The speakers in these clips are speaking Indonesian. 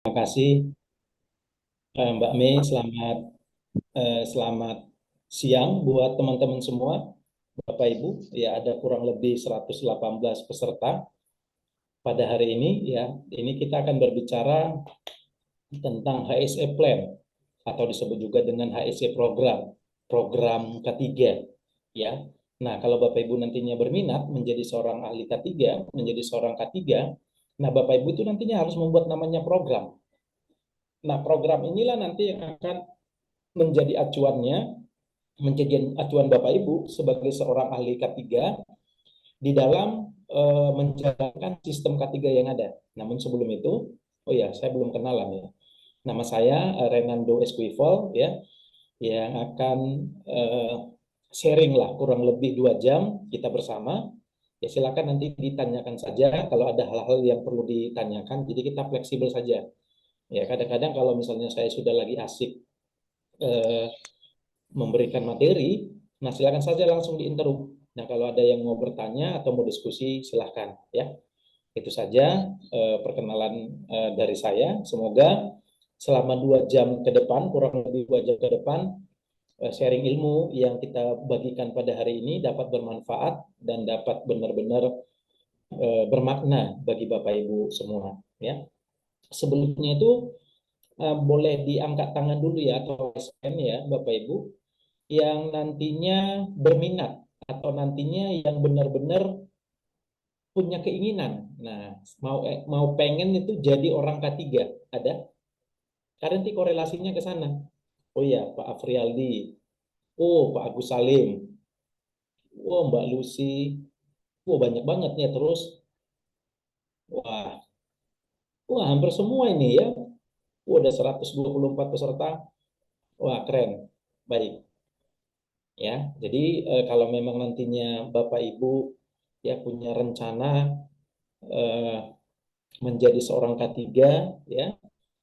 Terima kasih Mbak Mei, selamat siang buat teman-teman semua, Bapak Ibu. Ya, ada kurang lebih 118 peserta pada hari ini. Ya, ini kita akan berbicara tentang HSE Plan atau disebut juga dengan HSE program ketiga. Ya, nah kalau Bapak Ibu nantinya berminat menjadi seorang ahli K3, menjadi seorang K3, nah Bapak Ibu itu nantinya harus membuat namanya program. Nah, program inilah nanti yang akan menjadi acuannya, menjadi acuan Bapak Ibu sebagai seorang ahli K3 di dalam menjalankan sistem K3 yang ada. Namun sebelum itu, oh ya, saya belum kenalan ya. Nama saya Renando Esquivel ya, yang akan uh, sharing lah kurang lebih 2 jam kita bersama. Ya silakan nanti ditanyakan saja kalau ada hal-hal yang perlu ditanyakan. Jadi kita fleksibel saja. Ya kadang-kadang kalau misalnya saya sudah lagi asik uh, memberikan materi, nah silakan saja langsung diinterrupt. Nah kalau ada yang mau bertanya atau mau diskusi, silahkan ya. Itu saja perkenalan dari saya. Semoga selama 2 jam ke depan, kurang lebih 2 jam ke depan, sharing ilmu yang kita bagikan pada hari ini dapat bermanfaat dan dapat benar-benar bermakna bagi Bapak Ibu semua. Ya. Sebelumnya itu boleh diangkat tangan dulu ya atau SN ya Bapak Ibu yang nantinya berminat atau nantinya yang benar-benar punya keinginan. Nah, mau pengen itu jadi orang K3. Ada? Karena nanti korelasinya ke sana. Oh ya, Pak Afrialdi. Oh, Pak Agus Salim. Oh, Mbak Lucy. Oh, banyak banget ya terus. Wah, wah hampir semua ini ya. Oh, ada 124 peserta. Wah, keren. Baik. Ya, jadi kalau memang nantinya Bapak Ibu ya punya rencana eh, menjadi seorang K3 ya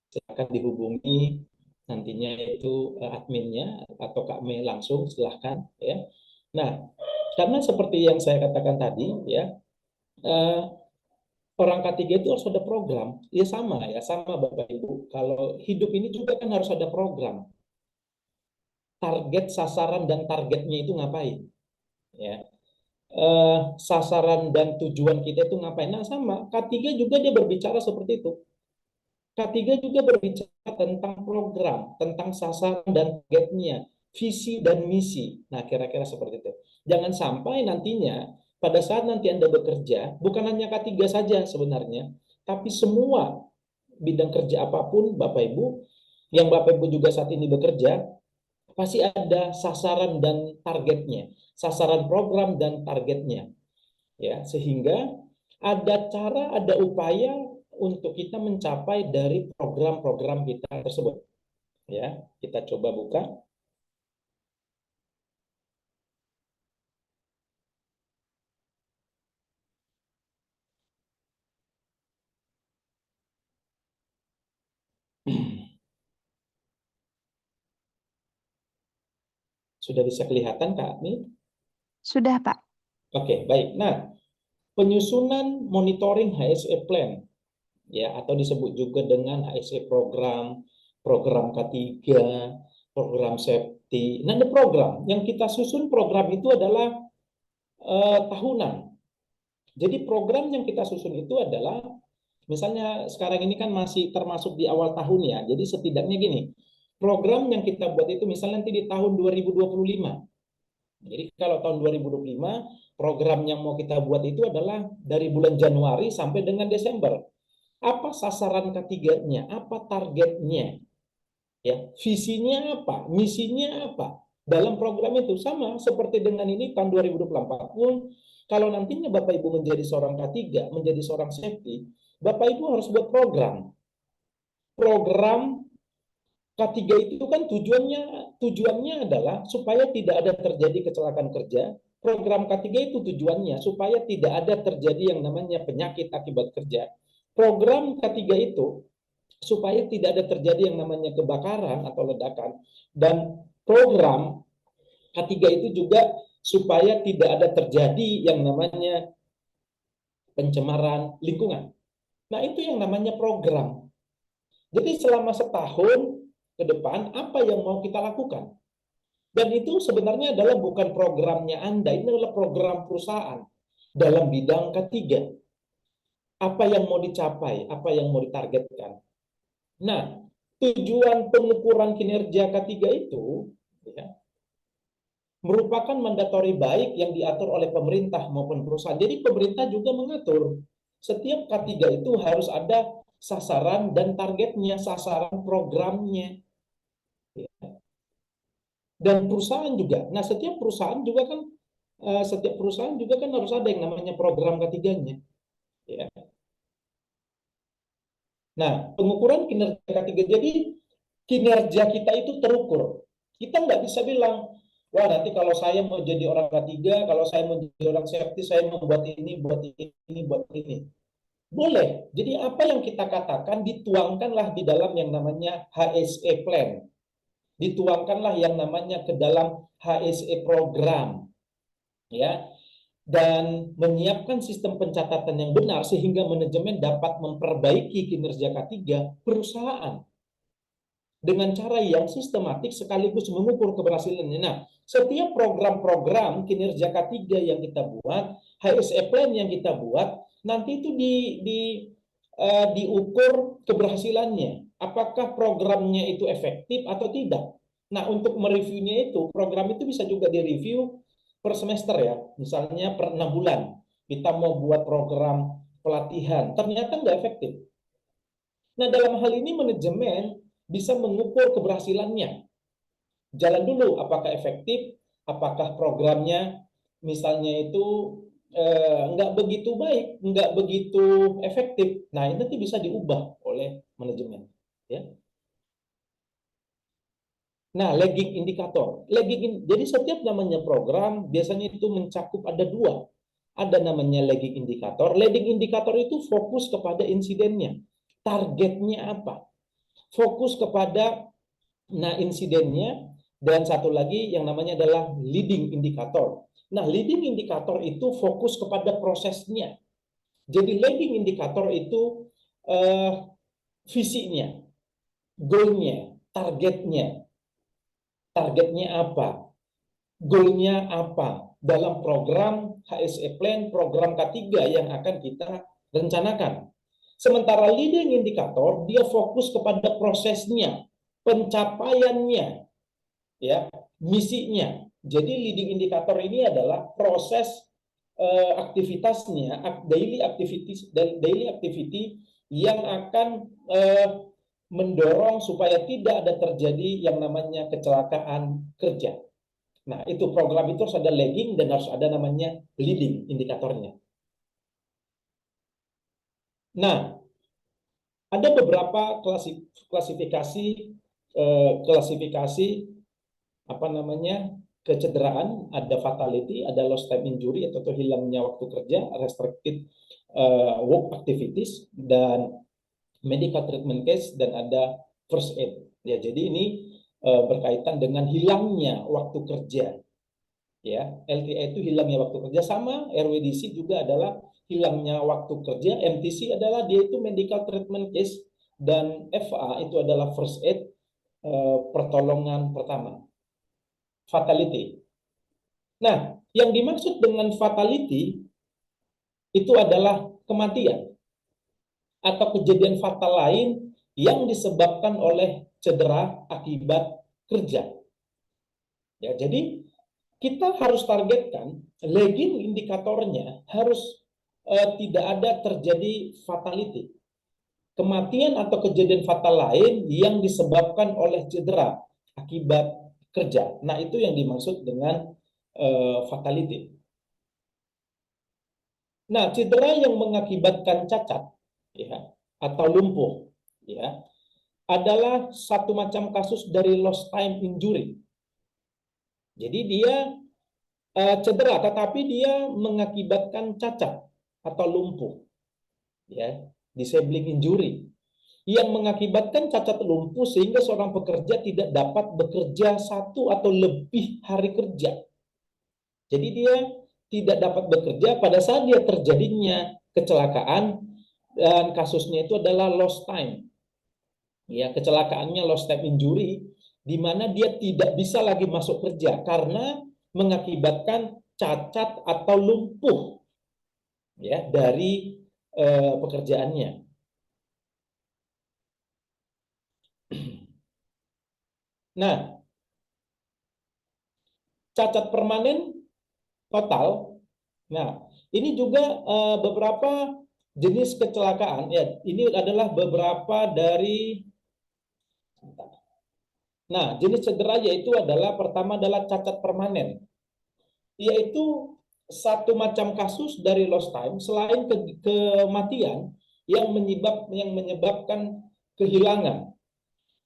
silakan dihubungi nantinya itu adminnya atau Kak Mei langsung silahkan ya. Nah, karena seperti yang saya katakan tadi ya, eh, orang K3 itu harus ada program. Ya sama Bapak Ibu. Kalau hidup ini juga kan harus ada program. Target, sasaran dan targetnya itu ngapain? Ya. Sasaran dan tujuan kita itu ngapain? Nah, sama K3 juga dia berbicara seperti itu. K3 juga berbicara tentang program, tentang sasaran dan targetnya, visi dan misi. Nah, kira-kira seperti itu. Jangan sampai nantinya, pada saat nanti Anda bekerja, bukan hanya K3 saja sebenarnya, tapi semua bidang kerja apapun, Bapak Ibu, yang Bapak Ibu juga saat ini bekerja, pasti ada sasaran dan targetnya, sasaran program dan targetnya. Ya, sehingga ada cara, ada upaya untuk kita mencapai dari program-program kita tersebut. Ya, kita coba buka. Sudah bisa kelihatan Kak Agni? Sudah, Pak. Oke, baik. Nah, penyusunan monitoring HSE plan ya atau disebut juga dengan HSE program, program K3, program safety. Nah, ini program yang kita susun program itu adalah tahunan. Jadi program yang kita susun itu adalah misalnya sekarang ini kan masih termasuk di awal tahun ya. Jadi setidaknya gini, program yang kita buat itu misalnya nanti di tahun 2025. Jadi kalau tahun 2025 program yang mau kita buat itu adalah dari bulan Januari sampai dengan Desember. Apa sasaran ketiganya? Apa targetnya? Ya, visinya apa? Misinya apa? Dalam program itu sama seperti dengan ini tahun 2024 pun kalau nantinya Bapak Ibu menjadi seorang K3, menjadi seorang safety, Bapak Ibu harus buat program. Program K3 itu kan tujuannya adalah supaya tidak ada terjadi kecelakaan kerja. Program K3 itu tujuannya supaya tidak ada terjadi yang namanya penyakit akibat kerja. Program K3 itu supaya tidak ada terjadi yang namanya kebakaran atau ledakan. Dan program K3 itu juga supaya tidak ada terjadi yang namanya pencemaran lingkungan. Nah, itu yang namanya program. Jadi selama setahun ke depan, apa yang mau kita lakukan? Dan itu sebenarnya adalah bukan programnya Anda, ini adalah program perusahaan dalam bidang ketiga. Apa yang mau dicapai, apa yang mau ditargetkan. Nah, tujuan pengukuran kinerja ketiga itu ya, merupakan mandatori baik yang diatur oleh pemerintah maupun perusahaan. Jadi pemerintah juga mengatur setiap K3 itu harus ada sasaran dan targetnya, sasaran programnya. Dan perusahaan juga. Nah, setiap perusahaan juga kan harus ada yang namanya program ketiganya. Ya. Nah, pengukuran kinerja ketiga. Jadi kinerja kita itu terukur. Kita nggak bisa bilang, wah nanti kalau saya mau jadi orang ketiga, kalau saya mau jadi orang safety, saya mau buat ini, buat ini, buat ini. Boleh. Jadi apa yang kita katakan dituangkanlah di dalam yang namanya HSE plan. Dituangkanlah yang namanya ke dalam HSE program. Ya, dan menyiapkan sistem pencatatan yang benar sehingga manajemen dapat memperbaiki kinerja K3 perusahaan dengan cara yang sistematik sekaligus mengukur keberhasilannya. Nah, setiap program-program kinerja K3 yang kita buat, HSE plan yang kita buat, nanti itu diukur keberhasilannya. Apakah programnya itu efektif atau tidak? Nah, untuk mereviewnya itu, program itu bisa juga direview per semester ya. Misalnya per 6 bulan. Kita mau buat program pelatihan, ternyata nggak efektif. Nah, dalam hal ini manajemen bisa mengukur keberhasilannya. Jalan dulu apakah efektif, apakah programnya misalnya itu nggak begitu baik, nggak begitu efektif. Nah, ini nanti bisa diubah oleh manajemen. Ya. Nah, lagging indikator. Jadi setiap namanya program biasanya itu mencakup ada dua. Ada namanya lagging indikator. Lagging indikator itu fokus kepada insidennya. Targetnya apa? Fokus kepada insidennya, dan satu lagi yang namanya adalah leading indikator. Nah, leading indikator itu fokus kepada prosesnya. Jadi lagging indikator itu visinya, goalnya, targetnya. Targetnya apa? Goalnya apa? Dalam program HSE Plan, program K3 yang akan kita rencanakan. Sementara leading indikator, dia fokus kepada prosesnya, pencapaiannya, ya, misinya. Jadi leading indikator ini adalah proses aktivitasnya, daily activity yang akan mendorong supaya tidak ada terjadi yang namanya kecelakaan kerja. Nah, itu program itu harus ada lagging dan harus ada namanya leading indikatornya. Nah, ada beberapa klasifikasi apa namanya kecederaan, ada fatality, ada lost time injury atau hilangnya waktu kerja, restricted work activities, dan medical treatment case, dan ada first aid. Ya, jadi ini berkaitan dengan hilangnya waktu kerja. Ya, LTA itu hilangnya waktu kerja, sama RWDC juga adalah hilangnya waktu kerja, MTC adalah dia itu medical treatment case, dan FA itu adalah first aid, pertolongan pertama. Fatality. Nah, yang dimaksud dengan fatality itu adalah kematian atau kejadian fatal lain yang disebabkan oleh cedera akibat kerja. Ya, jadi kita harus targetkan lagging indikatornya harus tidak ada terjadi fatality. Kematian atau kejadian fatal lain yang disebabkan oleh cedera akibat kerja. Nah, itu yang dimaksud dengan fatality. Nah, cedera yang mengakibatkan cacat, ya, atau lumpuh, ya, adalah satu macam kasus dari lost time injury. Jadi dia cedera, tetapi dia mengakibatkan cacat atau lumpuh, ya, disabling injury, yang mengakibatkan cacat lumpuh sehingga seorang pekerja tidak dapat bekerja satu atau lebih hari kerja. Jadi dia tidak dapat bekerja pada saat dia terjadinya kecelakaan, dan kasusnya itu adalah lost time. Ya, kecelakaannya lost time injury, di mana dia tidak bisa lagi masuk kerja karena mengakibatkan cacat atau lumpuh ya dari pekerjaannya. Nah, cacat permanen total. Nah, ini juga beberapa jenis kecelakaan ya. Ini adalah beberapa dari. Nah, jenis cedera yaitu adalah pertama adalah cacat permanen, yaitu satu macam kasus dari lost time selain kematian yang menyebabkan kehilangan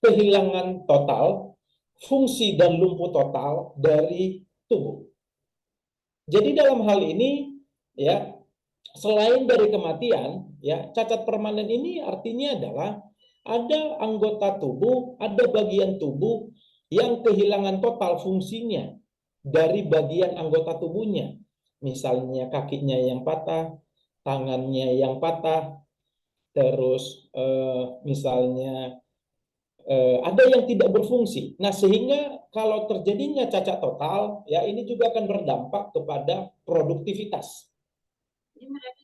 kehilangan total fungsi dan lumpuh total dari tubuh. Jadi dalam hal ini ya, selain dari kematian ya, cacat permanen ini artinya adalah ada anggota tubuh, ada bagian tubuh yang kehilangan total fungsinya dari bagian anggota tubuhnya. Misalnya kakinya yang patah, tangannya yang patah, terus misalnya ada yang tidak berfungsi. Nah, sehingga kalau terjadinya cacat total, ya ini juga akan berdampak kepada produktivitas.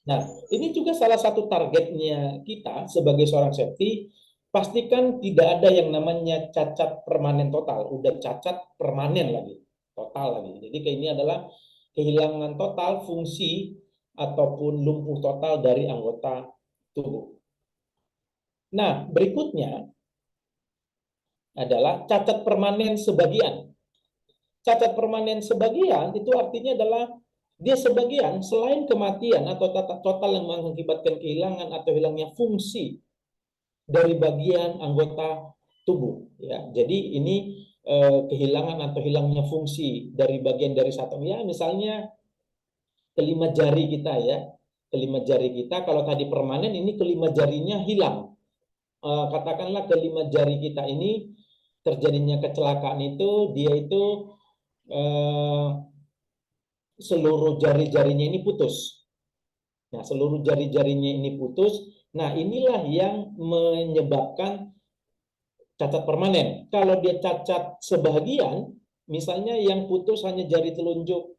Nah, ini juga salah satu targetnya kita sebagai seorang safety, pastikan tidak ada yang namanya cacat permanen total, udah cacat permanen lagi, total lagi. Jadi ini adalah kehilangan total fungsi ataupun lumpuh total dari anggota tubuh. Nah, berikutnya adalah cacat permanen sebagian. Cacat permanen sebagian itu artinya adalah dia sebagian selain kematian atau total yang mengakibatkan kehilangan atau hilangnya fungsi dari bagian anggota tubuh ya. Jadi ini kehilangan atau hilangnya fungsi dari bagian dari satu ya, misalnya kelima jari kita ya. Kelima jari kita kalau tadi permanen, ini kelima jarinya hilang. Katakanlah kelima jari kita ini terjadinya kecelakaan itu, dia itu seluruh jari-jarinya ini putus. Nah, seluruh jari-jarinya ini putus. Nah, inilah yang menyebabkan cacat permanen. Kalau dia cacat sebagian, misalnya yang putus hanya jari telunjuk,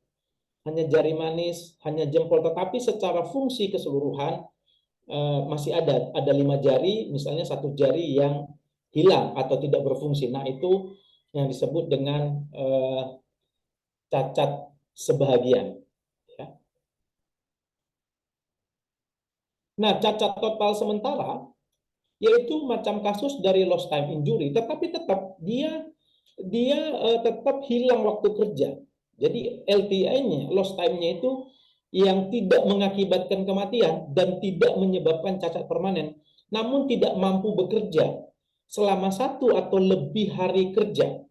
hanya jari manis, hanya jempol, tetapi secara fungsi keseluruhan masih ada 5 jari, misalnya satu jari yang hilang atau tidak berfungsi. Nah, itu yang disebut dengan cacat sebagian. Ya. Nah, cacat total sementara yaitu macam kasus dari lost time injury, tetapi tetap dia tetap hilang waktu kerja. Jadi LTI-nya, lost time-nya itu yang tidak mengakibatkan kematian dan tidak menyebabkan cacat permanen, namun tidak mampu bekerja selama 1 atau lebih hari kerja.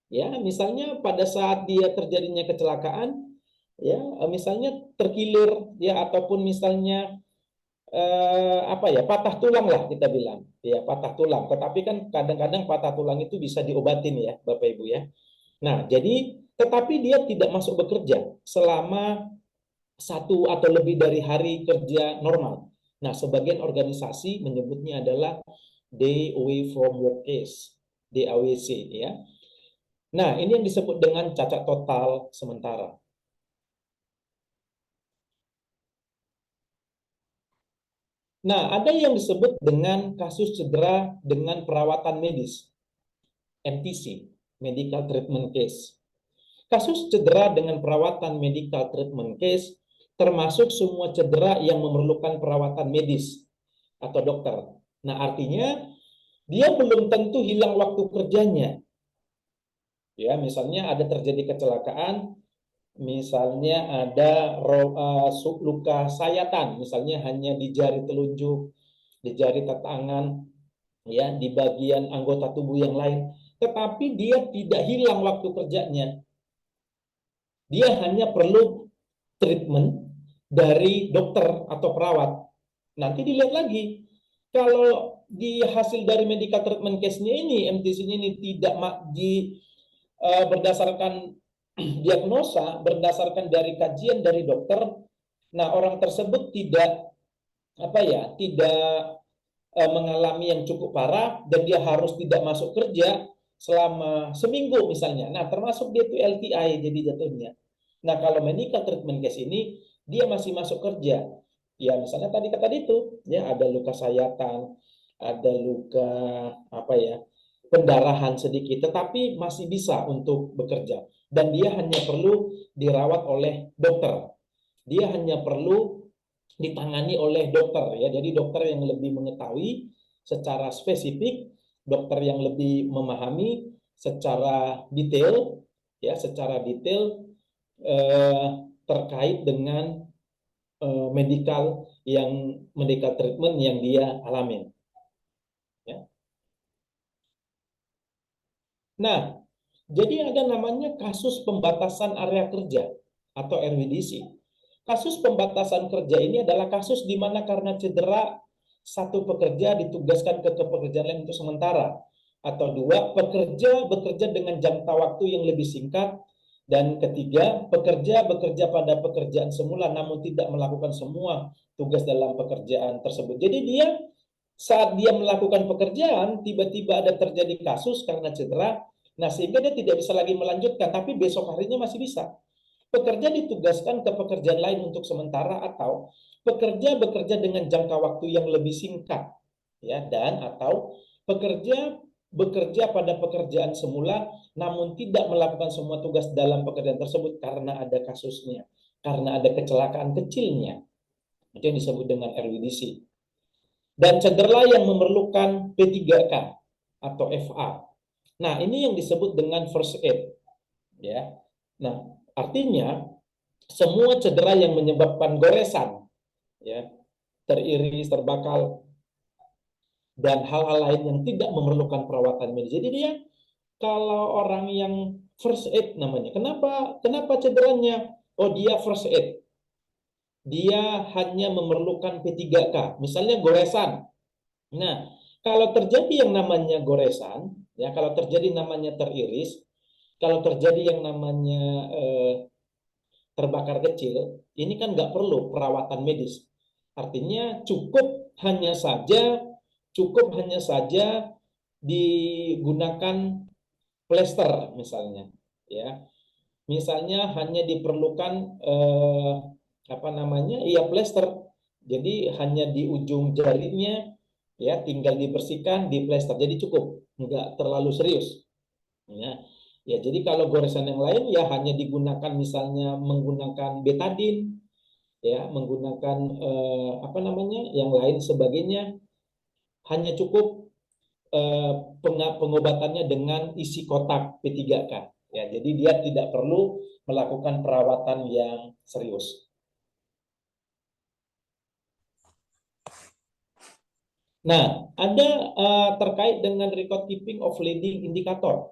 Ya, misalnya pada saat dia terjadinya kecelakaan, ya, misalnya terkilir, ya, ataupun misalnya apa ya, patah tulang lah kita bilang ya, patah tulang, tetapi kan kadang-kadang patah tulang itu bisa diobatin ya Bapak Ibu ya. Nah, jadi tetapi dia tidak masuk bekerja selama 1 atau lebih dari hari kerja normal. Nah, sebagian organisasi menyebutnya adalah day away from work case, DAWC ya. Nah, ini yang disebut dengan cacat total sementara. Nah, ada yang disebut dengan kasus cedera dengan perawatan medis, MTC, Medical Treatment Case. Kasus cedera dengan perawatan Medical Treatment Case termasuk semua cedera yang memerlukan perawatan medis atau dokter. Nah, artinya dia belum tentu hilang waktu kerjanya. Ya, misalnya ada terjadi kecelakaan, misalnya ada luka sayatan, misalnya hanya di jari telunjuk, di jari tangan, ya, di bagian anggota tubuh yang lain, tetapi dia tidak hilang waktu kerjanya. Dia hanya perlu treatment dari dokter atau perawat. Nanti dilihat lagi. Kalau di hasil dari medical treatment case-nya ini, MTC-nya ini tidak berdasarkan diagnosa, berdasarkan dari kajian dari dokter, nah orang tersebut tidak apa ya, tidak mengalami yang cukup parah dan dia harus tidak masuk kerja selama seminggu misalnya. Nah, termasuk dia itu LTI jadi jatuhnya. Nah, kalau medical treatment case ini dia masih masuk kerja. Ya, misalnya tadi itu, ya ada luka sayatan, ada luka apa ya, pendarahan sedikit, tetapi masih bisa untuk bekerja. Dan dia hanya perlu dirawat oleh dokter. Dia hanya perlu ditangani oleh dokter ya. Jadi dokter yang lebih mengetahui secara spesifik, dokter yang lebih memahami secara detail ya, secara detail eh, terkait dengan medical treatment yang dia alamin ya. Nah, jadi ada namanya kasus pembatasan area kerja atau RWDC. Kasus pembatasan kerja ini adalah kasus di mana karena cedera satu pekerja ditugaskan ke pekerjaan lain untuk sementara, atau dua, pekerja bekerja dengan jangka waktu yang lebih singkat, dan ketiga, pekerja bekerja pada pekerjaan semula namun tidak melakukan semua tugas dalam pekerjaan tersebut. Jadi dia saat dia melakukan pekerjaan tiba-tiba ada terjadi kasus karena cedera, nah sehingga dia tidak bisa lagi melanjutkan, tapi besok harinya masih bisa. Pekerja ditugaskan ke pekerjaan lain untuk sementara, atau pekerja bekerja dengan jangka waktu yang lebih singkat ya, dan atau pekerja bekerja pada pekerjaan semula namun tidak melakukan semua tugas dalam pekerjaan tersebut karena ada kasusnya, karena ada kecelakaan kecilnya. Itu yang disebut dengan RWDC. Dan cedera yang memerlukan P3K atau FA. Nah, ini yang disebut dengan first aid ya. Nah, artinya semua cedera yang menyebabkan goresan ya, teriris, terbakal, dan hal-hal lain yang tidak memerlukan perawatan medis. Jadi dia kalau orang yang first aid namanya. Kenapa cederanya? Oh, dia first aid. Dia hanya memerlukan P3K. Misalnya goresan. Nah, kalau terjadi yang namanya goresan, ya kalau terjadi namanya teriris, kalau terjadi yang namanya terbakar kecil, ini kan nggak perlu perawatan medis. Artinya cukup hanya saja digunakan plester misalnya, ya. Misalnya hanya diperlukan apa namanya, iya plester. Jadi hanya di ujung jarinya, ya tinggal dibersihkan, di plester. Jadi cukup, nggak terlalu serius. Ya, ya jadi kalau goresan yang lain ya hanya digunakan misalnya menggunakan betadine, ya menggunakan apa namanya yang lain sebagainya, hanya cukup pengobatannya dengan isi kotak P3K. Ya, jadi dia tidak perlu melakukan perawatan yang serius. Nah, ada terkait dengan record keeping of leading indicator.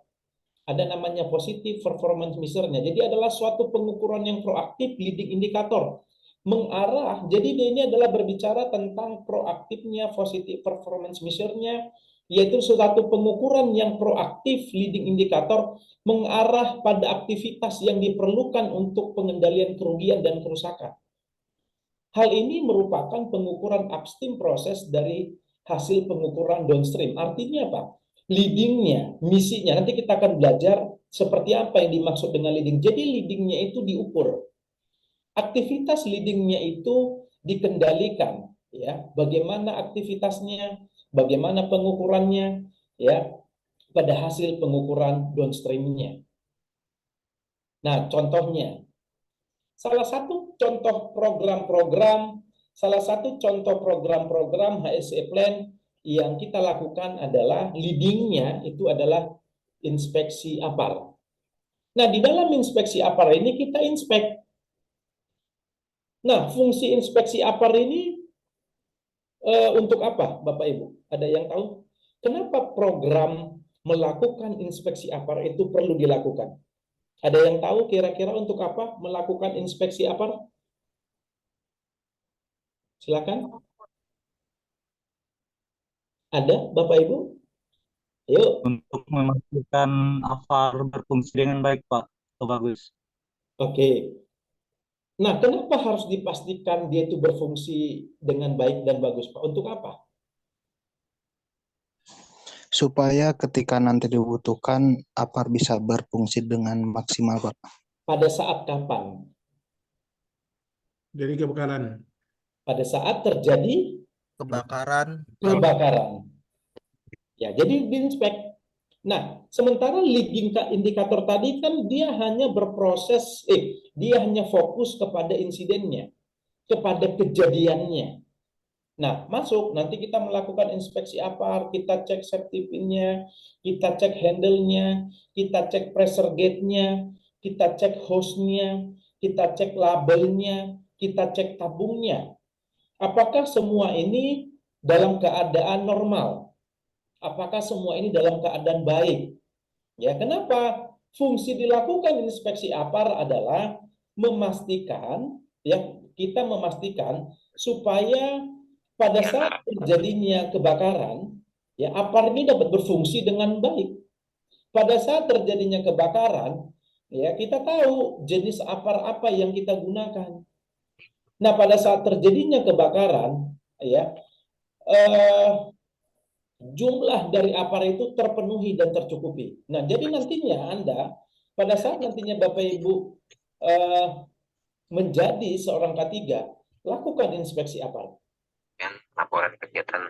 Ada namanya positive performance measure-nya. Jadi adalah suatu pengukuran yang proaktif leading indicator. Mengarah, jadi ini adalah berbicara tentang proaktifnya positive performance measure-nya, yaitu suatu pengukuran yang proaktif leading indicator mengarah pada aktivitas yang diperlukan untuk pengendalian kerugian dan kerusakan. Hal ini merupakan pengukuran upstream proses dari hasil pengukuran downstream. Artinya apa? Leadingnya, misinya. Nanti kita akan belajar seperti apa yang dimaksud dengan leading. Jadi leadingnya itu diukur. Aktivitas leadingnya itu dikendalikan. Ya, bagaimana aktivitasnya, bagaimana pengukurannya, ya, pada hasil pengukuran downstreamnya. Nah, contohnya, Salah satu contoh program-program HSE Plan yang kita lakukan adalah leadingnya itu adalah inspeksi APAR. Nah, di dalam inspeksi APAR ini kita inspek. Nah, fungsi inspeksi APAR ini untuk apa, Bapak Ibu? Ada yang tahu? Kenapa program melakukan inspeksi APAR itu perlu dilakukan? Ada yang tahu kira-kira untuk apa melakukan inspeksi APAR? Silakan. Ada, Bapak Ibu? Yuk. Untuk memastikan AVAR berfungsi dengan baik, Pak. Oh, bagus. Oke. Nah, kenapa harus dipastikan dia itu berfungsi dengan baik dan bagus, Pak? Untuk apa? supaya ketika nanti dibutuhkan APAR bisa berfungsi dengan maksimal, Pak. Pada saat kapan? Jadi kebakaran. Pada saat terjadi Kebakaran. kebakaran. Ya, jadi diinspek. Nah, sementara leading indikator tadi kan dia hanya dia hanya fokus kepada insidennya, kepada kejadiannya. Nah, masuk, nanti kita melakukan inspeksi APAR, kita cek safety pin-nya, kita cek handle-nya, kita cek pressure gate-nya, kita cek hose-nya, kita cek labelnya, kita cek tabungnya. Apakah semua ini dalam keadaan normal? Apakah semua ini dalam keadaan baik? Ya, kenapa? Fungsi dilakukan inspeksi APAR adalah memastikan, ya, kita memastikan supaya pada saat terjadinya kebakaran, ya APAR ini dapat berfungsi dengan baik. Pada saat terjadinya kebakaran, ya kita tahu jenis APAR apa yang kita gunakan. Nah, pada saat terjadinya kebakaran, ya jumlah dari APAR itu terpenuhi dan tercukupi. Nah, jadi nantinya Anda pada saat nantinya Bapak Ibu menjadi seorang K3, lakukan inspeksi APAR. Laporan kegiatan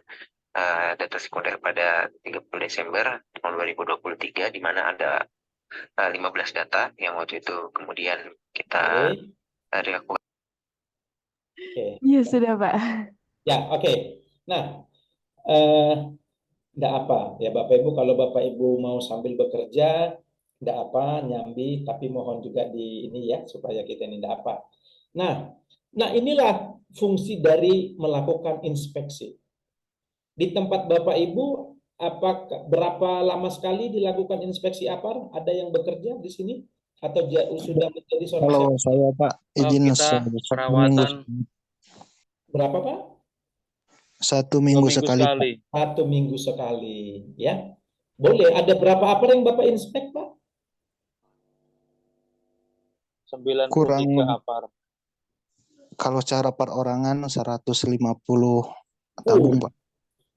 data sekunder pada 30 Desember tahun 2023 di mana ada 15 data yang waktu itu kemudian kita lakukan. Iya, sudah, Pak. Ya, oke. Nah, enggak apa ya Bapak Ibu, kalau Bapak Ibu mau sambil bekerja enggak apa, nyambi, tapi mohon juga di ini ya supaya kita ini enggak apa. Nah inilah fungsi dari melakukan inspeksi. Di tempat Bapak Ibu, berapa lama sekali dilakukan inspeksi APAR? Ada yang bekerja di sini atau sudah menjadi seorang? Kalau saya Pak, izin kita perawatan berapa Pak? 1 minggu sekali, Pak. 1 minggu sekali, ya. Boleh. Ada berapa APAR yang Bapak inspek, Pak? 93 Kurang APAR. kalau secara perorangan 150 tabung, Pak.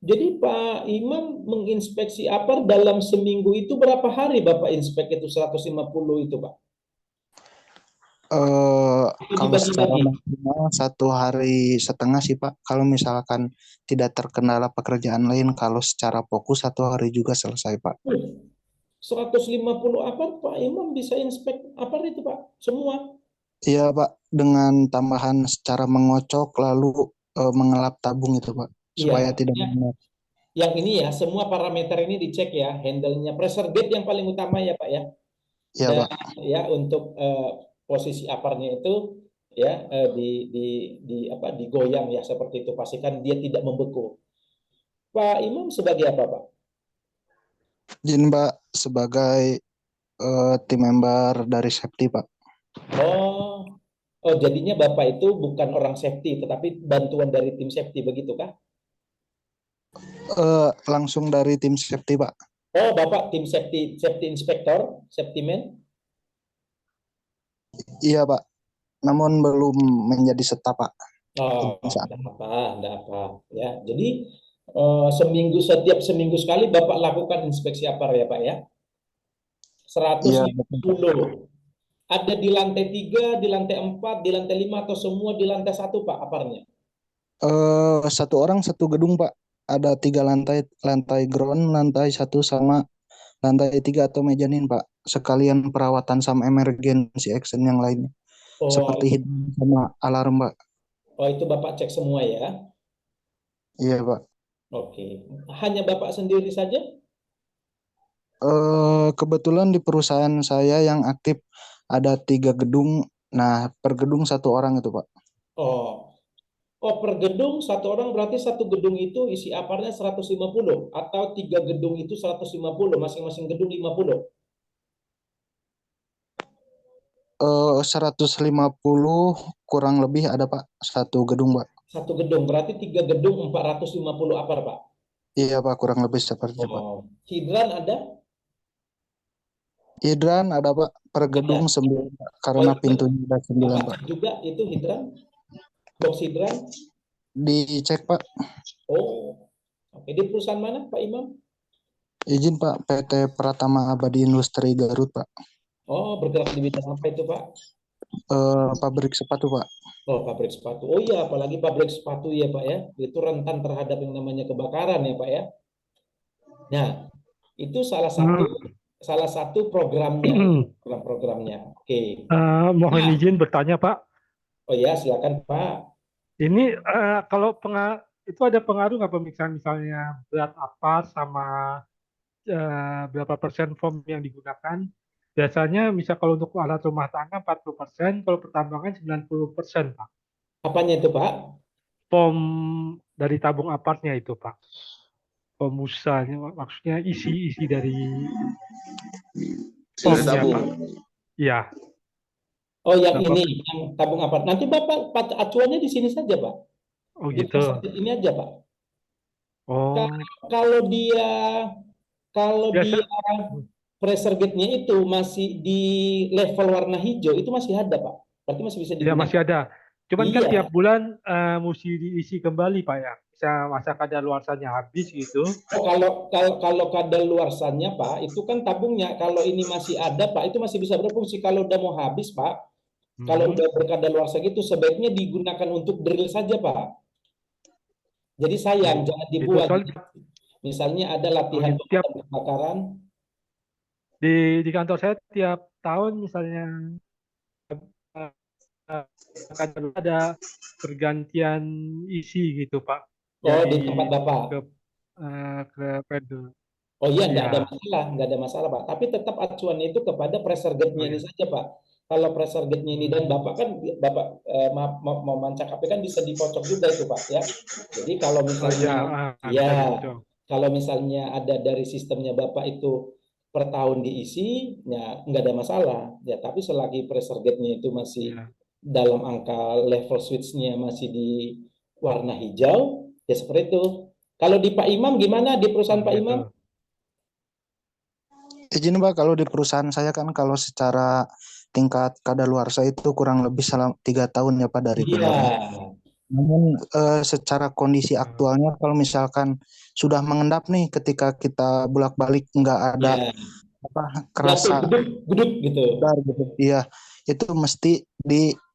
Jadi Pak Imam menginspeksi APAR dalam seminggu itu berapa hari Bapak inspek itu 150 itu, Pak? Kalau secara maksimal 1,5 hari sih Pak. Kalau misalkan tidak terkendala pekerjaan lain, kalau secara fokus 1 hari juga selesai, Pak. 150 APAR Pak Imam bisa inspek APAR itu, Pak? Semua? Iya, Pak. Dengan tambahan secara mengocok lalu mengelap tabung itu, Pak. Supaya tidak menguap. Yang ini ya, semua parameter ini dicek ya, handle-nya, pressure gate yang paling utama ya Pak ya. Iya, Dan, Pak. ya untuk posisi APAR-nya itu ya digoyang ya seperti itu, pastikan dia tidak membeku. Pak Imam sebagai apa, Pak? Izin, Pak, sebagai tim member dari safety, Pak. Oh, jadinya Bapak itu bukan orang safety, tetapi bantuan dari tim safety, begitu kah? Langsung dari tim safety, Pak. Oh, Bapak tim safety inspector, safety man? Iya, Pak. Namun belum menjadi staf, Pak. Oh, enggak apa. Ya, jadi setiap seminggu sekali Bapak lakukan inspeksi APAR ya, Pak ya? 150. Ada di lantai 3, di lantai 4, di lantai 5, atau semua di lantai 1, Pak, APAR-nya? 1 orang 1 gedung, Pak. Ada 3 lantai, lantai ground, lantai 1 sama lantai 3 atau mezanin, Pak. Sekalian perawatan sama emergency action yang lainnya. Seperti hidung sama alarm, Pak. Oh, itu Bapak cek semua ya? Iya, Pak. Oke. Hanya Bapak sendiri saja? Kebetulan di perusahaan saya yang aktif ada 3 gedung. Nah, per gedung 1 orang itu, Pak. Oh, per gedung 1 orang, berarti 1 gedung itu isi APAR-nya 150 atau 3 gedung itu 150, masing-masing gedung 50? 150 kurang lebih ada, Pak. 1 gedung, Pak. 1 gedung, berarti 3 gedung 450 APAR, Pak? Iya, Pak, kurang lebih seperti itu, Pak. Hidran ada? Hidran ada, Pak, per gedung 9, Pak, karena pintunya ada 9, Pak. Juga itu hidran? Box hidran? Dicek, Pak. Oh, oke. Di perusahaan mana, Pak Imam? Izin Pak, PT Pratama Abadi Industri Garut Pak. Oh, bergerak di bidang apa itu, Pak? Pabrik sepatu Pak. Oh, pabrik sepatu. Oh iya, apalagi pabrik sepatu ya, Pak ya. Itu rentan terhadap yang namanya kebakaran ya, Pak ya. Nah, itu salah satu programnya, program-programnya. Oke. Mohon Nah, izin bertanya, Pak. oh ya, silakan Pak. Ini kalau itu ada pengaruh nggak pemeriksaan misalnya berat apa sama berapa persen foam yang digunakan? Biasanya misal kalau untuk alat rumah tangga 40%, kalau pertambangan 90%, Pak. Apanya itu, Pak? Foam dari tabung apartnya itu, Pak. Foam musanya, maksudnya isi dari foamnya, Pak. Iya. Oh, yang Berapa- ini, yang tabung apa? Nanti Bapak acuannya di sini saja, Pak. Oh Di gitu. ini aja, Pak. Oh, Kalau dia biasa. pressure gauge-nya itu masih di level warna hijau, itu masih ada, Pak. Berarti masih bisa Ya digunakan. masih ada. Cuman kan Iya. tiap bulan mesti diisi kembali Pak ya. Bisa masa kadaluarsanya habis gitu. Oh, kalau kadaluarsanya, Pak, itu kan tabungnya. Kalau ini masih ada, Pak, itu masih bisa berfungsi. Kalau udah mau habis, Pak, kalau udah berkadaluarsa gitu, sebaiknya digunakan untuk drill saja, Pak. Jadi sayang, jangan Itu dibuat. soal- Misalnya ada latihan gitu. Tiap pemadam kebakaran. di kantor saya tiap tahun misalnya kadang ada pergantian isi gitu Pak. Oh, di Jadi tempat Bapak. ke pedal. Oh iya, nggak ada Ya. masalah, nggak ada masalah, Pak. Tapi tetap acuannya itu kepada pressure gauge-nya ini saja, Pak. Kalau pressure gauge-nya ini dan Bapak kan, Bapak mau mancak HP kan bisa dikocok juga itu, Pak, ya. Jadi kalau misalnya, Bisa ya, dicocok. kalau misalnya ada dari sistemnya Bapak itu per tahun diisi, ya nggak ada masalah. Ya, tapi selagi pressure gauge-nya itu masih Ya. dalam angka level switch-nya masih di warna hijau, ya seperti itu. Kalau di Pak Imam gimana di perusahaan Pak Imam? Gitu. Izin Pak, kalau di perusahaan saya kan kalau secara tingkat kadaluarsa itu kurang lebih 3 tahun ya Pak dari Iya. vendornya. Namun secara kondisi aktualnya kalau misalkan sudah mengendap nih ketika kita bolak-balik nggak ada kerasa guduk gitu. Iya, itu mesti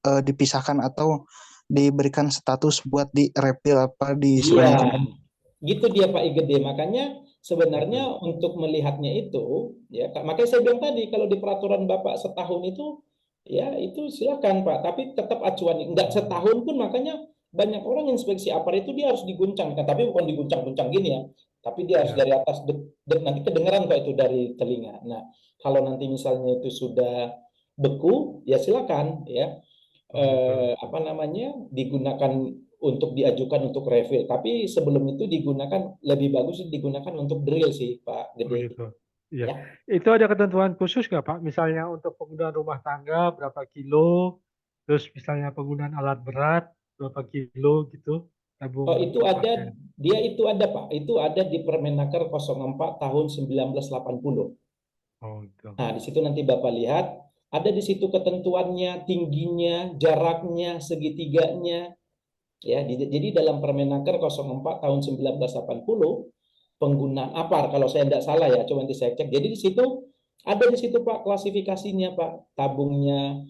dipisahkan atau diberikan status buat di refill apa disuruhnya kembali. Gitu dia Pak Igede. Makanya sebenarnya untuk melihatnya itu, ya, makanya saya bilang tadi kalau di peraturan Bapak setahun itu, ya itu silakan Pak. Tapi tetap acuan nggak setahun pun, makanya banyak orang inspeksi apar itu dia harus diguncang. Nah, tapi bukan diguncang-guncang gini ya, tapi dia harus dari atas, nanti kedengeran kok itu dari telinga. Nah, kalau nanti misalnya itu sudah beku, ya silakan ya. Apa namanya, digunakan untuk diajukan untuk refill. Tapi sebelum itu digunakan, lebih bagus digunakan untuk drill sih Pak Gede. Gitu. Iya. Ya. Itu ada ketentuan khusus nggak Pak? Misalnya untuk penggunaan rumah tangga berapa kilo, terus misalnya penggunaan alat berat berapa kilo gitu, tabung Oh, itu ada, apartnya. dia itu ada Pak, itu ada di Permenaker 04 tahun 1980. Oh, gitu. Nah, di situ nanti Bapak lihat, ada di situ ketentuannya, tingginya, jaraknya, segitiganya. Ya, jadi dalam Permenaker 04 tahun 1980, penggunaan APAR kalau saya tidak salah ya, coba nanti saya cek. Jadi di situ ada di situ Pak klasifikasinya Pak, tabungnya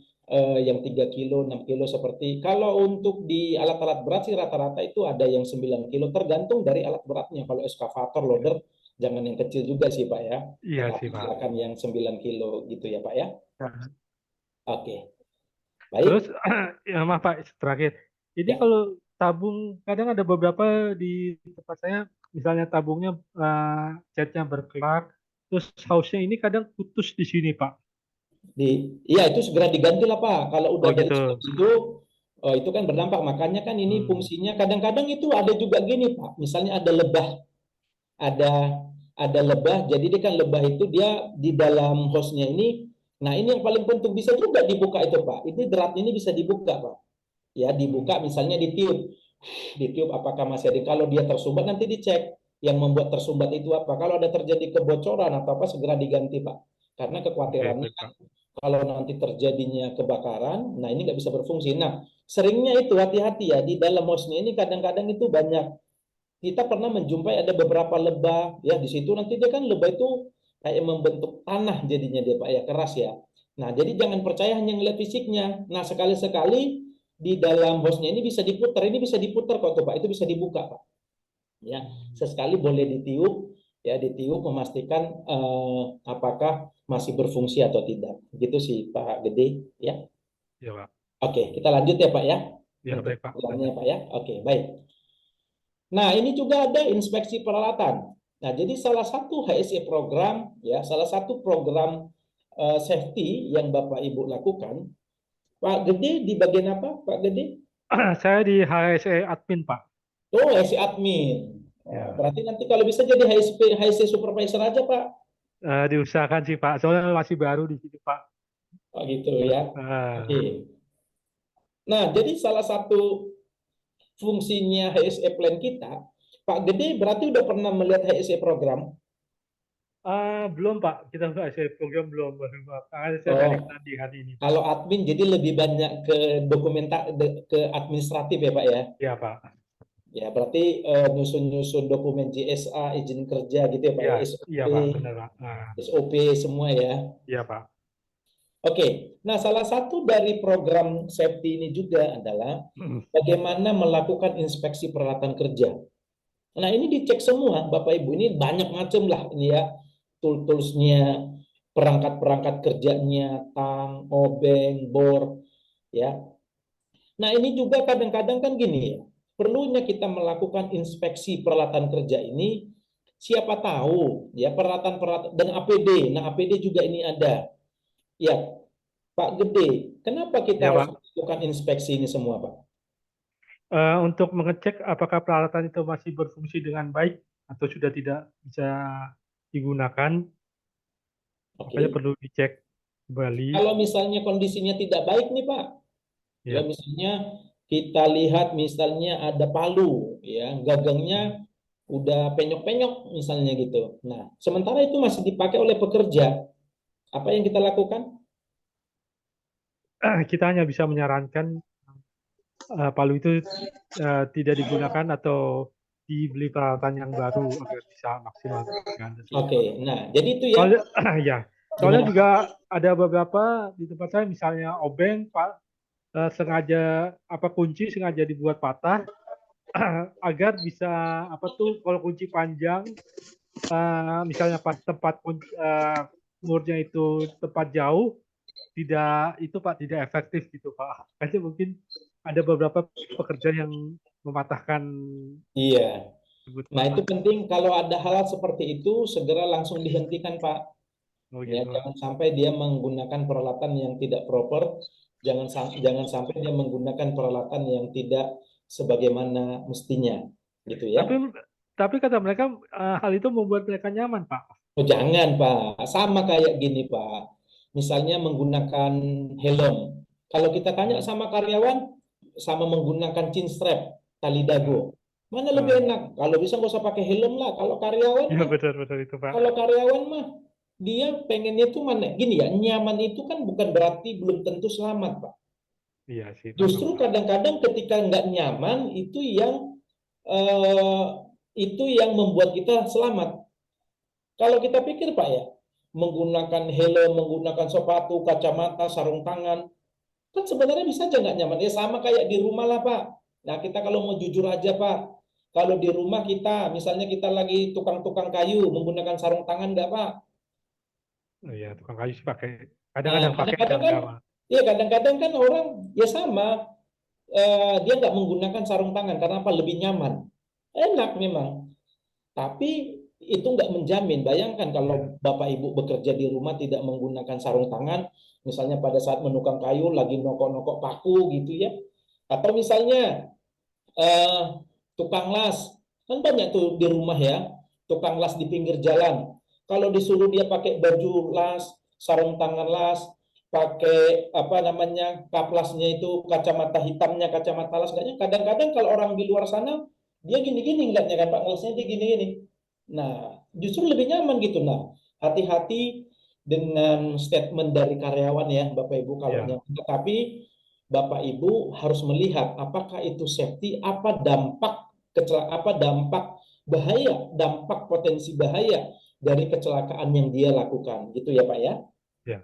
yang 3 kilo, 6 kilo seperti. Kalau untuk di alat-alat berat sih rata-rata itu ada yang 9 kilo tergantung dari alat beratnya. Kalau eskavator, loader jangan yang kecil juga sih Pak ya. Iya Tetapi sih Pak. silakan yang 9 kilo gitu ya Pak ya. Ya. Oke. Baik. Terus ya maaf Pak, terakhir. Jadi Ya. kalau tabung kadang ada beberapa di tempat saya, misalnya tabungnya catnya berkelak, terus housenya ini kadang putus di sini Pak. Iya itu segera diganti lah Pak. Kalau udah dari gitu. itu kan berdampak. Makanya kan ini fungsinya kadang-kadang itu ada juga gini Pak. Misalnya ada lebah, ada lebah. Jadi dia kan lebah itu dia di dalam hostnya ini. Nah ini yang paling penting bisa juga dibuka itu Pak. Ini dratnya ini bisa dibuka Pak. Ya dibuka misalnya ditiup apakah masih ada. Kalau dia tersumbat nanti dicek yang membuat tersumbat itu apa. Kalau ada terjadi kebocoran atau apa segera diganti Pak. Karena kekhawatirannya kalau nanti terjadinya kebakaran, nah ini nggak bisa berfungsi. Nah, seringnya itu hati-hati ya, di dalam hostnya ini kadang-kadang itu banyak kita pernah menjumpai ada beberapa lebah ya, di situ nanti dia kan lebah itu kayak membentuk tanah jadinya dia Pak ya, keras ya. Nah, jadi jangan percaya hanya ngeliat fisiknya. Nah, sekali-sekali di dalam hostnya ini bisa diputar kok tuh Pak, itu bisa dibuka Pak. Ya, sesekali boleh ditiup ya, ditiup memastikan apakah masih berfungsi atau tidak. Gitu sih Pak Gede ya. Ya, Pak. Oke, kita lanjut ya Pak ya. Ya, Untuk baik, Pak. programnya Pak ya. Oke, baik. Nah, ini juga ada inspeksi peralatan. Nah, jadi salah satu HSE program ya, salah satu program safety yang Bapak Ibu lakukan. Pak Gede di bagian apa, Pak Gede? Saya di HSE admin, Pak. Oh, HSE admin. Ya. Berarti nanti kalau bisa jadi HSE supervisor aja, Pak. Diusahakan sih, Pak. Soalnya masih baru di situ, Pak. Oh, gitu ya. Oke. Nah, jadi salah satu fungsinya HSE plan kita, Pak Gede berarti udah pernah melihat HSE program? Belum, Pak. Kita HSE program belum. Karena saya dari tadi hari ini. Kalau admin jadi lebih banyak ke ke administratif ya, Pak ya? Iya, Pak. Ya, berarti nyusun-nyusun dokumen JSA, izin kerja gitu ya, Pak ya? SOP, iya, Pak. Benar, Pak. SOP semua ya? Iya, Pak. Oke, nah salah satu dari program safety ini juga adalah bagaimana melakukan inspeksi peralatan kerja. Nah, ini dicek semua, Bapak Ibu. Ini banyak macam lah ini ya, toolsnya, perangkat-perangkat kerjanya, tang, obeng, bor, ya. Nah, ini juga kadang-kadang kan gini ya, perlunya kita melakukan inspeksi peralatan kerja ini, siapa tahu ya peralatan-peralatan dan APD. Nah, APD juga ini ada. Ya, Pak Gede, kenapa kita harus melakukan inspeksi ini semua, Pak? Untuk mengecek apakah peralatan itu masih berfungsi dengan baik atau sudah tidak bisa digunakan, makanya perlu dicek kembali. Kalau misalnya kondisinya tidak baik nih, Pak, ya misalnya kita lihat misalnya ada palu, ya gagangnya udah penyok-penyok misalnya gitu. Nah, sementara itu masih dipakai oleh pekerja, apa yang kita lakukan? Kita hanya bisa menyarankan palu itu tidak digunakan atau dibeli peralatan yang baru agar bisa maksimal. Oke, nah jadi itu ya. Soalnya juga ada beberapa di tempat saya, misalnya obeng, Pak, sengaja kunci sengaja dibuat patah agar bisa kalau kunci panjang, misalnya pas tempat murnya itu tempat jauh, tidak efektif gitu, Pak. Kayaknya mungkin ada beberapa pekerja yang mematahkan. Iya. Nah, itu penting kalau ada hal seperti itu segera langsung dihentikan, Pak. Ya, jangan sampai dia menggunakan peralatan yang tidak proper, jangan sampai dia menggunakan peralatan yang tidak sebagaimana mestinya, gitu ya. Tapi kata mereka hal itu membuat mereka nyaman, Pak. Oh, jangan, Pak. Sama kayak gini, Pak. Misalnya menggunakan helm. Kalau kita tanya sama karyawan, sama menggunakan chin strap, tali dagu. Mana lebih enak? Kalau bisa nggak usah pakai helm lah. Kalau karyawan, betul itu, Pak. Kalau karyawan mah dia pengennya tuh mana? Gini ya, nyaman itu kan bukan berarti belum tentu selamat, Pak. Iya sih. Justru kadang-kadang ketika nggak nyaman itu yang membuat kita selamat. Kalau kita pikir, Pak ya, menggunakan helm, menggunakan sepatu, kacamata, sarung tangan, kan sebenarnya bisa aja nggak nyaman. Ya sama kayak di rumah lah, Pak. Nah, kita kalau mau jujur aja, Pak, kalau di rumah kita, misalnya kita lagi tukang-tukang kayu, menggunakan sarung tangan nggak, Pak? Iya, tukang kayu sih pakai. Kadang-kadang pakai. Kadang-kadang kan orang ya sama, dia nggak menggunakan sarung tangan karena apa? Lebih nyaman. Enak memang. Tapi itu nggak menjamin. Bayangkan kalau Bapak Ibu bekerja di rumah tidak menggunakan sarung tangan, misalnya pada saat menukang kayu lagi nokok-nokok paku gitu ya, atau misalnya tukang las, kan banyak tuh di rumah ya, tukang las di pinggir jalan. Kalau disuruh dia pakai baju las, sarung tangan las, pakai kaplasnya itu kacamata hitamnya, kacamata las, kadang-kadang kalau orang di luar sana dia gini-gini ngeliatnya kan, Pak, ngelasnya dia gini-gini. Nah, justru lebih nyaman gitu. Nah, hati-hati dengan statement dari karyawan ya, Bapak Ibu kalau nyaman. Tetapi Bapak Ibu harus melihat apakah itu safety, apa dampak bahaya, dampak potensi bahaya dari kecelakaan yang dia lakukan, gitu ya Pak ya. Ya.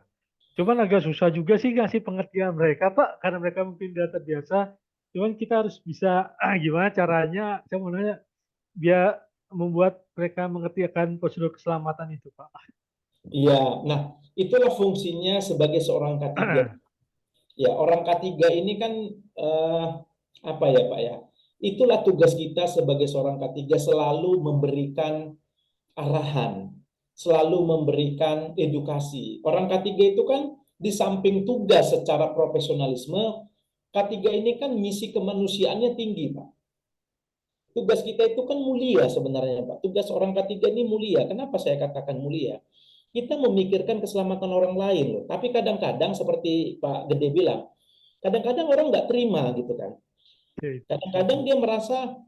Cuman agak susah juga sih ngasih pengertian mereka, Pak, karena mereka mungkin udah terbiasa. Cuman kita harus bisa gimana caranya, saya mau nanya, biar membuat mereka mengerti akan prosedur keselamatan itu, Pak. Iya, nah itulah fungsinya sebagai seorang K3. Ya, orang K3 ini kan apa ya Pak ya? Itulah tugas kita sebagai seorang K3, selalu memberikan arahan, selalu memberikan edukasi. Orang K3 itu kan di samping tugas secara profesionalisme, K3 ini kan misi kemanusiaannya tinggi, Pak. Tugas kita itu kan mulia sebenarnya, Pak. Tugas orang K3 ini mulia. Kenapa saya katakan mulia? Kita memikirkan keselamatan orang lain loh. Tapi kadang-kadang seperti Pak Gede bilang, kadang-kadang orang nggak terima gitu kan. Kadang-kadang dia merasa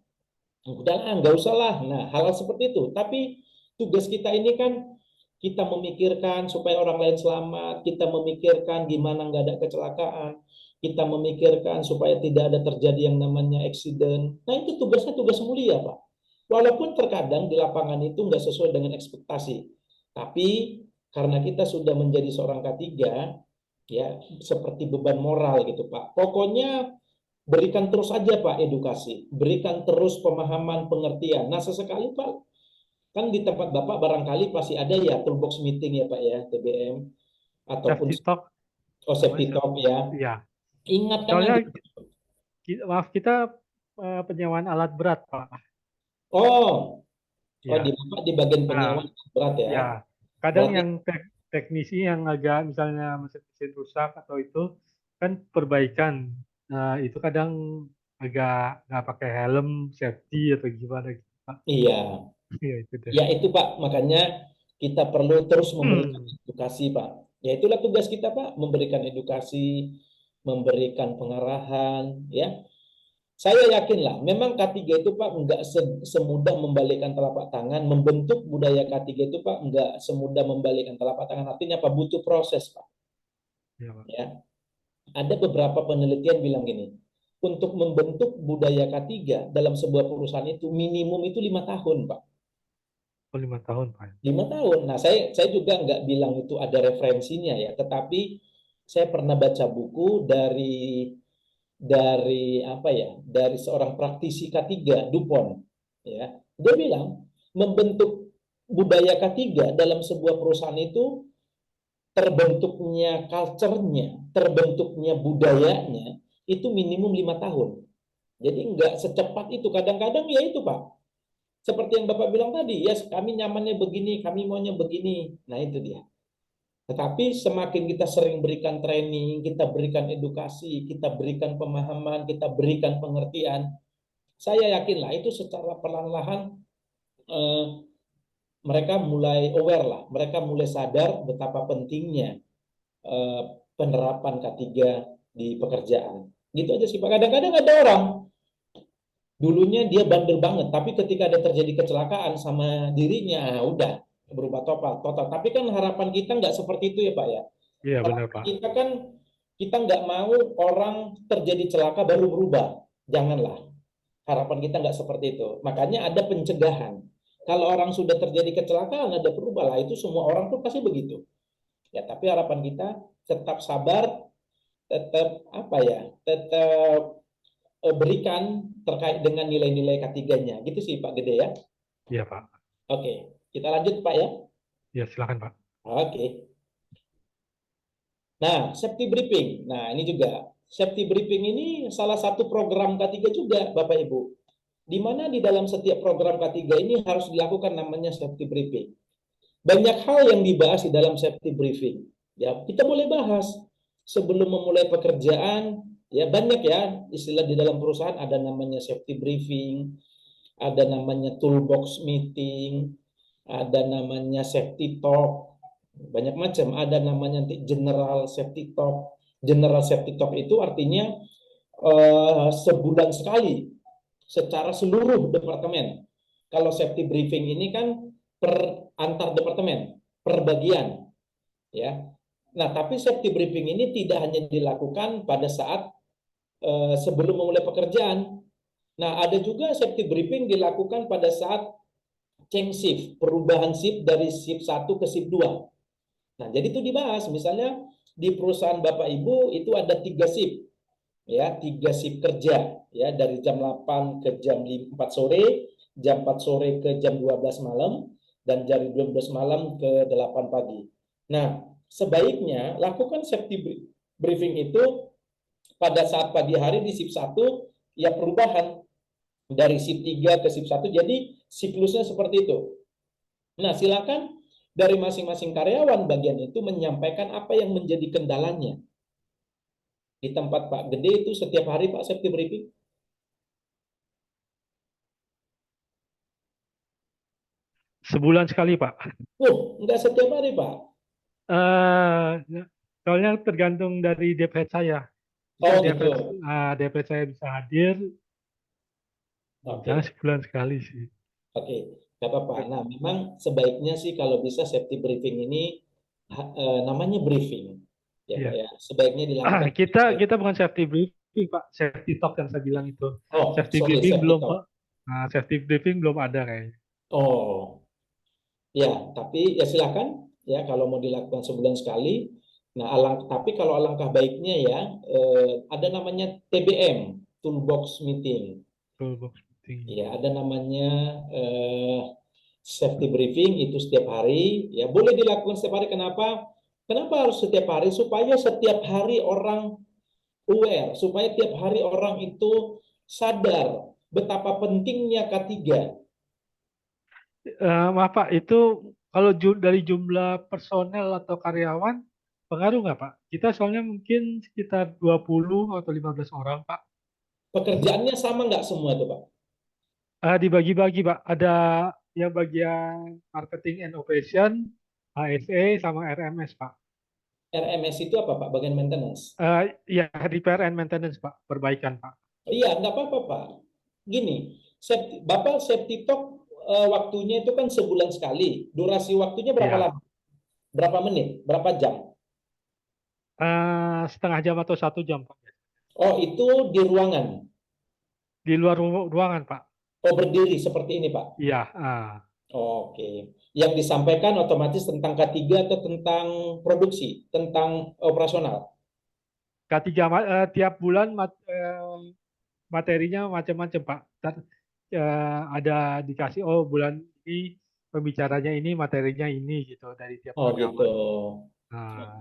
udah nggak usah lah. Nah, hal-hal seperti itu. Tapi tugas kita ini kan kita memikirkan supaya orang lain selamat, kita memikirkan gimana nggak ada kecelakaan, kita memikirkan supaya tidak ada terjadi yang namanya accident. Nah, itu tugasnya tugas mulia, Pak. Walaupun terkadang di lapangan itu nggak sesuai dengan ekspektasi. Tapi karena kita sudah menjadi seorang K3, ya seperti beban moral gitu, Pak. Pokoknya berikan terus aja Pak edukasi, berikan terus pemahaman, pengertian. Nah, sesekali Pak, kan di tempat Bapak barangkali pasti ada ya toolbox meeting ya Pak ya, TBM, ataupun Safety talk. safety talk ya. Iya. Ingatkan Soalnya, aja. maaf, kita penyewaan alat berat, Pak. Oh, Ya. di Bapak di bagian penyewaan berat ya. Ya. Kadang Berarti- yang teknisi yang agak misalnya mesin rusak atau itu kan perbaikan. Nah, itu kadang agak nggak pakai helm safety atau gimana gitu, Pak. Iya. Iya, itu deh. Ya itu Pak, makanya kita perlu terus memberikan edukasi Pak. Ya itulah tugas kita Pak, memberikan edukasi, memberikan pengarahan, ya. Saya yakin lah, memang K3 itu Pak nggak semudah membalikkan telapak tangan, membentuk budaya K3 itu Pak nggak semudah membalikkan telapak tangan. Artinya apa? Butuh proses Pak. Ya, Pak. Ya, ada beberapa penelitian bilang gini, untuk membentuk budaya K3 dalam sebuah perusahaan itu minimum itu 5 tahun Pak. 5 tahun, Pak. 5 tahun. Nah, saya juga nggak bilang itu ada referensinya ya, tetapi saya pernah baca buku dari apa ya, dari seorang praktisi K3 Dupont ya. Dia bilang membentuk budaya K3 dalam sebuah perusahaan itu terbentuknya culture-nya, terbentuknya budayanya itu minimum 5 tahun. Jadi nggak secepat itu. Kadang-kadang ya itu Pak, seperti yang Bapak bilang tadi, ya kami nyamannya begini, kami maunya begini. Nah itu dia. Tetapi semakin kita sering berikan training, kita berikan edukasi, kita berikan pemahaman, kita berikan pengertian, saya yakinlah itu secara perlahan-lahan mereka mulai aware lah, mereka mulai sadar betapa pentingnya penerapan K3 di pekerjaan. Gitu aja sih Pak. Kadang-kadang ada orang dulunya dia bandel banget, tapi ketika ada terjadi kecelakaan sama dirinya, udah berubah total. Tapi kan harapan kita nggak seperti itu ya Pak ya. Iya, benar, Pak. Kita kan kita nggak mau orang terjadi celaka baru berubah. Janganlah. Harapan kita nggak seperti itu. Makanya ada pencegahan. Kalau orang sudah terjadi kecelakaan, ada berubah lah. Itu semua orang pun pasti begitu. Ya, tapi harapan kita tetap sabar, tetap apa ya, tetap berikan terkait dengan nilai-nilai K3-nya. Gitu sih Pak Gede ya. Iya, Pak. Oke, kita lanjut Pak ya. Ya, silakan, Pak. Oke. Nah, safety briefing. Nah, ini juga safety briefing ini salah satu program K3 juga Bapak Ibu. Di mana di dalam setiap program K3 ini harus dilakukan namanya safety briefing. Banyak hal yang dibahas di dalam safety briefing. Ya, kita boleh bahas sebelum memulai pekerjaan. Ya, banyak ya istilah di dalam perusahaan, ada namanya safety briefing, ada namanya toolbox meeting, ada namanya safety talk, banyak macam. Ada namanya general safety talk. General safety talk itu artinya sebulan sekali secara seluruh departemen. Kalau safety briefing ini kan per antar departemen, per bagian, ya. Nah, tapi safety briefing ini tidak hanya dilakukan pada saat sebelum memulai pekerjaan. Nah, ada juga safety briefing dilakukan pada saat change shift, perubahan shift dari shift 1 ke shift 2. Nah, jadi itu dibahas. Misalnya di perusahaan Bapak Ibu itu ada 3 shift, ya, 3 shift kerja, ya, dari jam 8 ke jam 4 sore, jam 4 sore ke jam 12 malam, dan dari 12 malam ke 8 pagi. Nah, sebaiknya lakukan safety briefing itu pada saat pagi hari di shift 1, ya, perubahan dari shift 3 ke shift 1, jadi siklusnya seperti itu. Nah, silakan dari masing-masing karyawan bagian itu menyampaikan apa yang menjadi kendalanya. Di tempat Pak Gede itu setiap hari Pak safety briefing? Sebulan sekali, Pak. Enggak setiap hari Pak. Soalnya tergantung dari DPH saya. Oh Bisa gitu. DPH saya bisa hadir, Oke. jangan sebulan sekali sih. Oke, nggak apa-apa. Nah, memang sebaiknya sih kalau bisa safety briefing ini namanya briefing, ya Iya. Pak ya. Sebaiknya dilakukan. Kita bukan safety briefing, Pak. Safety talk yang saya bilang itu. Oh, Safety sorry, briefing safety belum, talk. Pak. Safety briefing belum ada kayaknya. Oh, ya, tapi ya silakan ya kalau mau dilakukan sebulan sekali. Nah, tapi kalau alangkah baiknya ya ada namanya TBM, Toolbox Meeting. Toolbox meeting. Ya, ada namanya safety briefing itu setiap hari. Ya, boleh dilakukan setiap hari. Kenapa? Kenapa harus setiap hari? Supaya setiap hari orang aware, supaya tiap hari orang itu sadar betapa pentingnya K3. Maaf Pak, itu kalau dari jumlah personel atau karyawan, pengaruh nggak Pak? Kita soalnya mungkin sekitar 20 atau 15 orang Pak. Pekerjaannya sama nggak semua tuh Pak? Dibagi-bagi Pak, ada yang bagian marketing and operation, HSE, sama RMS Pak. RMS itu apa Pak? Bagian maintenance? Ya, repair and maintenance Pak, perbaikan Pak. Iya, nggak apa-apa Pak. Gini, Bapak safety talk waktunya itu kan sebulan sekali. Durasi waktunya berapa Iya. lama? Berapa menit? Berapa jam? Setengah jam atau 1 jam Pak. Oh, itu di ruangan? Di luar ruangan Pak. Oh, berdiri seperti ini Pak? Iya. Oke. Yang disampaikan otomatis tentang K3 atau tentang produksi, tentang operasional? K3 tiap bulan materinya macam-macam Pak. Ada dikasih bulan ini pembicaranya ini, materinya ini gitu dari tiap Oh karyawan. gitu. Nah,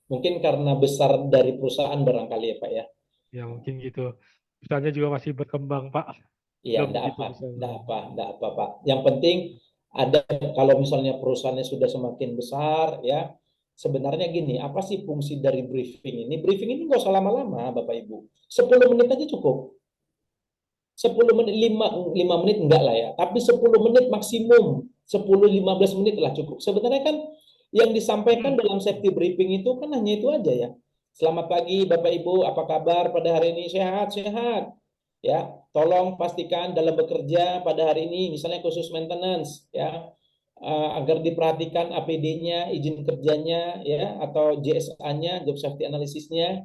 Mungkin karena besar dari perusahaan barangkali ya Pak ya? ya mungkin gitu. Misalnya juga masih berkembang Pak. Iya, Belum enggak begitu apa, besar. enggak apa Pak. Yang penting ada, kalau misalnya perusahaannya sudah semakin besar ya, sebenarnya gini, apa sih fungsi dari briefing ini? Briefing ini nggak usah lama-lama Bapak Ibu. 10 menit aja cukup. 10 menit, 5 menit enggak lah ya, tapi 10 menit maksimum, 10-15 menit lah cukup. Sebenarnya kan yang disampaikan dalam safety briefing itu kan hanya itu aja ya. Selamat pagi Bapak Ibu, apa kabar pada hari ini? Sehat, sehat. Ya, tolong pastikan dalam bekerja pada hari ini, misalnya khusus maintenance, ya, agar diperhatikan APD-nya, izin kerjanya, ya, atau JSA-nya, job safety analysis-nya.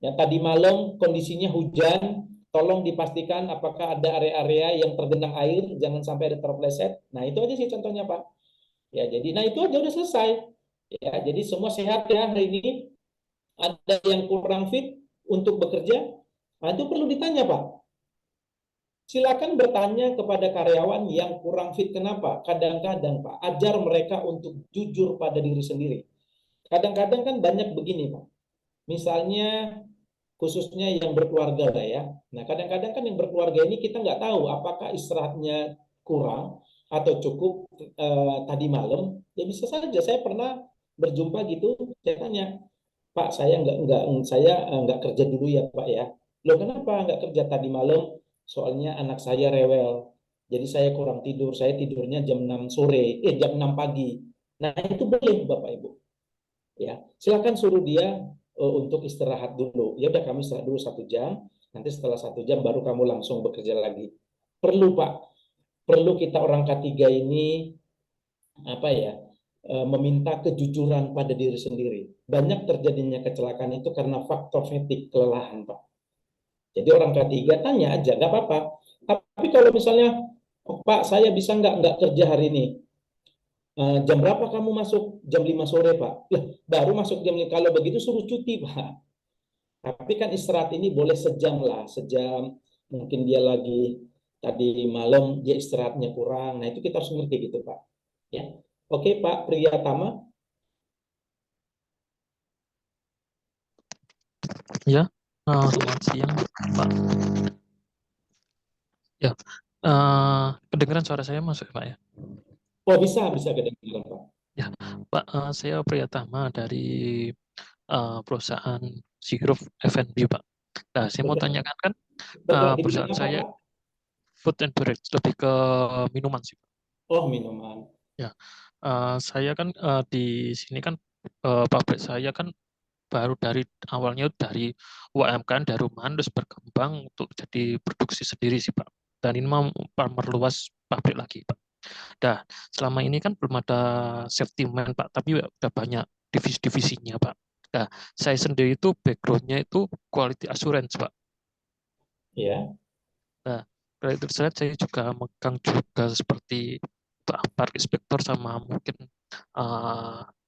Ya, tadi malam kondisinya hujan, tolong dipastikan apakah ada area-area yang tergenang air, jangan sampai ada terpleset. Nah, itu aja sih contohnya, Pak. Ya, jadi, nah itu aja udah selesai. Ya, jadi semua sehat ya hari ini. Ada yang kurang fit untuk bekerja, nah itu perlu ditanya, Pak. Silakan bertanya kepada karyawan yang kurang fit. Kenapa? Kadang-kadang, Pak, ajar mereka untuk jujur pada diri sendiri. Kadang-kadang kan banyak begini, Pak. Misalnya khususnya yang berkeluarga lah ya. Nah, kadang-kadang kan yang berkeluarga ini kita nggak tahu apakah istirahatnya kurang atau cukup tadi malam. Ya bisa saja. Saya pernah berjumpa gitu, saya tanya, Pak, saya nggak kerja dulu ya Pak ya. Loh kenapa nggak kerja tadi malam? Soalnya anak saya rewel. Jadi saya kurang tidur. Saya tidurnya jam 6 sore, jam 6 pagi. Nah itu boleh Bapak Ibu. Ya, silakan suruh dia untuk istirahat dulu. Ya udah kamu istirahat dulu 1 jam. Nanti setelah 1 jam baru kamu langsung bekerja lagi. Perlu Pak. Perlu kita orang K3 ini apa ya? Meminta kejujuran pada diri sendiri. Banyak terjadinya kecelakaan itu karena faktor fatigue, kelelahan, Pak. Jadi orang K3 tanya aja, nggak apa-apa. Tapi kalau misalnya Pak, saya bisa nggak kerja hari ini? Jam berapa kamu masuk? Jam 5 sore, Pak. Lah, baru masuk jam 5. Kalau begitu suruh cuti, Pak. Tapi kan istirahat ini boleh sejam lah, sejam. Mungkin dia lagi tadi malam dia istirahatnya kurang. Nah, itu kita harus ngerti gitu, Pak. Ya. Oke, Pak Priyatama. Ya, selamat siang, Pak. Ya, kedengaran suara saya masuk ya, Pak ya? Oh, bisa kedengaran, Pak. Ya, Pak, saya Priyatama dari perusahaan Sigrove F&B, Pak. Nah, saya mau tanyakan kan, Bergerak di perusahaan bidang apa, saya Pak? food and beverage, lebih ke minuman sih, Pak. Oh, minuman. Ya, saya kan di sini kan pabrik saya kan baru dari awalnya dari UMKM dari rumahan terus berkembang untuk jadi produksi sendiri sih Pak. Dan ini mau memperluas pabrik lagi Pak. Nah, selama ini kan belum ada safety man Pak, tapi udah banyak divisi-divisinya Pak. Nah, saya sendiri itu background-nya itu quality assurance Pak. Ya. Nah, quality assurance saya juga megang juga seperti park inspector sama mungkin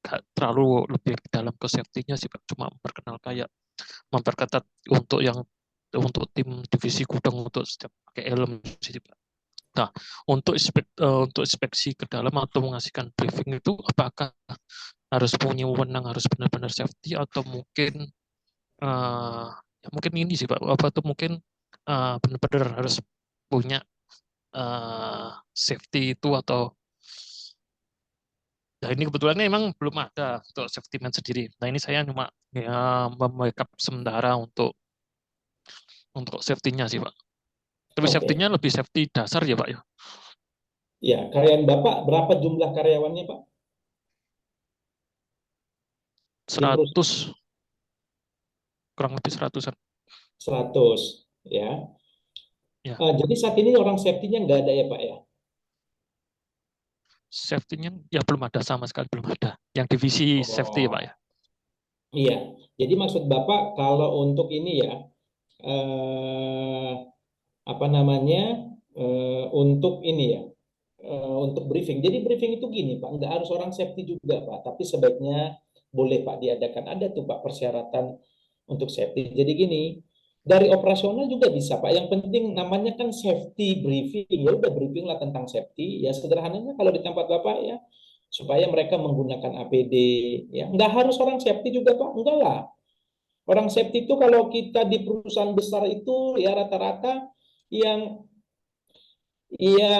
nggak terlalu lebih dalam ke safety-nya sih Pak. Cuma memperkenal kayak memperketat untuk tim divisi gudang untuk setiap pakai helm sih Pak. Nah, untuk inspeksi ke dalam atau mengasihkan briefing itu apakah harus punya wewenang harus benar-benar safety atau mungkin ya mungkin ini sih Pak, apa tuh mungkin benar-benar harus punya safety itu atau nah ini kebetulan memang belum ada untuk safety man sendiri. Nah ini saya cuma ya membackup sementara untuk safety-nya sih Pak. Tapi Oke. safety-nya lebih safety dasar ya Pak ya. Ya, karyawan Bapak berapa jumlah karyawannya, Pak? 100 kurang lebih 100-an. 100, ya. Ya. Jadi saat ini orang safety-nya nggak ada ya, Pak ya? Safety-nya ya belum ada sama sekali belum ada. Yang divisi safety ya Pak ya. Iya. Jadi maksud Bapak kalau untuk ini ya apa namanya? Untuk ini ya. Untuk briefing. Jadi briefing itu gini, Pak, nggak harus orang safety juga, Pak, tapi sebaiknya boleh, Pak, diadakan. Ada tuh, Pak, persyaratan untuk safety. Jadi gini, dari operasional juga bisa, Pak. Yang penting namanya kan safety briefing. Ya udah briefing lah tentang safety. Ya sederhananya kalau di tempat Bapak ya, supaya mereka menggunakan APD. Ya nggak harus orang safety juga, Pak. Enggak lah. Orang safety itu kalau kita di perusahaan besar itu ya rata-rata yang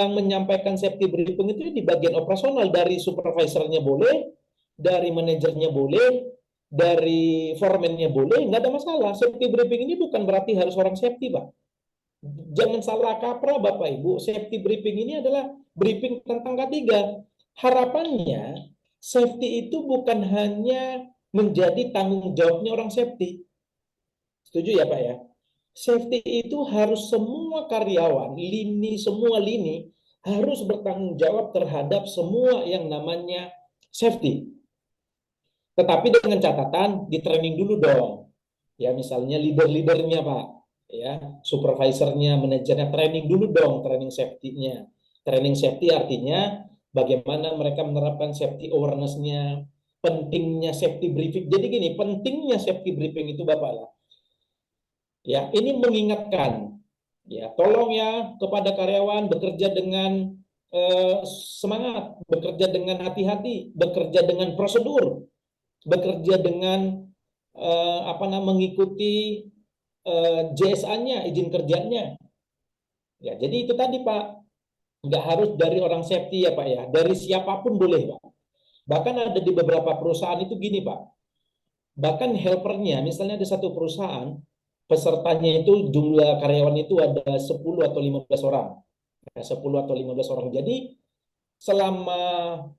menyampaikan safety briefing itu di bagian operasional, dari supervisornya boleh, dari manajernya boleh, dari foreman-nya boleh, nggak ada masalah. Safety briefing ini bukan berarti harus orang safety, Pak. Jangan salah kaprah, Bapak Ibu. Safety briefing ini adalah briefing tentang K3. Harapannya, safety itu bukan hanya menjadi tanggung jawabnya orang safety. Setuju ya, Pak ya? Safety itu harus semua karyawan, semua lini harus bertanggung jawab terhadap semua yang namanya safety. Tetapi dengan catatan di training dulu dong. Ya, misalnya leader-leadernya, Pak. Ya, supervisornya, manajernya training dulu dong, training safety-nya. Training safety artinya bagaimana mereka menerapkan safety awareness-nya, pentingnya safety briefing. Jadi gini, pentingnya safety briefing itu Bapak lah. Ya, ini mengingatkan, ya, tolong ya kepada karyawan bekerja dengan semangat, bekerja dengan hati-hati, bekerja dengan prosedur, bekerja dengan mengikuti JSA-nya, izin kerjanya. Ya, jadi itu tadi Pak, nggak harus dari orang safety ya Pak ya, dari siapapun boleh Pak. Bahkan ada di beberapa perusahaan itu gini Pak, bahkan helpernya, misalnya ada satu perusahaan, pesertanya itu jumlah karyawan itu ada 10 atau 15 orang. 10 atau 15 orang. Jadi selama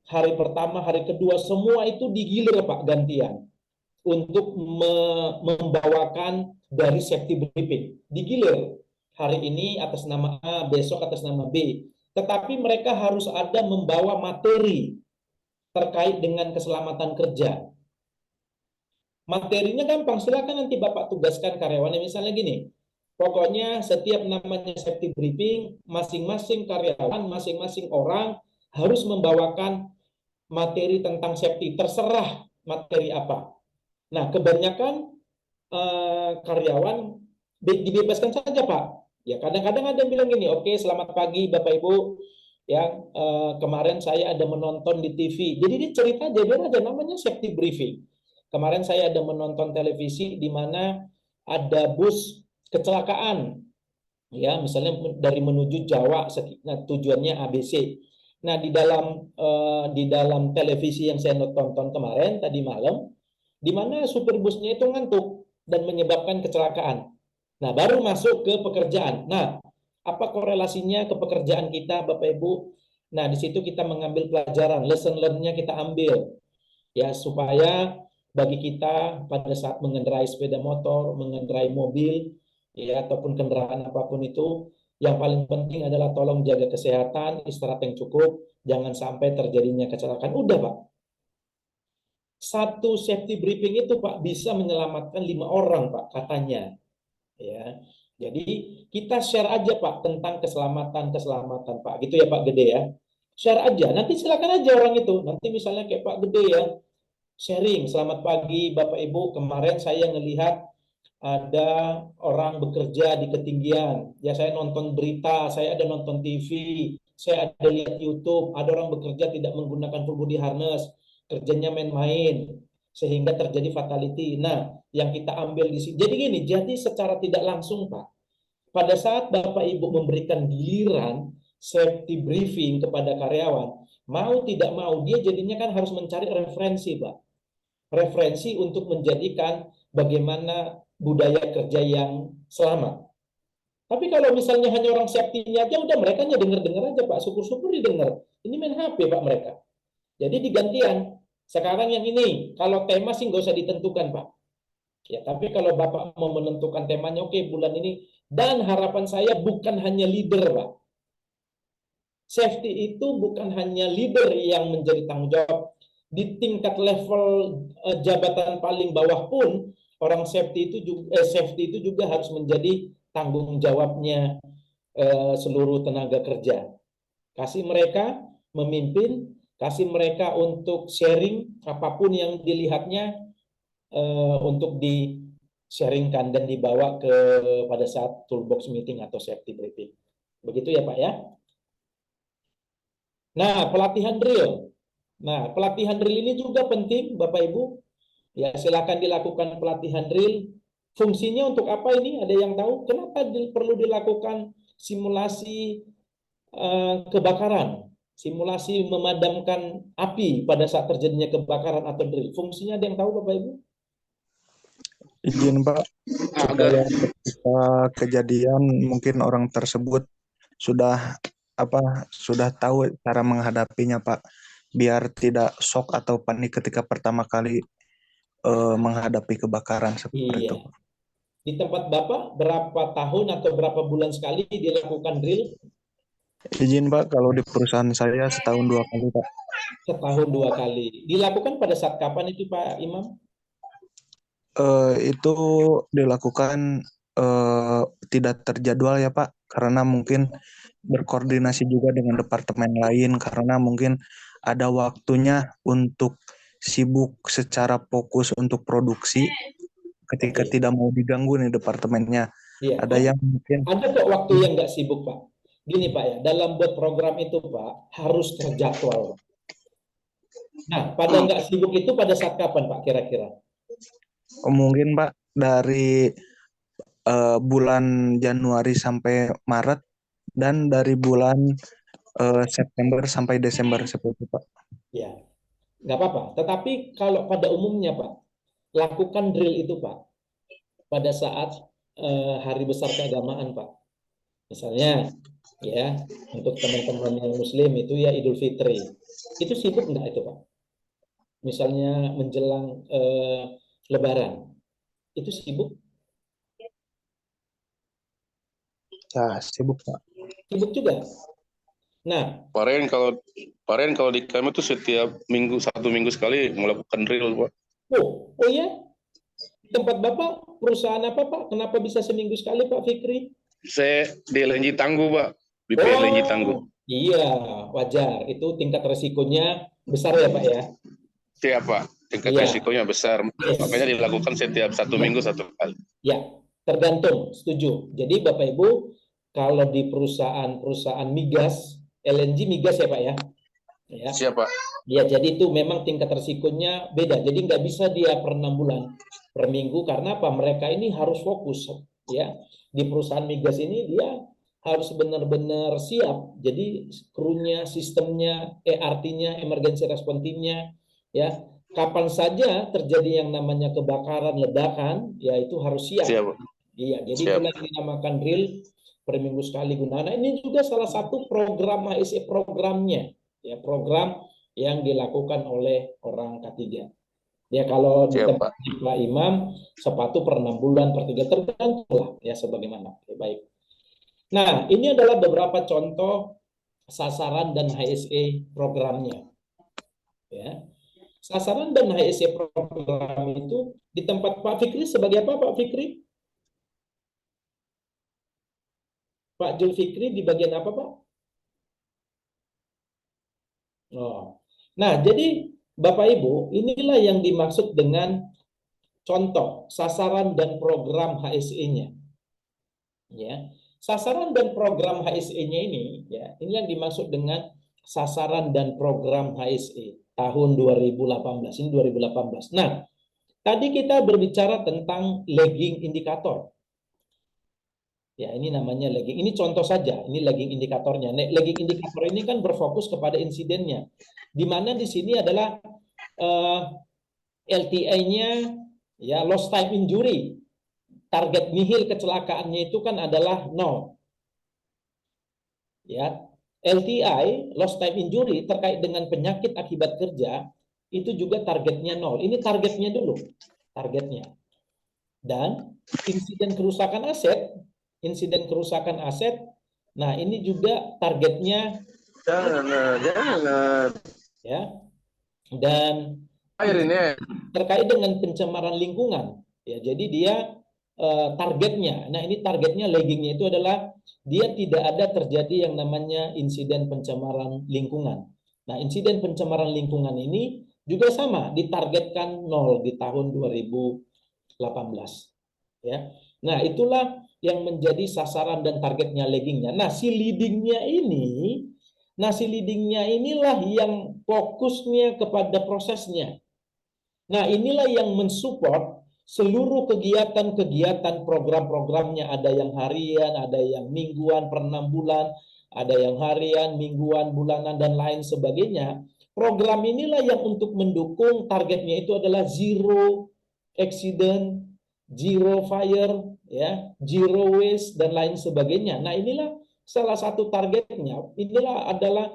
hari pertama, hari kedua, semua itu digilir Pak gantian untuk membawakan dari safety briefing. Digilir. Hari ini atas nama A, besok atas nama B. Tetapi mereka harus ada membawa materi terkait dengan keselamatan kerja. Materinya gampang, silakan nanti Bapak tugaskan karyawannya. Misalnya gini, Pokoknya setiap namanya safety briefing, masing-masing karyawan, masing-masing orang harus membawakan materi tentang safety, terserah materi apa. Nah, kebanyakan karyawan dibebaskan saja, Pak. Ya, kadang-kadang ada yang bilang gini, oke, selamat pagi Bapak Ibu. Ya, kemarin saya ada menonton di TV. Jadi dia cerita aja, biar ada namanya safety briefing. Kemarin saya ada menonton televisi di mana ada bus kecelakaan, ya misalnya dari menuju Jawa, nah, tujuannya ABC. Nah, di dalam televisi yang saya tonton kemarin tadi malam, di mana supir busnya itu ngantuk dan menyebabkan kecelakaan. Nah, baru masuk ke pekerjaan. Nah, apa korelasinya ke pekerjaan kita, Bapak Ibu? Nah, di situ kita mengambil pelajaran, lesson learn-nya kita ambil, ya supaya bagi kita pada saat mengendarai sepeda motor, mengendarai mobil, ya ataupun kendaraan apapun itu, yang paling penting adalah tolong jaga kesehatan, istirahat yang cukup, jangan sampai terjadinya kecelakaan. Udah, Pak. Satu safety briefing itu, Pak, bisa menyelamatkan 5 orang, Pak, katanya. Ya. Jadi kita share aja, Pak, tentang keselamatan, Pak. Gitu ya, Pak Gede ya. Share aja. Nanti silakan aja orang itu. Nanti misalnya kayak Pak Gede ya, sharing, selamat pagi Bapak Ibu, kemarin saya melihat ada orang bekerja di ketinggian. Ya saya nonton berita, saya ada nonton TV, saya ada lihat YouTube, ada orang bekerja tidak menggunakan full body harness, kerjanya main-main, sehingga terjadi fatality. Nah, yang kita ambil di sini. Jadi gini, jadi secara tidak langsung Pak, pada saat Bapak Ibu memberikan giliran safety briefing kepada karyawan, mau tidak mau dia jadinya kan harus mencari referensi, Pak. Referensi untuk menjadikan bagaimana budaya kerja yang selamat. Tapi kalau misalnya hanya orang safety-nya aja, udah mereka hanya dengar-dengar aja, Pak. Syukur-syukur didengar. Ini main HP, Pak, mereka. Jadi digantian. Sekarang yang ini, kalau tema sih nggak usah ditentukan, Pak. Ya, tapi kalau Bapak mau menentukan temanya, oke, bulan ini. Dan harapan saya bukan hanya leader, Pak. Safety itu bukan hanya leader yang menjadi tanggung jawab. Di tingkat level jabatan paling bawah pun, orang safety itu juga harus menjadi tanggung jawabnya seluruh tenaga kerja. Kasih mereka memimpin, kasih mereka untuk sharing apapun yang dilihatnya, untuk di-sharingkan dan dibawa ke pada saat toolbox meeting atau safety briefing. Begitu ya Pak ya. Nah, pelatihan drill. Nah, pelatihan drill ini juga penting Bapak Ibu. Ya, silakan dilakukan pelatihan drill. Fungsinya untuk apa ini? Ada yang tahu? Kenapa perlu dilakukan simulasi kebakaran? Simulasi memadamkan api pada saat terjadinya kebakaran atau drill. Fungsinya ada yang tahu Bapak Ibu? Izin Pak, supaya ketika kejadian mungkin orang tersebut sudah tahu cara menghadapinya Pak, biar tidak shock atau panik ketika pertama kali menghadapi kebakaran seperti itu. Iya. Di tempat Bapak berapa tahun atau berapa bulan sekali dilakukan drill? Izin Pak, kalau di perusahaan saya setahun 2 kali Pak. Setahun 2 kali. Dilakukan pada saat kapan itu Pak Imam? Itu dilakukan tidak terjadwal ya Pak, karena mungkin berkoordinasi juga dengan departemen lain, karena mungkin ada waktunya untuk sibuk secara fokus untuk produksi ketika tidak mau diganggu nih departemennya. Iya. Ada yang mungkin Ada kok waktu yang nggak sibuk Pak. Gini Pak ya, dalam buat program itu Pak harus terjadwal. Nah, pada nggak sibuk itu pada saat kapan Pak kira-kira? mungkin Pak dari bulan Januari sampai Maret dan dari bulan September sampai Desember seperti itu Pak. Ya, nggak apa-apa. Tetapi kalau pada umumnya Pak, lakukan drill itu Pak pada saat hari besar keagamaan Pak. Misalnya ya untuk teman-teman yang Muslim itu ya Idul Fitri. Itu sibuk nggak itu Pak? Misalnya menjelang Lebaran. Itu sibuk? Ya, sibuk Pak. Sibuk juga. Nah, Paren kalau di kami tuh setiap minggu 1 minggu sekali melakukan drill Pak. oh ya. Tempat Bapak perusahaan apa Pak? Kenapa bisa seminggu sekali Pak Fikri? Saya di LNG Tangguh, Pak. BPS LNG Tangguh. Iya, wajar. Itu tingkat resikonya besar ya Pak ya? Siapa? Tingkat Iya. risikonya besar. Yes. Makanya dilakukan setiap 1 minggu 1 kali. Ya, tergantung. Setuju. Jadi Bapak Ibu, kalau di perusahaan migas, LNG migas ya Pak ya? Ya. Siapa? Ya, jadi itu memang tingkat resikonya beda. Jadi nggak bisa dia per 6 bulan, per minggu. Karena apa? Mereka ini harus fokus. Ya, di perusahaan migas ini dia harus benar-benar siap. Jadi krunya, sistemnya, artinya emergency response team-nya, ya kapan saja terjadi yang namanya kebakaran, ledakan, ya itu harus siap. Siap. Iya, jadi Siap. itulah yang dinamakan drill per minggu sekali guna. Nah, ini juga salah satu program HSE programnya, ya program yang dilakukan oleh orang K3. Ya kalau di Siap, tempat Pak Imam sepatu per 6 bulan, per 3 tergantung lah ya sebagaimana. Oke, baik. Nah, ini adalah beberapa contoh sasaran dan HSE programnya. Ya. Sasaran dan HSE program itu di tempat Pak Fikri sebagai apa Pak Fikri? Pak Julfikri di bagian apa Pak? Oh. Nah, jadi Bapak Ibu, inilah yang dimaksud dengan contoh sasaran dan program HSE-nya. Ya. Sasaran dan program HSE-nya ini ya, ini yang dimaksud dengan sasaran dan program HSE tahun 2018. Ini 2018. Nah, tadi kita berbicara tentang lagging indikator. Ya, ini namanya lagging. Ini contoh saja, ini lagging indikatornya. Lagging indikator ini kan berfokus kepada insidennya. Di mana di sini adalah LTI-nya ya lost time injury. Target nihil kecelakaannya itu kan adalah 0. Ya, LTI lost time injury terkait dengan penyakit akibat kerja itu juga targetnya 0. Ini targetnya dulu, targetnya. Dan insiden kerusakan aset, nah ini juga targetnya Jangan. ya. Dan terkait dengan pencemaran lingkungan, ya jadi dia targetnya, nah ini targetnya laggingnya itu adalah dia tidak ada terjadi yang namanya insiden pencemaran lingkungan. Nah insiden pencemaran lingkungan ini juga sama ditargetkan 0 di tahun 2018. Ya, nah itulah yang menjadi sasaran dan targetnya laggingnya. Nah si leadingnya inilah yang fokusnya kepada prosesnya. Nah inilah yang mensupport seluruh kegiatan-kegiatan program-programnya. Ada yang harian, ada yang mingguan per 6 bulan, ada yang harian, mingguan, bulanan, dan lain sebagainya. Program inilah yang untuk mendukung targetnya itu adalah zero accident, zero fire, ya, zero waste, dan lain sebagainya. Nah inilah salah satu targetnya, inilah adalah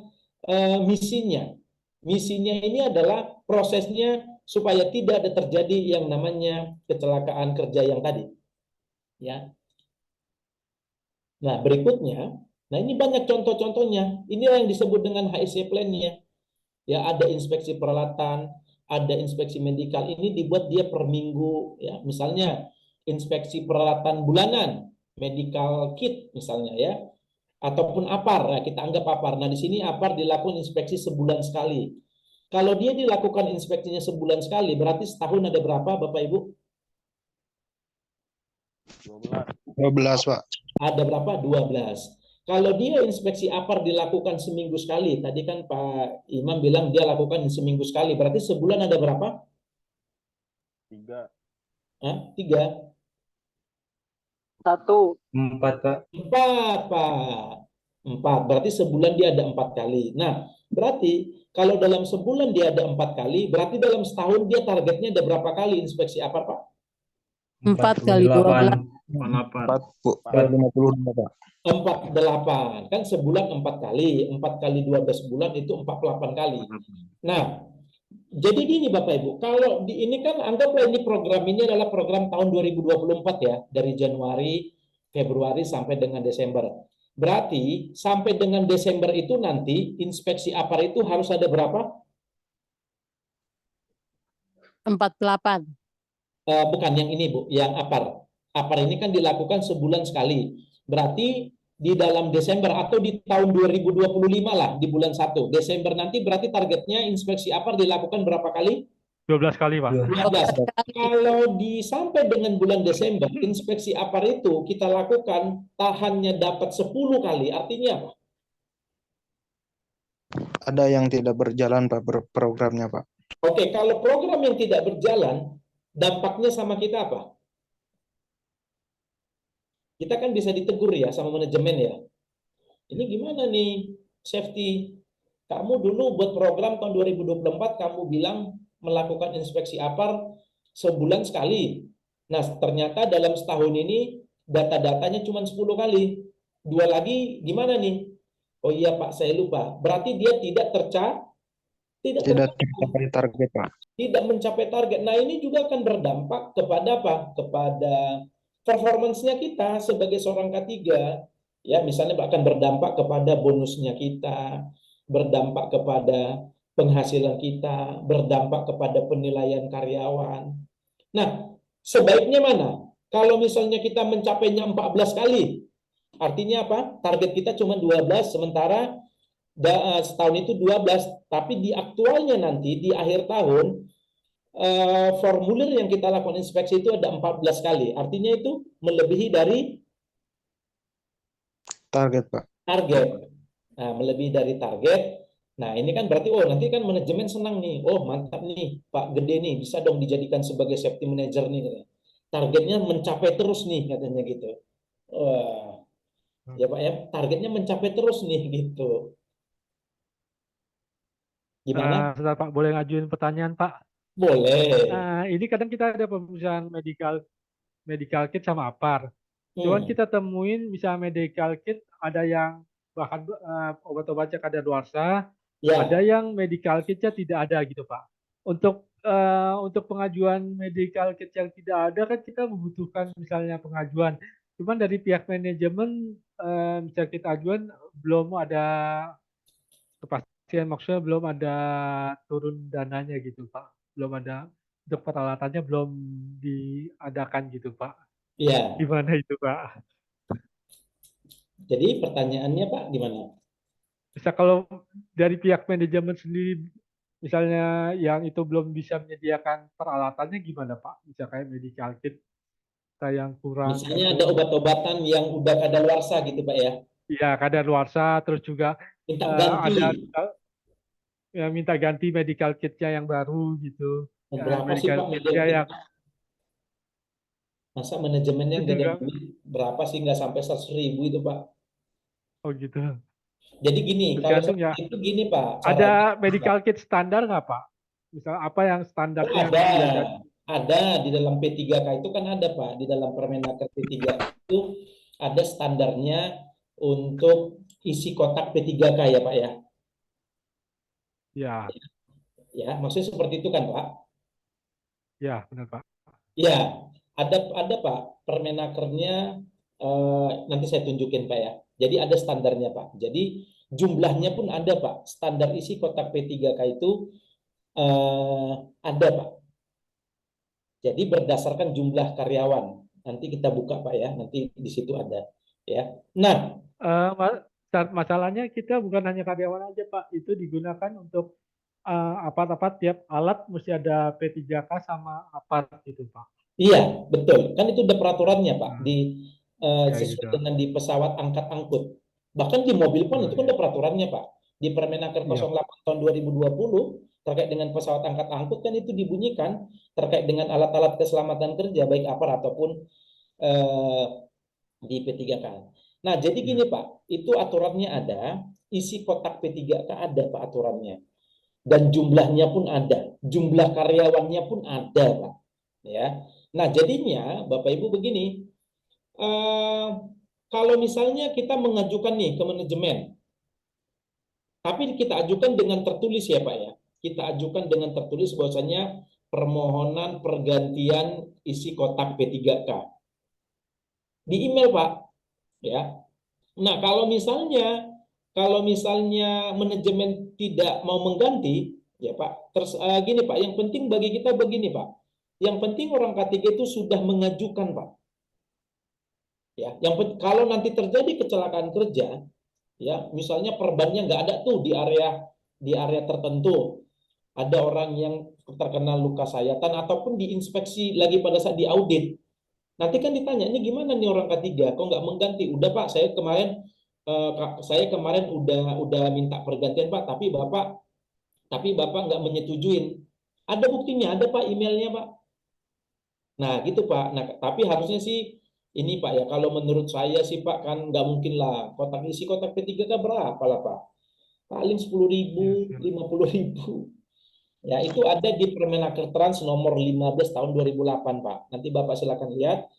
misinya. Misinya ini adalah prosesnya supaya tidak ada terjadi yang namanya kecelakaan kerja yang tadi. Ya. Nah, berikutnya, nah ini banyak contoh-contohnya. Inilah yang disebut dengan HSE plan-nya. Ya, ada inspeksi peralatan, ada inspeksi medikal. Ini dibuat dia per minggu, ya. Misalnya inspeksi peralatan bulanan, medical kit misalnya ya. Ataupun APAR, ya, kita anggap APAR. Nah, di sini APAR dilakukan inspeksi sebulan sekali. Kalau dia dilakukan inspeksinya sebulan sekali, berarti setahun ada berapa, Bapak Ibu? 12, Pak. Ada berapa? 12. Kalau dia inspeksi APAR dilakukan seminggu sekali, tadi kan Pak Imam bilang dia lakukan seminggu sekali, berarti sebulan ada berapa? 3. 3. 1. 4, Pak. 4, Pak. 4. Berarti sebulan dia ada 4 kali. Nah, berarti kalau dalam sebulan dia ada 4 kali, berarti dalam setahun dia targetnya ada berapa kali inspeksi APAR, Pak? 4 kali 12. 52, Pak. 48. Kan sebulan 4 kali. 4 kali 12 bulan itu 48 kali. Nah, jadi gini Bapak Ibu, kalau di ini kan anggaplah ini program ini adalah program tahun 2024 ya, dari Januari, Februari sampai dengan Desember. Berarti sampai dengan Desember itu nanti inspeksi APAR itu harus ada berapa? 48. Bukan yang ini Bu, yang APAR. APAR ini kan dilakukan sebulan sekali. Berarti di dalam Desember atau di tahun 2025 lah, di bulan 1. Desember nanti berarti targetnya inspeksi APAR dilakukan berapa kali? 12 kali, Pak. 12. Kalau sampai dengan bulan Desember, inspeksi APAR itu kita lakukan tahannya dapat 10 kali, artinya apa? Ada yang tidak berjalan Pak programnya Pak. Oke, kalau program yang tidak berjalan, dampaknya sama kita apa? Kita kan bisa ditegur ya sama manajemen ya. Ini gimana nih, safety? Kamu dulu buat program tahun 2024, kamu bilang melakukan inspeksi APAR sebulan sekali. Nah, ternyata dalam setahun ini data-datanya cuma 10 kali. 2 lagi gimana nih? Oh iya Pak, saya lupa. Berarti dia tidak Tidak mencapai target Pak. tidak mencapai target. Nah, ini juga akan berdampak kepada apa? Kepada performance-nya kita sebagai seorang K3. Ya, misalnya akan berdampak kepada bonusnya kita, berdampak kepada penghasilan kita, berdampak kepada penilaian karyawan. Nah, sebaiknya mana? Kalau misalnya kita mencapainya 14 kali, artinya apa? Target kita cuma 12, sementara setahun itu 12, tapi di aktualnya nanti di akhir tahun formulir yang kita lakukan inspeksi itu ada 14 kali. Artinya itu melebihi dari target Pak. Nah, melebihi dari target. Nah, ini kan berarti nanti kan manajemen senang nih. Oh, mantap nih, Pak Gede nih, bisa dong dijadikan sebagai safety manager nih katanya. Targetnya mencapai terus nih katanya gitu. Wah. Ya Pak ya, targetnya mencapai terus nih gitu. Gimana? Sebentar, Pak, boleh ngajuin pertanyaan, Pak? Boleh. Ini kadang kita ada pemeriksaan medical kit sama APAR. Cuman kita temuin misalnya medical kit ada yang bahan obat-obatnya kadaluarsa, ada yang medical kitnya tidak ada gitu Pak. Untuk pengajuan medical kit yang tidak ada kan kita membutuhkan misalnya pengajuan. Cuman dari pihak manajemen misalnya kita ajuan belum ada kepastian, maksudnya belum ada turun dananya gitu Pak. Belum ada untuk peralatannya belum diadakan gitu Pak. Iya. Gimana itu Pak? Jadi pertanyaannya Pak gimana? Bisa kalau dari pihak manajemen sendiri misalnya yang itu belum bisa menyediakan peralatannya gimana Pak? Bisa kayak medical kit yang kurang. Misalnya ada obat-obatan yang udah kadaluarsa gitu Pak ya? Iya, kadaluarsa, terus juga ada yang minta ganti medical kitnya yang baru gitu. Berapa sih Pak medical kitnya? Masa manajemennya nggak ada duit? Berapa sih, nggak sampai 100.000 itu Pak? Oh gitu. Jadi gini, kalau itu gini Pak. Ada medical kit standar nggak Pak? Misal apa yang standarnya? Ada di dalam P3K itu kan ada Pak, di dalam Permenaker P3K itu ada standarnya untuk isi kotak P3K ya Pak ya? Ya. Ya, maksudnya seperti itu kan Pak? Ya, benar Pak. Ya, ada Pak, Permenakernya nanti saya tunjukin Pak ya. Jadi ada standarnya Pak. Jadi jumlahnya pun ada Pak. Standar isi kotak P3K itu ada Pak. Jadi berdasarkan jumlah karyawan. Nanti kita buka Pak ya. Nanti di situ ada ya. Nah, masalahnya kita bukan hanya karyawan aja Pak. Itu digunakan untuk apa-apa tiap alat mesti ada P3K sama apa gitu Pak. Iya, betul. Kan itu udah peraturannya Pak. Sesuai dengan di pesawat angkat angkut. Bahkan di mobil pun itu kan ada peraturannya Pak. Di Permenaker 08 tahun 2020 terkait dengan pesawat angkat angkut kan itu dibunyikan terkait dengan alat-alat keselamatan kerja baik APAR ataupun di P3K. Nah, jadi gini Pak, itu aturannya ada, isi kotak P3K ada Pak aturannya. Dan jumlahnya pun ada, jumlah karyawannya pun ada Pak. Ya. Nah, jadinya Bapak Ibu begini, kalau misalnya kita mengajukan nih ke manajemen, tapi kita ajukan dengan tertulis ya Pak ya, kita ajukan dengan tertulis bahwasanya permohonan pergantian isi kotak P3K di email Pak, ya. Nah kalau misalnya manajemen tidak mau mengganti, ya Pak, gini Pak, yang penting bagi kita begini Pak, Yang penting orang K3 itu sudah mengajukan, Pak. Ya, kalau nanti terjadi kecelakaan kerja, ya, misalnya perbannya nggak ada tuh di area tertentu, ada orang yang terkena luka sayatan ataupun diinspeksi lagi pada saat diaudit. Nanti kan ditanya, ini gimana nih orang K3? Kok nggak mengganti? Udah Pak, saya kemarin udah minta pergantian Pak, tapi Bapak nggak menyetujuin. Ada buktinya, ada Pak emailnya Pak. Nah gitu Pak. Nah tapi harusnya sih ini Pak ya, kalau menurut saya sih Pak kan nggak mungkin lah. Isi kotak P3K berapa lah Pak? Paling 10.000, 50.000. Ya, itu ada di Permenaker Trans nomor 15 tahun 2008, Pak. Nanti Bapak silakan lihat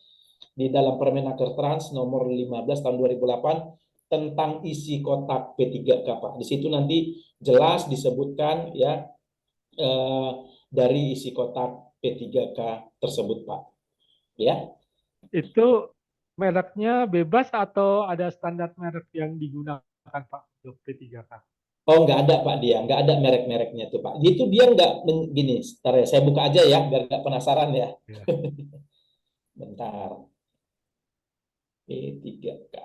di dalam Permenaker Trans nomor 15 tahun 2008 tentang isi kotak P3K, Pak. Di situ nanti jelas disebutkan ya dari isi kotak P3K tersebut, Pak. Ya. Itu mereknya bebas atau ada standar merek yang digunakan Pak untuk P3K? Oh, nggak ada Pak dia, nggak ada merek-mereknya tuh Pak. Itu dia nggak gini, sebentar ya, saya buka aja ya, biar nggak penasaran ya. Ya. Bentar. P3K.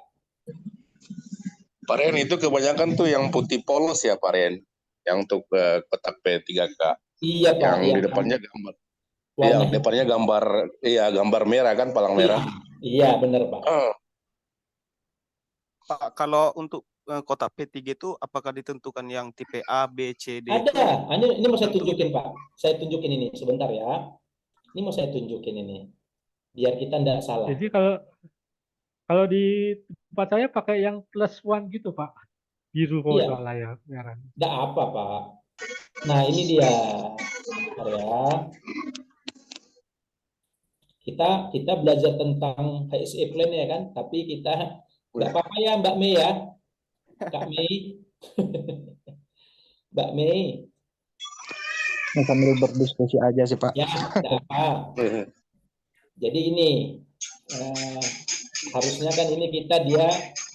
Pak Ren, itu kebanyakan tuh yang putih polos ya Pak Ren, yang untuk kotak P3K. Iya Pak. Yang Ya, di depannya gambar. warna Iya, depannya gambar merah kan, palang merah. Iya, benar Pak. Pak, kalau untuk kotak P3 itu apakah ditentukan yang tipe A, B, C, D? Ada. Ini mau saya tunjukin Pak. Saya tunjukin ini sebentar ya. Ini mau saya tunjukin ini. Biar kita tidak salah. Jadi kalau di tempat saya pakai yang +1 gitu Pak. Biru kalau Iya. salah ya merah. Tidak apa Pak. Nah ini dia. Bentar ya. Kita belajar tentang HSE plan ya kan. Tapi kita nggak apa-apa ya Mbak Mei ya. Kak Mei. Mbak Mei. Sambil berdiskusi aja sih Pak. Ya, tidak apa. Jadi ini harusnya kan ini dia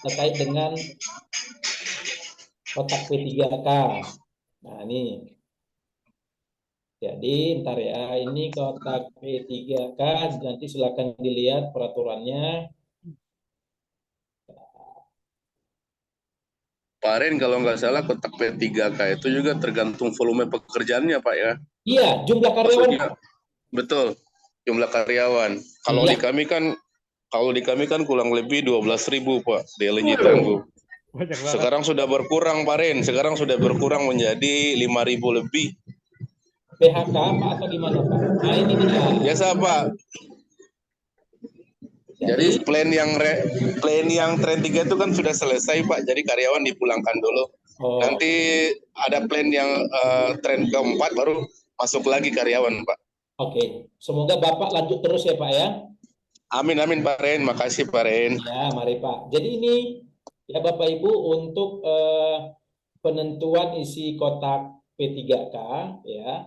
terkait dengan kotak P3K. Nah ini. Jadi ntar ya, ini kotak P3K, nanti silakan dilihat peraturannya. Pak Ren, kalau nggak salah kotak P3K itu juga tergantung volume pekerjaannya Pak ya. Iya, jumlah karyawan. Maksudnya, betul, jumlah karyawan. Kalau Iya. di kami kan kurang lebih 12.000 Pak di LNG Tangguh. Sekarang sudah berkurang Pak Ren, sekarang sudah berkurang menjadi 5.000 lebih. PHK Pak atau gimana Pak? Nah ini dia. Biasa Pak. Jadi plan yang tren 3 itu kan sudah selesai Pak. Jadi karyawan dipulangkan dulu. Oh. Nanti ada plan yang tren keempat baru masuk lagi karyawan Pak. Oke. Semoga Bapak lanjut terus ya Pak ya. Amin amin Pak Ren. Makasih Pak Ren. Ya mari Pak. Jadi ini ya Bapak Ibu untuk penentuan isi kotak P3K ya.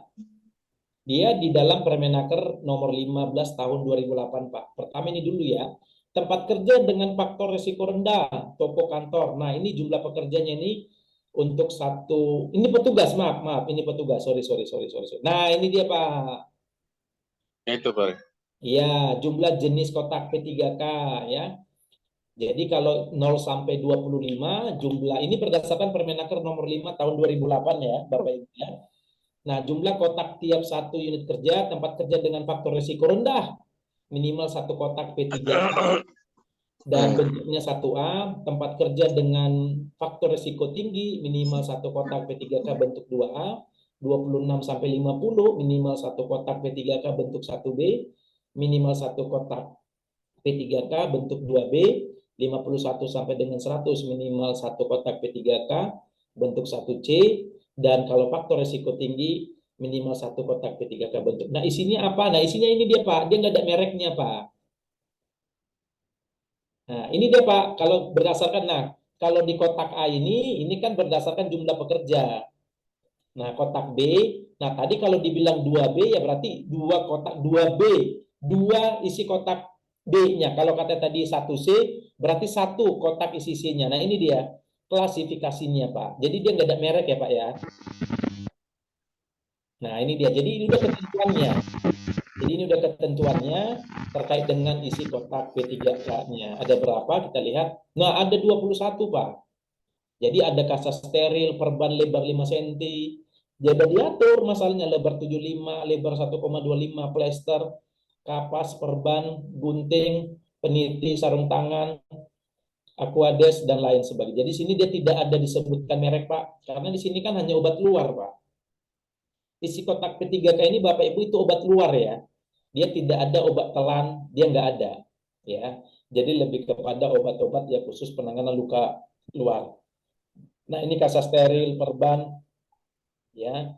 Dia di dalam Permenaker nomor 15 tahun 2008 Pak. Pertama ini dulu ya. Tempat kerja dengan faktor risiko rendah, toko kantor. Nah, ini jumlah pekerjanya ini untuk ini petugas, maaf, ini petugas. Sorry. Nah, ini dia Pak. Itu Pak. Iya, jumlah jenis kotak P3K ya. Jadi kalau 0 sampai 25 jumlah ini berdasarkan Permenaker nomor 5 tahun 2008 ya, Bapak Ibu ya. Nah, jumlah kotak tiap satu unit kerja, tempat kerja dengan faktor risiko rendah, minimal 1 kotak P3K. Dan bentuknya 1A, tempat kerja dengan faktor risiko tinggi, minimal 1 kotak P3K bentuk 2A, 26 sampai 50, minimal 1 kotak P3K bentuk 1B, minimal 1 kotak P3K bentuk 2B, 51 sampai dengan 100, minimal 1 kotak P3K bentuk 1C, dan kalau faktor risiko tinggi minimal 1 kotak P3K bentuk. Nah isinya apa? Nah isinya ini dia Pak, dia nggak ada mereknya Pak. Nah ini dia Pak, kalau berdasarkan, kalau di kotak A ini kan berdasarkan jumlah pekerja. Nah kotak B, nah tadi kalau dibilang 2B ya berarti 2 kotak 2B, 2 isi kotak B-nya. Kalau kata tadi 1C berarti 1 kotak isi C-nya. Nah ini dia klasifikasinya Pak. Jadi dia nggak ada merek ya Pak ya. Nah ini dia. Jadi ini udah ketentuannya. Jadi ini udah ketentuannya terkait dengan isi kotak P3K-nya. Ada berapa? Kita lihat. Nah, ada 21, Pak. Jadi ada kasa steril, perban lebar 5 cm. Jadi diatur masalahnya lebar 75, lebar 1,25, plester, kapas, perban, gunting, peniti, sarung tangan, aquades, dan lain sebagainya. Jadi sini dia tidak ada disebutkan merek, Pak. Karena di sini kan hanya obat luar, Pak. Isi kotak P3K ini Bapak Ibu itu obat luar ya. Dia tidak ada obat telan, dia nggak ada. Ya. Jadi lebih kepada obat-obat ya khusus penanganan luka luar. Nah, ini kasa steril, perban, ya,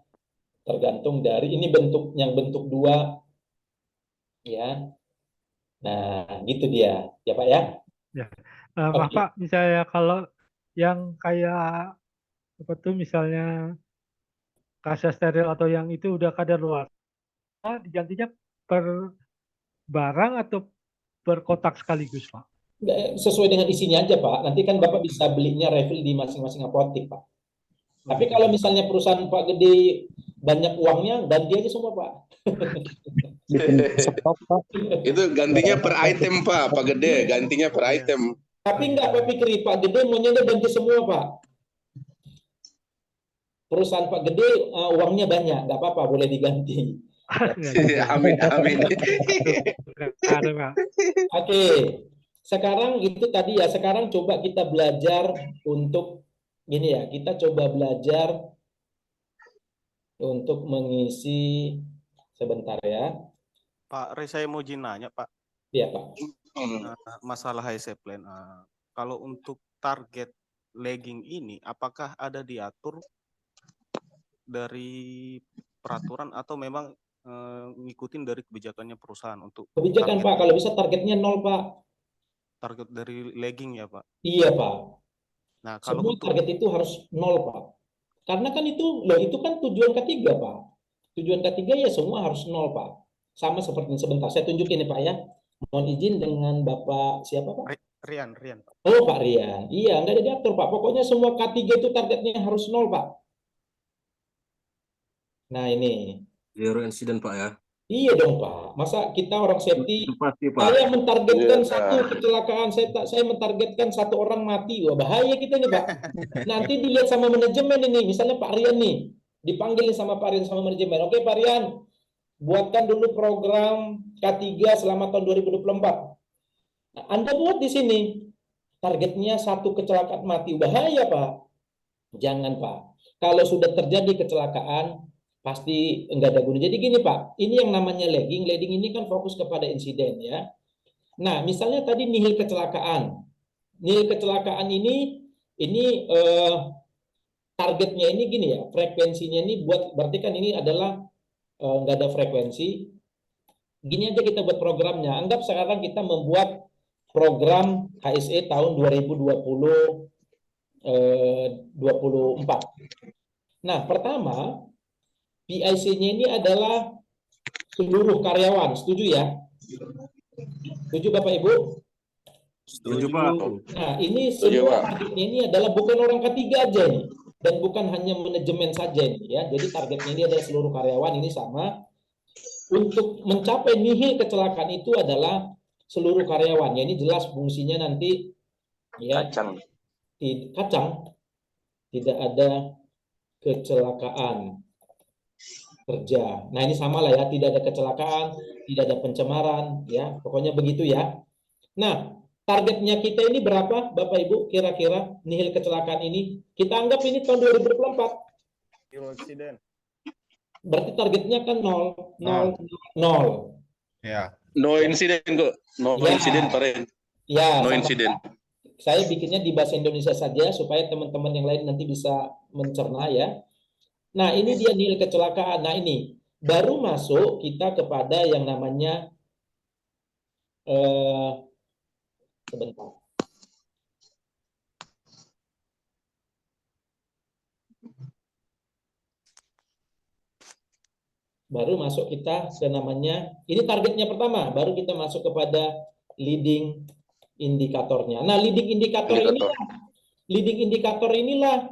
tergantung dari ini bentuk yang bentuk 2, ya. Nah, gitu dia, ya Pak ya. Ya. Maaf Oke. Pak, misalnya kalau yang kayak apa tuh misalnya kasa steril atau yang itu udah kadar luar, digantinya per barang atau per kotak sekaligus, Pak? Sesuai dengan isinya aja Pak. Nanti kan Bapak bisa belinya refill di masing-masing apotek Pak. Tapi kalau misalnya perusahaan Pak gede banyak uangnya, ganti aja semua Pak. Stok, Pak. Itu gantinya per item Pak, Pak Gede, gantinya per item. Tapi enggak Pak pikir Pak Gede maunya ganti semua Pak. Perusahaan Pak Gede uangnya banyak, nggak apa-apa boleh diganti. Amin, amin. Oke, sekarang itu tadi ya. Sekarang coba kita belajar untuk gini ya. Kita coba belajar untuk mengisi sebentar ya. Pak Rey, saya mau izin nanya Pak. Iya Pak. Masalah HC plan. Kalau untuk target legging ini, apakah ada diatur dari peraturan atau memang ngikutin dari kebijakannya perusahaan untuk kebijakan Pak? Kalau bisa targetnya 0 Pak. Target dari legging ya Pak? Iya Pak. Nah, kalau semua untuk target itu harus 0 Pak. Karena kan itu kan tujuan ketiga Pak. Tujuan ketiga ya semua harus 0 Pak. Sama seperti sebentar saya tunjukin nih Pak ya. Mohon izin dengan Bapak siapa Pak? Rian. Oh Pak Rian. Iya, nggak ada diatur Pak. Pokoknya semua K3 itu targetnya harus 0 Pak. Nah ini. Zero incident Pak ya. Iya dong Pak. Masa kita orang safety, pasti, Pak. saya mentargetkan satu kecelakaan, saya mentargetkan 1 orang mati. Wah bahaya kita nih Pak. Nanti dilihat sama manajemen ini, misalnya Pak Rian nih, dipanggil sama Pak Rian sama manajemen. Oke Pak Rian, buatkan dulu program K3 selama tahun 2024. Nah, Anda buat di sini, targetnya 1 kecelakaan mati. Bahaya Pak. Jangan Pak. Kalau sudah terjadi kecelakaan, pasti enggak ada gunanya. Jadi gini Pak, ini yang namanya legging. Legging ini kan fokus kepada insiden ya. Nah, misalnya tadi nihil kecelakaan. Nihil kecelakaan ini targetnya ini gini ya, frekuensinya ini buat berarti kan ini adalah enggak ada frekuensi. Gini aja kita buat programnya. Anggap sekarang kita membuat program HSE tahun 2024. Nah, pertama PIC-nya ini adalah seluruh karyawan, setuju ya? Setuju Bapak Ibu? Setuju Pak. Nah, ini semua targetnya ini adalah bukan orang ketiga aja nih, dan bukan hanya manajemen saja nih ya. Jadi targetnya ini adalah seluruh karyawan, ini sama. Untuk mencapai nihil kecelakaan itu adalah seluruh karyawan. Ya, ini jelas fungsinya nanti ya. Kacang. Tidak ada kecelakaan kerja. Nah ini sama lah ya, tidak ada kecelakaan, tidak ada pencemaran, ya pokoknya begitu ya. Nah targetnya kita ini berapa Bapak Ibu kira-kira nihil kecelakaan ini? Kita anggap ini tahun 2024. Zero accident. Berarti targetnya kan 0. Ya. No incident kok. No incident Pak. Ya. No incident. Saya bikinnya di bahasa Indonesia saja supaya teman-teman yang lain nanti bisa mencerna ya. Nah, ini dia nihil kecelakaan. Nah, ini baru masuk kita kepada yang namanya sebentar. Baru masuk kita ke namanya, ini targetnya pertama, baru kita masuk kepada leading indikatornya. Nah, leading indikator inilah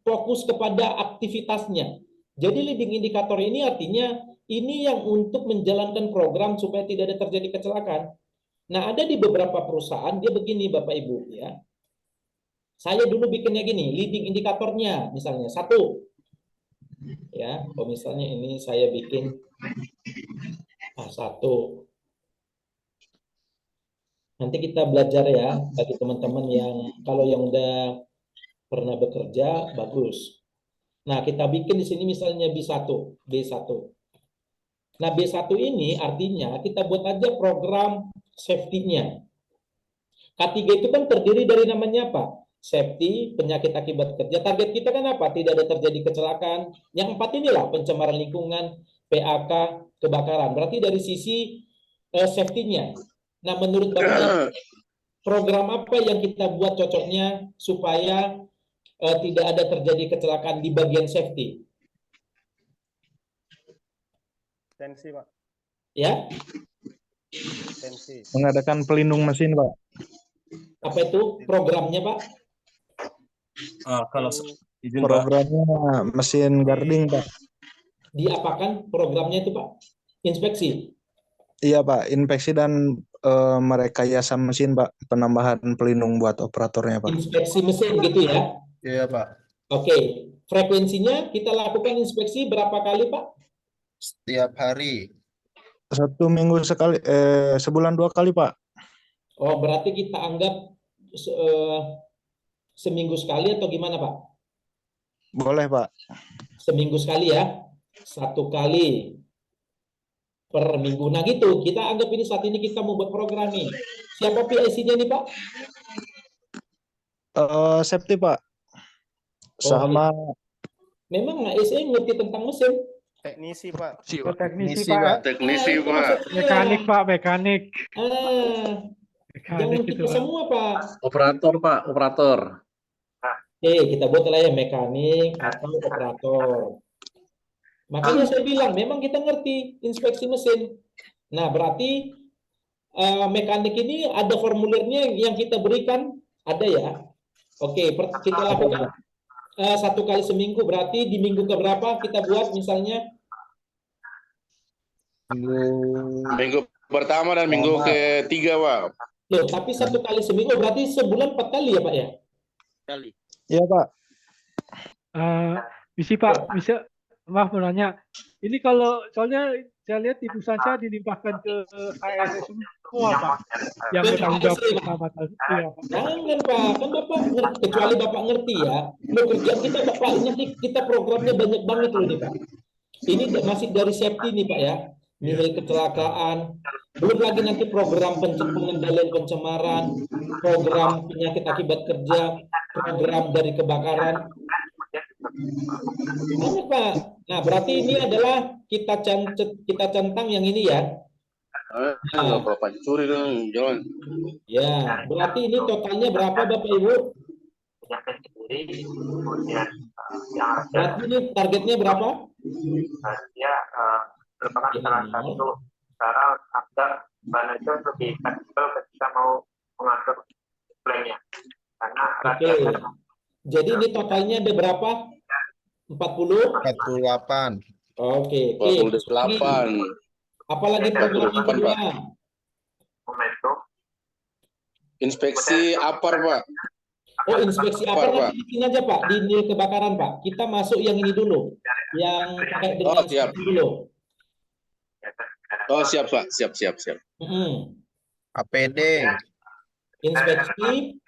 fokus kepada aktivitasnya. Jadi leading indikator ini artinya Ini yang untuk menjalankan program supaya tidak ada terjadi kecelakaan. Nah, ada di beberapa perusahaan dia begini Bapak Ibu ya. Saya dulu bikinnya gini, leading indikatornya misalnya 1. Ya, kalau misalnya ini saya bikin 1. Nanti kita belajar ya bagi teman-teman yang kalau yang udah pernah bekerja bagus. Nah, kita bikin di sini misalnya B1. Nah, B1 ini artinya kita buat aja program safety-nya. K3 itu kan terdiri dari namanya apa? Safety, penyakit akibat kerja. Target kita kan apa? Tidak ada terjadi kecelakaan. Yang 4 inilah pencemaran lingkungan, PAK, kebakaran. Berarti dari sisi safety-nya. Nah, menurut Bapak, program apa yang kita buat cocoknya supaya tidak ada terjadi kecelakaan di bagian safety? Tensi, Pak. Ya? Tensi. Mengadakan pelindung mesin, Pak. Apa itu programnya, Pak? Kalau izin Pak. Programnya mesin guarding, Pak. Diapakan programnya itu, Pak? Inspeksi? Iya, Pak. Inspeksi dan merekayasa mesin, Pak. Penambahan pelindung buat operatornya, Pak. Inspeksi mesin gitu ya? Iya, Pak. Oke. Frekuensinya kita lakukan inspeksi berapa kali, Pak? Setiap hari. 1 minggu sekali, sebulan 2 kali, Pak. Oh, berarti kita anggap seminggu sekali atau gimana, Pak? Boleh, Pak. Seminggu sekali ya? 1 kali per minggu. Nah gitu, kita anggap ini saat ini kita mau buat program nih. Siapa PIC-nya nih, Pak? Safety, Pak. Sama memang ASE ngerti tentang mesin. Teknisi, Pak. Teknisi, Pak. Teknisi, Pak. Mekanik, Pak. Mekanik. Jangan kita semua, Pak. Operator, Pak. Operator. Kita buat lah ya mekanik atau operator. Makanya saya bilang, memang kita ngerti inspeksi mesin. Nah, berarti mekanik ini ada formulirnya yang kita berikan, ada ya. Oke, kita lakukan 1 kali seminggu, berarti di minggu keberapa kita buat misalnya? Minggu pertama dan minggu ketiga, Pak. Loh, tapi 1 kali seminggu berarti sebulan 4 kali ya, Pak ya? Kali. Iya, Pak. Bisa, Pak. Bisa, maaf mau nanya. Ini kalau soalnya saya lihat di perusahaan saya dilimpahkan ke HRS semua, Pak. Yang bertanggung jawab pertama kali. Iya, Pak. Jangan, Pak. Kan Bapak ngerti, kecuali Bapak ngerti ya. Loh, kerjaan kita, Bapak, nanti kita programnya banyak banget loh nih, Pak. Ini masih dari safety nih, Pak ya. Nilai kecelakaan. Belum lagi nanti program pengendalian pencemaran, program penyakit akibat kerja, program dari kebakaran. Banyak, Pak. Nah, berarti ini adalah kita centang yang ini ya. Nggak apa-apa curi dong, jangan. Ya, berarti ini totalnya berapa, Bapak Ibu? Berarti ini targetnya berapa? Ya, merupakan salah satu cara agar manajer lebih fleksibel ketika mau mengatur plannya. Karena Jadi ini totalnya ada berapa? 40? 48. Oke. 48. Apalagi program yang kedua? Momentum. Inspeksi apar, Pak. Oh, inspeksi apa nanti bikin aja, Pak, di nil kebakaran, Pak. Kita masuk yang ini dulu. Yang terkait dengan siap. dulu. Oh, siap, Pak. Siap. APD. Inspeksi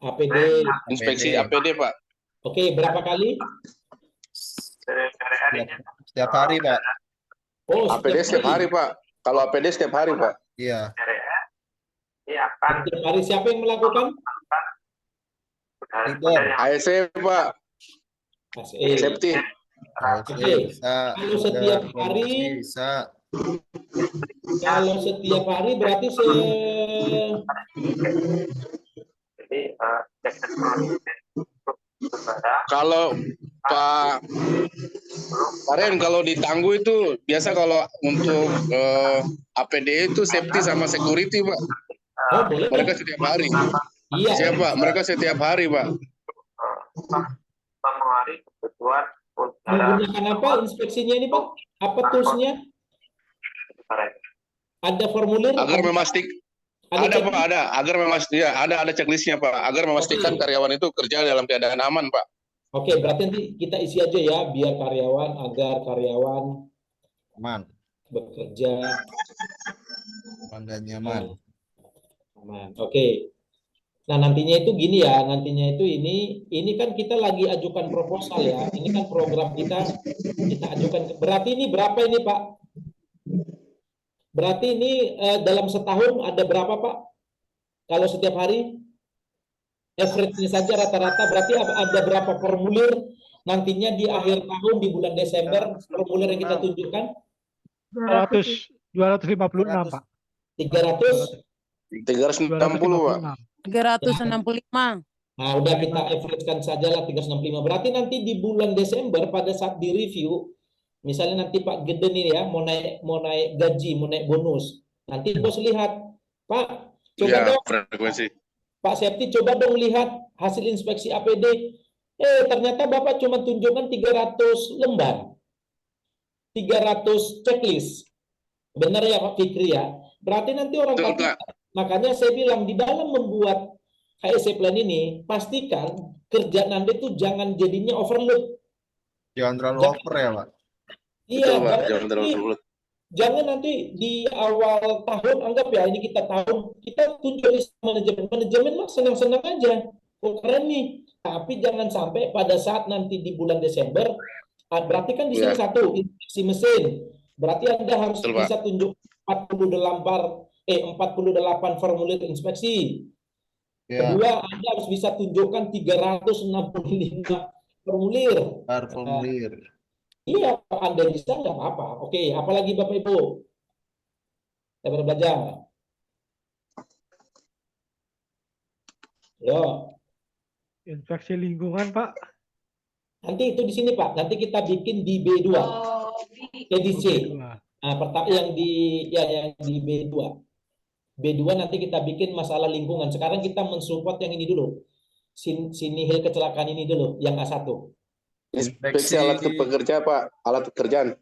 APD. Inspeksi APD, Pak. Oke, berapa kali? Setiap hari, Pak. Oh, APD setiap hari, Pak. Kalau APD setiap hari, Pak. Iya. Setiap hari siapa yang melakukan? ASE, Pak. Safety. Kalau setiap hari, berarti kalau Pak Ren, kalau di Tangguh itu biasa kalau untuk APD itu safety sama security, Pak. Oh, boleh. Mereka setiap hari. Iya. Siapa? Mereka setiap hari, Pak. Memengaruhi kebutuhan Menggunakan apa inspeksinya ini Pak? Apa toolsnya? Ada formulir? Agar ada Pak, checklist? agar memastikan ada checklistnya Pak, agar memastikan karyawan itu kerja dalam keadaan aman Pak. Oke, berarti nanti kita isi aja ya, biar agar karyawan Aman. bekerja Aman dan nyaman. aman. Oke. Nah, nantinya itu gini ya, nantinya itu ini kan kita lagi ajukan proposal ya. Ini kan program kita ajukan. Berarti ini berapa ini, Pak? Berarti ini dalam setahun ada berapa, Pak? Kalau setiap hari? Average-nya saja rata-rata berarti ada berapa formulir nantinya di akhir tahun di bulan Desember formulir yang kita tunjukkan? 256 Pak. 300? 360 Pak. 365. Nah, udah kita average-kan saja lah 365. Berarti nanti di bulan Desember pada saat di review, misalnya nanti Pak Gede nih ya mau naik gaji, mau naik bonus. Nanti bos lihat, Pak, coba Ya, dong frekuensi. Pak Septi coba dong lihat hasil inspeksi APD. Ternyata Bapak cuma tunjukkan 300 lembar. 300 checklist. Benar ya Pak Fikri ya? Berarti nanti orang Betul, kata, makanya saya bilang di dalam membuat HSE plan ini, pastikan kerjaan Anda itu jangan jadinya overload. Jangan terlalu over ya Pak. Iya, Betul, Pak. Jangan terlalu overload. Jangan nanti di awal tahun, anggap ya ini kita tunjuk list manajemen mah senang-senang aja. Oh keren nih. Tapi jangan sampai pada saat nanti di bulan Desember, berarti kan di sini satu, inspeksi mesin. Berarti Anda harus bisa tunjuk 48 formulir inspeksi. Kedua, Anda harus bisa tunjukkan 365 formulir. Formulir. Iya, Anda bisa nggak apa-apa. Oke, apalagi Bapak Ibu? Saya belajar. Yo. Inspeksi lingkungan, Pak. Nanti itu di sini, Pak. Nanti kita bikin di B2. EDC. Nah, pertama yang di B2. B2 nanti kita bikin masalah lingkungan. Sekarang kita mensupport yang ini dulu. Sinihil kecelakaan ini dulu, yang A1. Inspeksi alat pekerja Pak, alat pekerjaan.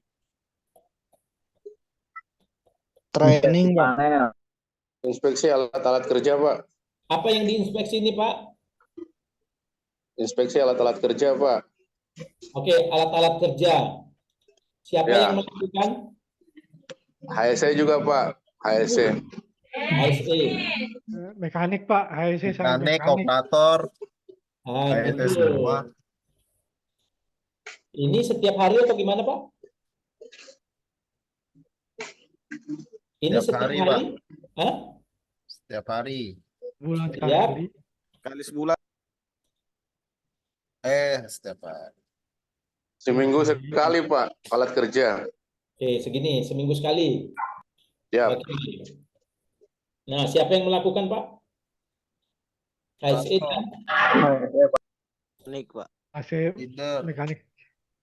Training Pak. Inspeksi alat-alat kerja Pak. Apa yang diinspeksi ini Pak? Inspeksi alat-alat kerja Pak. Oke, alat-alat kerja. Siapa yang melakukan? HSE juga Pak, HSE. HSE. Mekanik Pak, HSE sama Mekanik, mekanik. operator. HSE HSE semua. Ini setiap hari atau gimana Pak? Ini setiap hari? Pak. Hah? Setiap hari. Bulan sekali. Kali sebulan. Setiap hari. Seminggu sekali Pak, alat kerja. Oke, segini, seminggu sekali. Ya. Oke. Nah, siapa yang melakukan Pak? HSE kan? Mekanik Pak. HSE mekanik.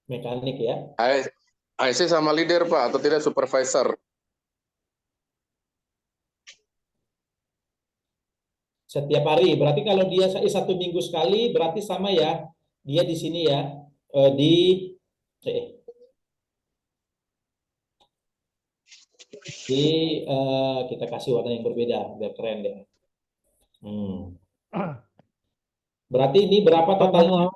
Mekanik ya. HSE sama leader Pak, atau tidak supervisor? Setiap hari. Berarti kalau dia 1 minggu sekali, berarti sama ya. Dia di sini ya. Kita kasih warna yang berbeda biar keren deh. Berarti ini berapa totalnya?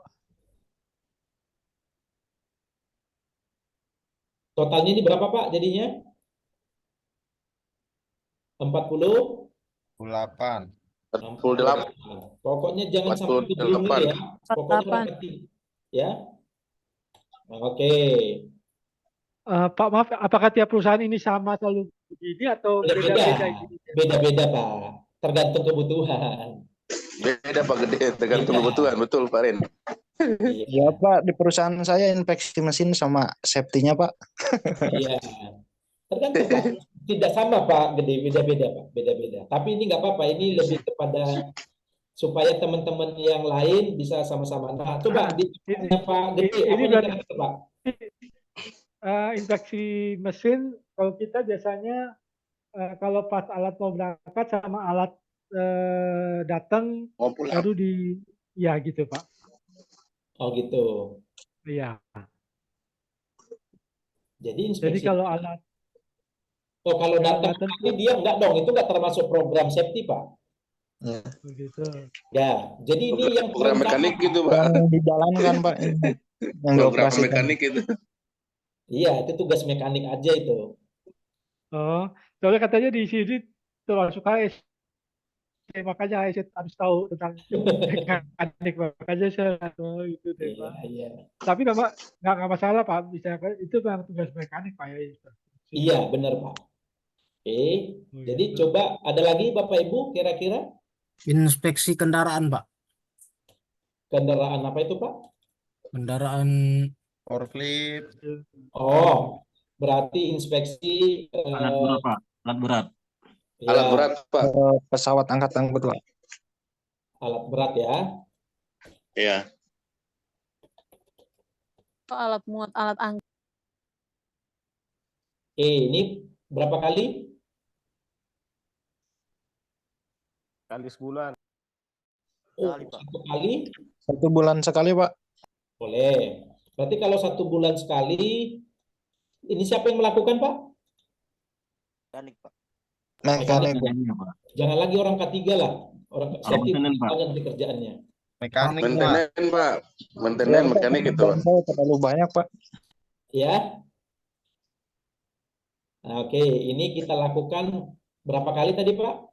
Totalnya ini berapa Pak jadinya? 48. Pokoknya jangan sampai belum ya. Pokoknya ya. Oke. Pak maaf, apakah tiap perusahaan ini sama selalu begini atau beda-beda? Beda-beda Pak, tergantung kebutuhan. Beda Pak Gede, tergantung kebutuhan, betul Pak Ren. Iya Pak, di perusahaan saya inspeksi mesin sama safety-nya Pak. Iya, tergantung Pak. Tidak sama Pak Gede, beda-beda Pak, beda-beda. Tapi ini nggak apa-apa, ini lebih kepada supaya teman-teman yang lain bisa sama-sama. Nah, coba di Pak Gede, apa yang kira-kira Pak? Inspeksi mesin, kalau kita biasanya kalau pas alat mau berangkat sama alat datang baru ya gitu Pak. Oh gitu. Iya. Jadi Jadi inspeksi. kalau alat Oh, kalau datang peralatan ini dia enggak dong, itu enggak termasuk program safety, Pak. begitu. Ya, jadi ini yang Program paling mekanik utama. gitu, Pak. Yang dijalankan Pak, yang Program dioperasikan. mekanik itu. Iya, itu tugas mekanik aja itu. Oh, soalnya katanya di sini termasuk HSE, makanya HSE harus tahu tentang mekanik, makanya saya tahu itu deh Iya, Pak. iya. Tapi nggak masalah Pak, bisa itu memang tugas mekanik Pak ya. Iya, benar, Pak. Oke. Jadi coba ada lagi Bapak Ibu kira-kira Inspeksi kendaraan, Pak. kendaraan apa itu, Pak? Kendaraan Forklift. Oh, berarti inspeksi Alat berat, Pak. Alat berat. Alat ya, berat, Pak. Pesawat angkat-angkut Pak. alat berat ya. Iya. Alat muat, alat angkat. Oke, ini berapa kali? Kali sebulan. Oh, Kali, Pak. 1 kali? 1 bulan sekali Pak. Boleh. Berarti kalau 1 bulan sekali, ini siapa yang melakukan, Pak? Mekanik, Pak. Mekanik Pak. Iya, Pak. Jangan lagi orang ketiga lah. Orang safety maintenance, Pak. banget di kerjaannya. Mekanik, Pak. Maintenance, Pak. Maintenance mekanik itu, Pak. Saya terlalu banyak Pak. Ya. Nah, oke, ini kita lakukan berapa kali tadi, Pak?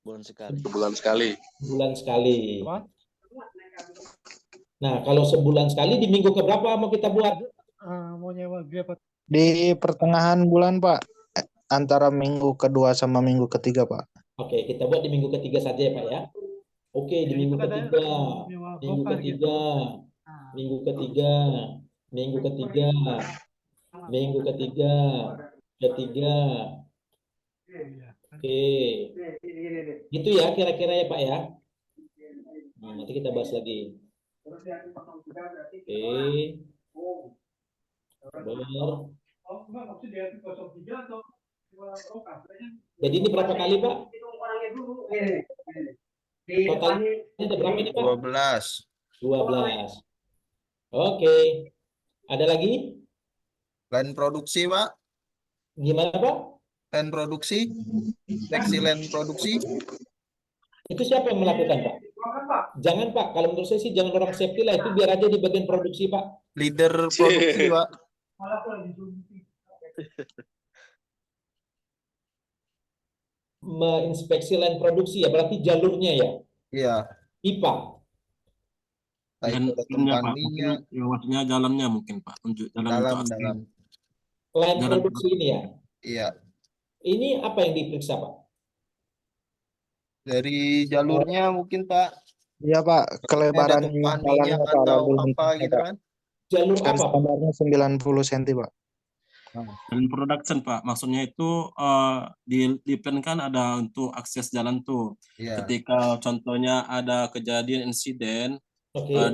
Bulan sekali. Sebulan sekali. Bulan sekali. Nah, kalau sebulan sekali di minggu keberapa mau kita buat? Mau nyewa berapa? Di pertengahan bulan Pak. Antara minggu kedua sama minggu ketiga Pak. Oke, kita buat di minggu ketiga saja ya, Pak ya. Oke, di minggu ketiga. Minggu ketiga. Minggu ketiga. Minggu ketiga. Minggu ketiga. Ketiga. Oke. Gitu ya kira-kira ya, Pak ya. Nah, nanti kita bahas lagi. Oke. Jadi ini berapa kali, Pak? Totalnya ada berapa ini, Pak? 12. 12. Oke. Ada lagi? Line produksi, Pak. Gimana, Pak? Line produksi. Seksi line produksi. Itu siapa yang melakukan, Pak? Jangan, Pak. Kalau menurut saya sih jangan orang safety lah. Itu biar aja di bagian produksi, Pak. Leader produksi, Pak. Menginspeksi line produksi ya, berarti jalurnya ya? Iya. IPA. Dan ininya, Pak, mungkin ya, maksudnya jalannya mungkin Pak, untuk jalan untuk aksi. Line Jalan produksi ini ya? Iya. Ini apa yang diperiksa, Pak? Dari jalurnya mungkin, Pak. Iya Pak, kelebaran jalannya Pak, atau lalu apa gitu kan. Jalur kan apa, Pak? standarnya 90 cm Pak. Dan production Pak, maksudnya itu di plan kan ada untuk akses jalan tuh. Iya. Ketika contohnya ada kejadian insiden,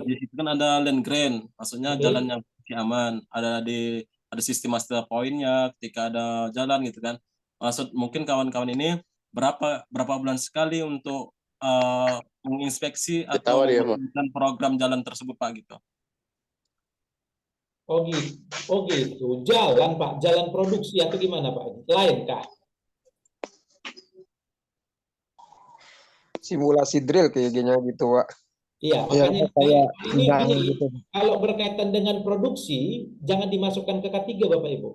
di situ kan ada land grant, maksudnya jalan yang aman, ada sistem master point-nya ketika ada jalan gitu kan. Maksud mungkin kawan-kawan ini berapa bulan sekali untuk menginspeksi atau melakukan program jalan tersebut Pak gitu. Oh gitu. Jalan, Pak. Jalan produksi atau gimana, Pak? Lain kah? Simulasi drill kayaknya gitu, Pak. Iya, makanya ini gitu. Kalau berkaitan dengan produksi, jangan dimasukkan ke K3, Bapak Ibu.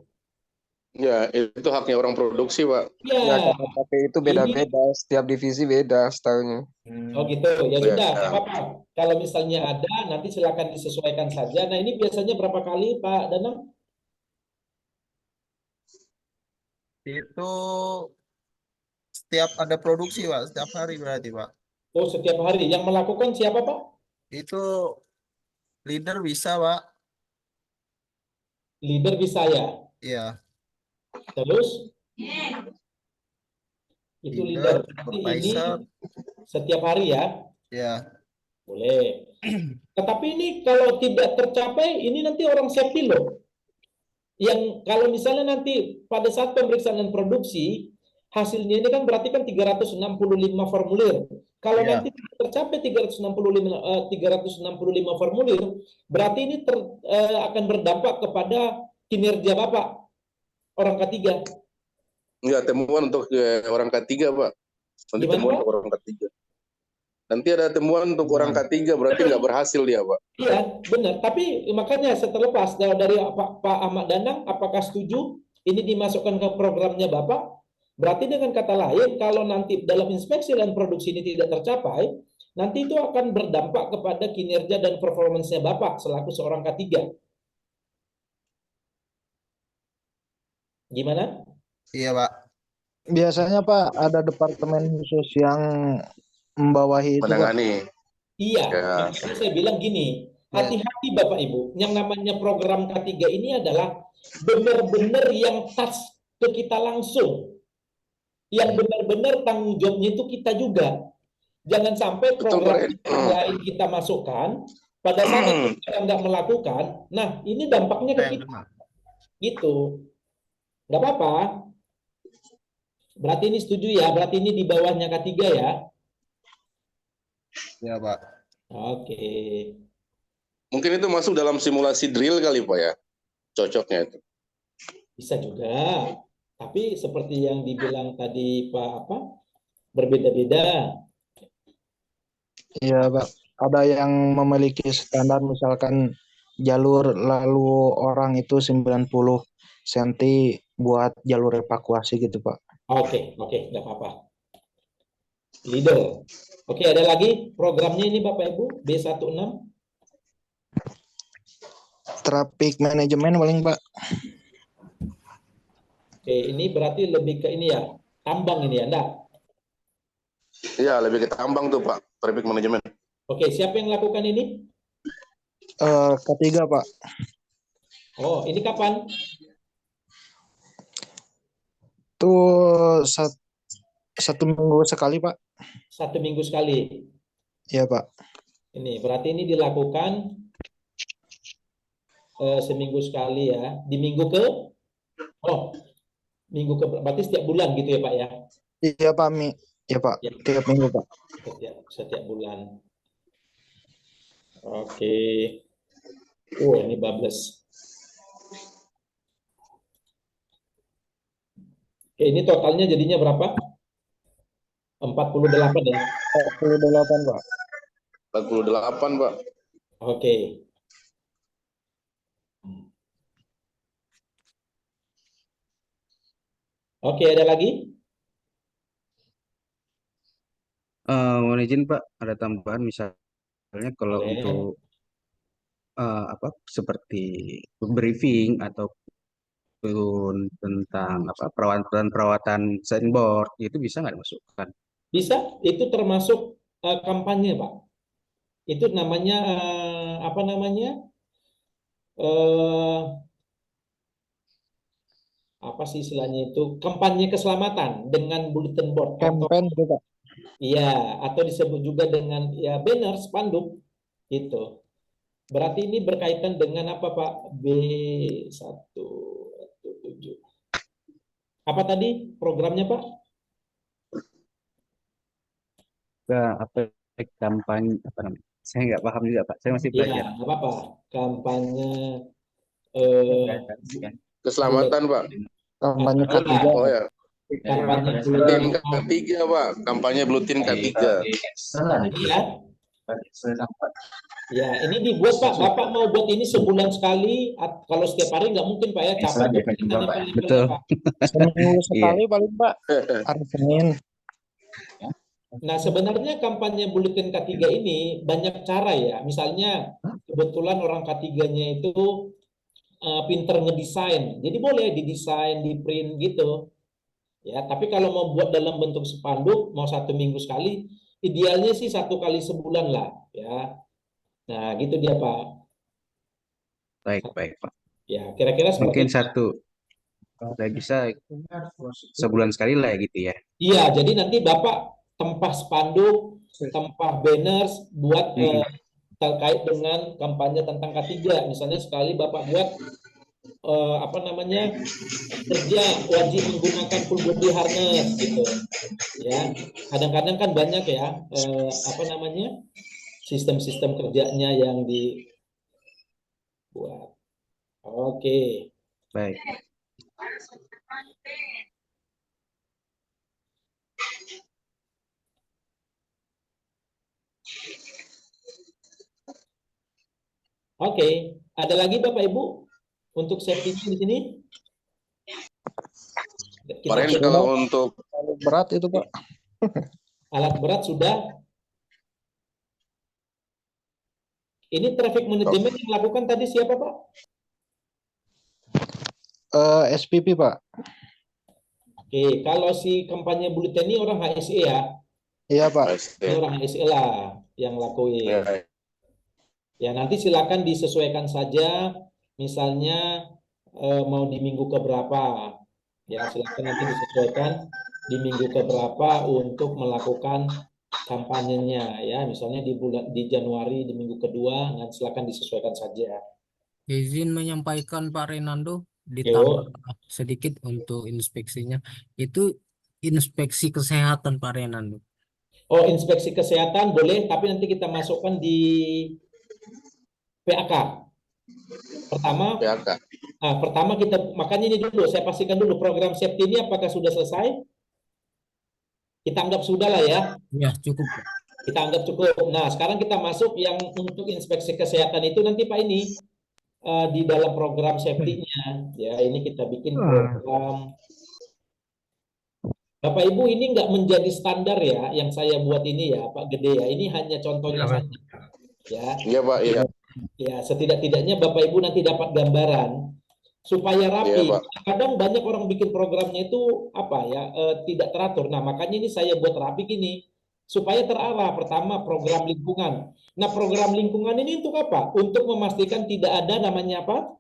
Ya, itu haknya orang produksi, Pak. Ya, tapi itu beda-beda. Setiap divisi beda setahunya. Oh gitu, ya sudah, nggak apa-apa. Kalau misalnya ada, nanti silakan disesuaikan saja. Nah ini biasanya berapa kali, Pak Danang? Itu setiap ada produksi, Pak. Setiap hari berarti, Pak. Oh, setiap hari. Yang melakukan siapa, Pak? Itu leader bisa, Pak. Leader bisa ya? Iya. Terus? Itu leader. Ini setiap hari ya? Ya. Boleh. Tetapi ini kalau tidak tercapai, ini nanti orang safety loh. Yang kalau misalnya nanti pada saat pemeriksaan dan produksi, hasilnya ini kan berarti kan 365 formulir. Kalau nanti tercapai 365 formulir, berarti ini akan berdampak kepada kinerja Bapak, orang ketiga. Enggak, temuan untuk orang ketiga, Pak. Nanti Gimana, temuan Pak? untuk orang ketiga. Nanti ada temuan untuk orang ketiga, berarti nggak berhasil dia, Pak. Iya, benar. Tapi makanya seterlepas dari Pak Ahmad Danang, apakah setuju ini dimasukkan ke programnya Bapak? Berarti dengan kata lain, kalau nanti dalam inspeksi dan produksi ini tidak tercapai, nanti itu akan berdampak kepada kinerja dan performance-nya Bapak selaku seorang K3. Gimana? Iya, Pak. Biasanya Pak ada departemen khusus yang membawahi itu Pak. Menangani. Iya, Ya. makanya saya bilang gini, hati-hati Bapak Ibu, yang namanya program K3 ini adalah benar-benar yang touch ke kita langsung. Yang benar-benar tanggung jawabnya itu kita juga. Jangan sampai program yang lain kita masukkan, pada saat kita nggak melakukan, nah ini dampaknya ke kita. Gitu. Nggak apa-apa. Berarti ini setuju ya, berarti ini di bawahnya K3 ya. Ya, Pak. Oke. Mungkin itu masuk dalam simulasi drill kali, Pak ya. Cocoknya itu. Bisa juga. Tapi seperti yang dibilang tadi Pak berbeda-beda. Iya, Pak. Ada yang memiliki standar misalkan jalur lalu orang itu 90 cm buat jalur evakuasi gitu, Pak. Oke, nggak apa-apa. Leader. Oke, ada lagi programnya ini Bapak Ibu, B16. Traffic manajemen paling, Pak. Oke, ini berarti lebih ke ini ya, tambang ini ya, enggak? Iya, lebih ke tambang tuh, Pak. Traffic manajemen. Oke, siapa yang lakukan ini? Ketiga, Pak. Oh, ini kapan? Tuh satu minggu sekali, Pak. 1 minggu sekali. Iya, Pak. Ini berarti ini dilakukan seminggu sekali ya. Di minggu ke? Oh, minggu ke berarti setiap bulan gitu ya Pak ya? Iya, Pak. Iya, Pak. Ya. Tiap minggu, Pak. Setiap bulan. Oke. Ini bablas. Oke, ini totalnya jadinya berapa? 48 ya? 48, Pak. 48, Pak. Oke. Oke, ada lagi? Mohon izin Pak, ada tambahan misalnya kalau Boleh. untuk seperti briefing atau tentang perawatan signboard itu bisa nggak dimasukkan? Bisa, itu termasuk kampanye Pak. Itu namanya apa namanya? Apa sih istilahnya itu? Kampanye keselamatan dengan bulletin board. Campaign gitu, Pak. Iya, atau disebut juga dengan ya banner, spanduk gitu. Berarti ini berkaitan dengan apa Pak? B117. Apa tadi programnya Pak? Kampanye apa namanya? Saya nggak paham juga Pak. Saya masih Iya, belajar. apa? Kampanye keselamatan Pak. Kampanye ketiga. Oh ya. Kampanye Tim K3 Pak. Kampanye Bluetin K3. Iya. Ya, ini dibuat Pak. Bapak mau buat ini sebulan sekali. Kalau setiap hari nggak mungkin Pak ya, capek. Betul. Seminggu sekali paling Pak. Hari Senin. Nah, sebenarnya kampanye Bulletin K3 ini banyak cara ya. Misalnya, kebetulan orang K3-nya itu pinter ngedesain. Jadi boleh didesain, di print gitu. Ya, tapi kalau mau buat dalam bentuk spanduk, mau 1 minggu sekali, idealnya sih 1 kali sebulan lah. Ya, nah gitu dia Pak. Baik Pak. Ya, kira-kira mungkin seperti satu. Kalau bisa sebulan sekali lah gitu ya. Iya, jadi nanti Bapak tempah spanduk, tempah banners buat terkait dengan kampanye tentang K3. Misalnya sekali Bapak buat apa namanya, kerja wajib menggunakan full body harness gitu. Ya, kadang-kadang kan banyak ya apa namanya, sistem-sistem kerjanya yang dibuat. Oke. Baik. Oke, ada lagi Bapak Ibu untuk safety di sini? Kemarin kalau untuk berat itu Pak. Alat berat sudah. Ini traffic management yang lakukan tadi siapa Pak? SPP Pak. Oke, kalau si kampanye bulletin ini orang HSE ya? Iya Pak. Ini orang HSE lah yang lakuin. Ya nanti silakan disesuaikan saja, misalnya mau di minggu keberapa. Ya silakan nanti disesuaikan di minggu keberapa untuk melakukan kampanyenya ya, misalnya di Januari di minggu kedua, nanti silakan disesuaikan saja. Izin menyampaikan Pak Renando, ditambah sedikit untuk inspeksinya. Itu inspeksi kesehatan Pak Renando. Oh, inspeksi kesehatan boleh, tapi nanti kita masukkan di PAK. Pertama kita, makanya ini dulu, saya pastikan dulu program safety ini apakah sudah selesai? Kita anggap sudah lah ya. Ya, cukup. Kita anggap cukup. Nah, sekarang kita masuk yang untuk inspeksi kesehatan itu nanti Pak ini di dalam program safety-nya. Ya, ini kita bikin program. Bapak Ibu ini nggak menjadi standar ya, yang saya buat ini ya, Pak Gede ya. Ini hanya contohnya saja. Ya. Iya Pak, iya. Ya, setidak-tidaknya Bapak Ibu nanti dapat gambaran supaya rapi. Kadang banyak orang bikin programnya itu apa ya, tidak teratur. Nah, makanya ini saya buat rapi gini supaya terarah. Pertama, program lingkungan. Nah, program lingkungan ini untuk apa? Untuk memastikan tidak ada namanya apa?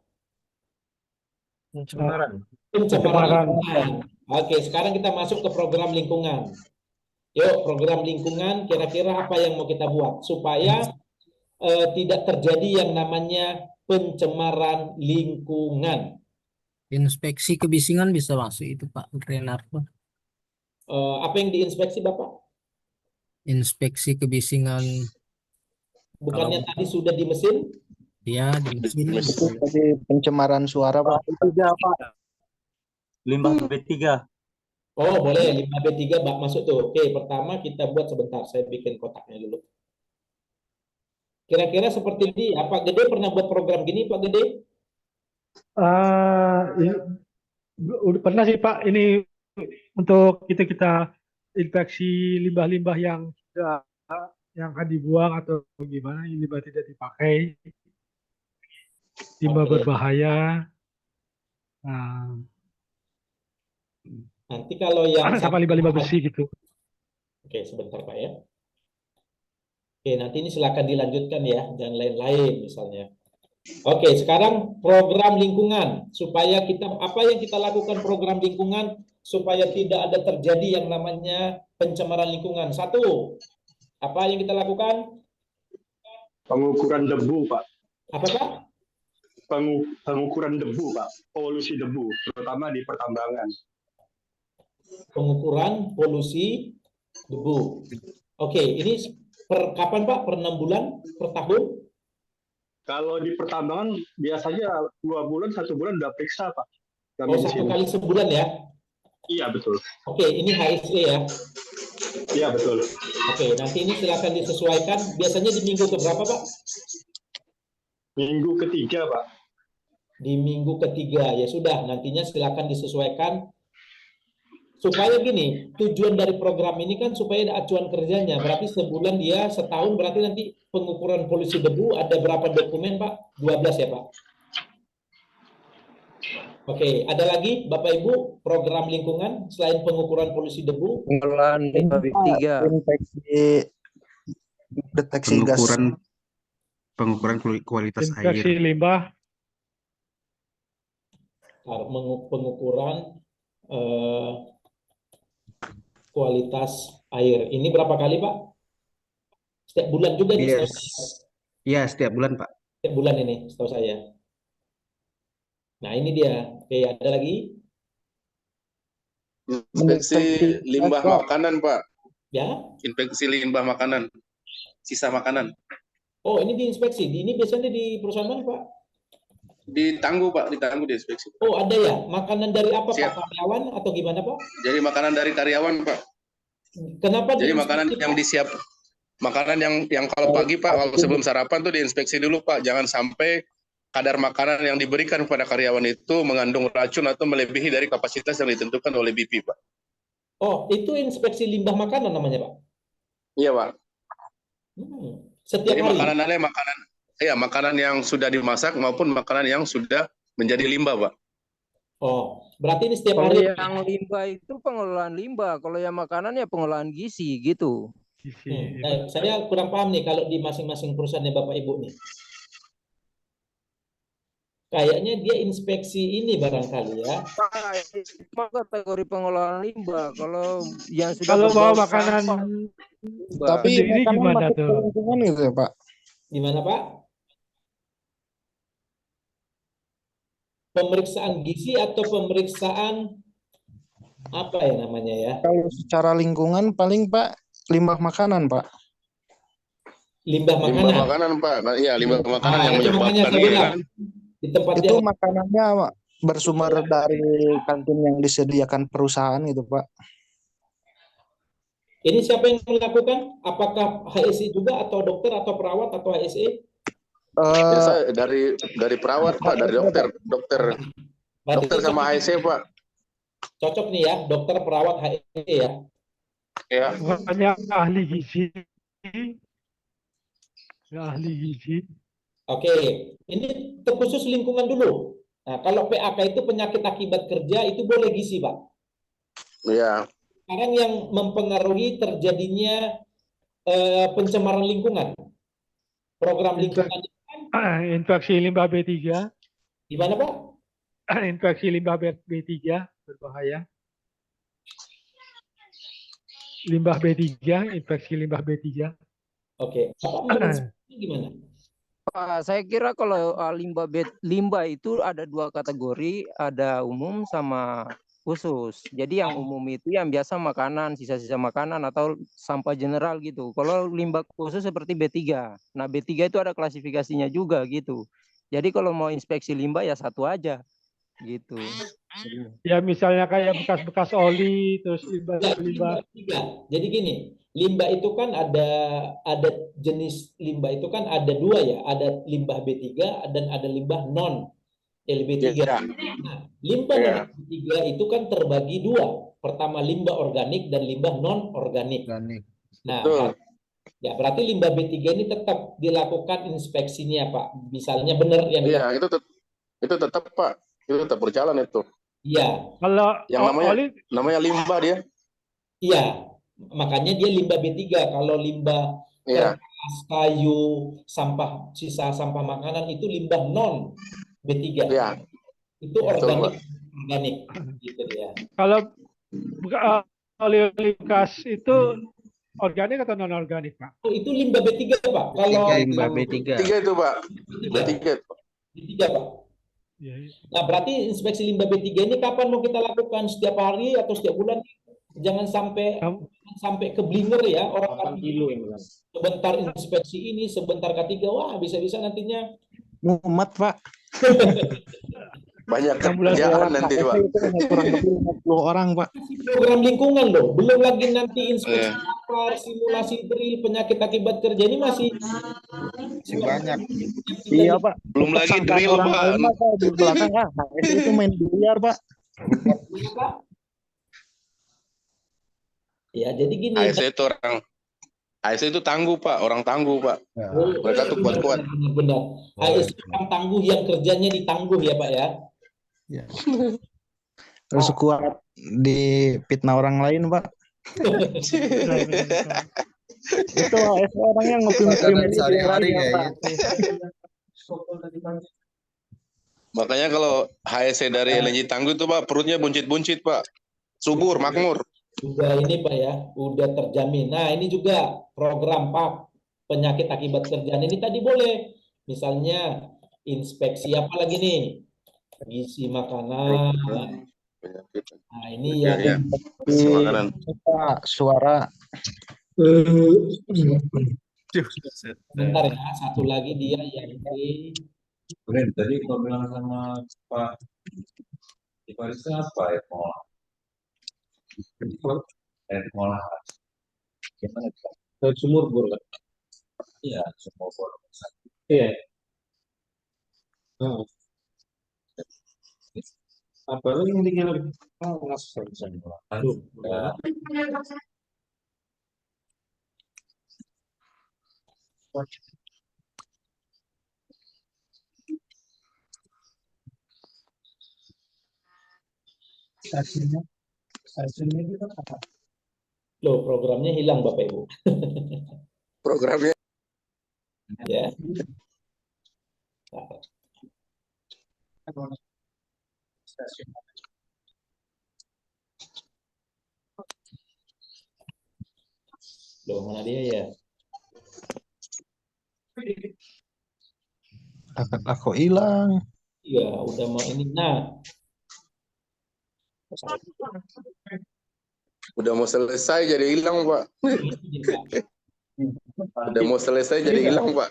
Pencemaran. Lingkungan. Oke, sekarang kita masuk ke program lingkungan. Yuk, program lingkungan kira-kira apa yang mau kita buat supaya tidak terjadi yang namanya pencemaran lingkungan. Inspeksi kebisingan bisa masuk itu Pak Renardo. Apa yang diinspeksi Bapak? Inspeksi kebisingan. Bukannya tadi sudah di mesin? Ya, di mesin. Itu tadi pencemaran suara Pak. Limbah B3. Oh, boleh limbah B3 Pak masuk tuh. Oke, pertama kita buat sebentar, saya bikin kotaknya dulu. Kira-kira seperti ini, Pak Gede pernah buat program gini, Pak Gede? Udah pernah sih Pak, ini untuk kita inspeksi limbah-limbah yang akan dibuang atau gimana, limbah tidak dipakai, limbah berbahaya. Nanti kalau yang sama limbah-limbah bersih gitu. Oke, sebentar Pak ya. Oke, nanti ini silakan dilanjutkan ya, dan lain-lain misalnya. Oke, sekarang program lingkungan. Supaya kita, apa yang kita lakukan program lingkungan, supaya tidak ada terjadi yang namanya pencemaran lingkungan. Satu, apa yang kita lakukan? Pengukuran debu, Pak. Apa Pak? Pengukuran debu, Pak. Polusi debu, terutama di pertambangan. Pengukuran polusi debu. Oke, ini per kapan Pak? Per 6 bulan? Per tahun? Kalau di pertambangan biasanya 2 bulan, 1 bulan udah periksa Pak. Oh, 1 kali sebulan ya? Iya betul. Oke, ini HSE ya? Iya betul. Oke, nanti ini silakan disesuaikan. Biasanya di minggu keberapa Pak? Minggu ketiga Pak. Di minggu ketiga ya sudah. Nantinya silakan disesuaikan. Supaya gini, tujuan dari program ini kan supaya ada acuan kerjanya. Berarti sebulan dia, setahun berarti nanti pengukuran polusi debu ada berapa dokumen Pak? 12 ya Pak? Oke, ada lagi Bapak Ibu program lingkungan selain pengukuran polusi debu? Pengelolaan limbah B3. Deteksi gas. Pengukuran kualitas air. Inspeksi limbah. Pengukuran kualitas air. Ini berapa kali Pak? Setiap bulan juga nih? Iya, setiap bulan Pak. Setiap bulan ini, setahu saya. Nah ini dia. Oke, ada lagi? Inspeksi limbah makanan Pak. Ya? Inspeksi limbah makanan. Sisa makanan. Oh ini diinspeksi. Ini biasanya di perusahaan mana Pak? Ditangguh Pak, ditangguh di inspeksi. Oh ada ya, makanan dari apa Siap. Pak, karyawan atau gimana Pak? Jadi makanan dari karyawan Pak. Kenapa Jadi diinspeksi, makanan yang Pak? disiap, makanan yang kalau pagi Pak, kalau sebelum sarapan tuh diinspeksi dulu Pak. Jangan sampai kadar makanan yang diberikan kepada karyawan itu mengandung racun atau melebihi dari kapasitas yang ditentukan oleh BP Pak. Oh, itu inspeksi limbah makanan namanya Pak? Iya Pak. Setiap Jadi hari? makanannya makanan yang sudah dimasak maupun makanan yang sudah menjadi limbah Pak. Oh, berarti ini setiap Kalau hari? yang limbah itu pengelolaan limbah, kalau yang makanan ya pengelolaan gizi gitu. Saya kurang paham nih kalau di masing-masing perusahaannya Bapak Ibu nih. Kayaknya dia inspeksi ini barangkali ya. Cuma kategori pengelolaan limbah. Kalau yang sudah Kalau bawa berbau makanan sampah, Tapi sendiri makanan gimana masuk ke tuh? lingkungan gitu ya Pak? Gimana Pak? Pemeriksaan gizi atau pemeriksaan apa ya namanya ya? Kalau secara lingkungan paling Pak limbah makanan Pak. Limbah makanan. Limbah makanan Pak. Nah, iya limbah makanan yang itu makanya menyebabkan saya ini bilang kan. di tempat Itu yang makanannya bersumber dari kantin yang disediakan perusahaan gitu Pak. ini siapa yang melakukan? Apakah HSE juga atau dokter atau perawat atau HSE? Biasa dari perawat Pak, dari dokter sama HSE Pak. Cocok nih ya, dokter, perawat, HSE ya. Ya. Bukannya ahli gizi. Ahli gizi. Oke, ini terkhusus lingkungan dulu. Nah, kalau PAK itu penyakit akibat kerja itu boleh gizi, Pak. Iya. Sekarang yang mempengaruhi terjadinya pencemaran lingkungan. Program lingkungan Infeksi limbah B3. Gimana, Pak? Infeksi limbah B3 berbahaya. Limbah B3, infeksi limbah B3. Oke, Bapak menginspeksi gimana? Pak, saya kira kalau limbah itu ada dua kategori, ada umum sama khusus. Jadi yang umum itu yang biasa makanan, sisa-sisa makanan atau sampah general gitu. Kalau limbah khusus seperti B3. Nah, B3 itu ada klasifikasinya juga gitu. Jadi kalau mau inspeksi limbah ya satu aja gitu. Ya misalnya kayak bekas-bekas oli, terus limbah-limbah. Jadi gini, limbah itu kan ada jenis limbah itu kan ada dua ya, ada limbah B3 dan ada limbah non LB3. Nah, limbah non LB3 itu kan terbagi dua. Pertama limbah organik dan limbah non organik. Nah, ya berarti limbah B3 ini tetap dilakukan inspeksinya, Pak. Misalnya benar yang Iya, itu tetap Pak. Itu tetap berjalan itu. Iya. Kalau yang namanya limbah dia. Iya, makanya dia limbah B3. Kalau limbah kertas, kayu, sampah sisa sampah makanan itu limbah non B3. Iya. Itu organik gitu ya. Kalau oli bekas itu organik atau non organik, Pak? Oh, itu limbah B3, Pak. Kalau limbah B3. B3 itu, Pak. B3, Pak. Nah, berarti inspeksi limbah B3 ini kapan mau kita lakukan? Setiap hari atau setiap bulan? Jangan sampai keblinger ya orang sebentar inspeksi ini, sebentar K3. Wah, bisa-bisa nantinya mumet, Pak. Banyak kerjaan nanti, Pak. Kurang lebih 50 orang, Pak. Program lingkungan loh, belum lagi nanti inspeksi lapar, simulasi drill, penyakit akibat kerja ini masih banyak. Iya, Pak. Belum lagi drill, Pak. Di belakang, itu main biliar, Pak. Ya, jadi gini. ASE itu tangguh, Pak. Orang tangguh, Pak. Mereka tuh kuat-kuat. Benar. ASE orang tangguh yang kerjanya ditangguh ya, Pak ya. Terus kuat di fitnah orang lain, Pak. Itu ASE orang yang ngopin sehari-hari ya. Makanya kalau HSE dari LNG Tangguh itu, Pak, perutnya buncit-buncit, Pak. Subur, makmur. Juga ini Pak ya, udah terjamin. Nah, ini juga program Pak penyakit akibat kerjaan ini tadi boleh. Misalnya inspeksi apa lagi nih? Gizi makanan. Nah, ini ya. Gizi makanan. Suara. Bentar ya, satu lagi dia yang Ren, tadi kau bilang sama Pak Faris apa ya pola? Pola gimana? Sumur bor kan? Iya, sumur bor. Iya. Oh. Apa lagi yang tinggal? Oh, nggak bisa. Aduh, ya. Hasilnya itu apa? Loh, programnya hilang Bapak Ibu. Programnya Ya. Loh, mana dia ya? Aku hilang. Iya, udah mau ini. Nah, udah mau selesai jadi hilang, Pak. Udah mau selesai jadi hilang, Pak.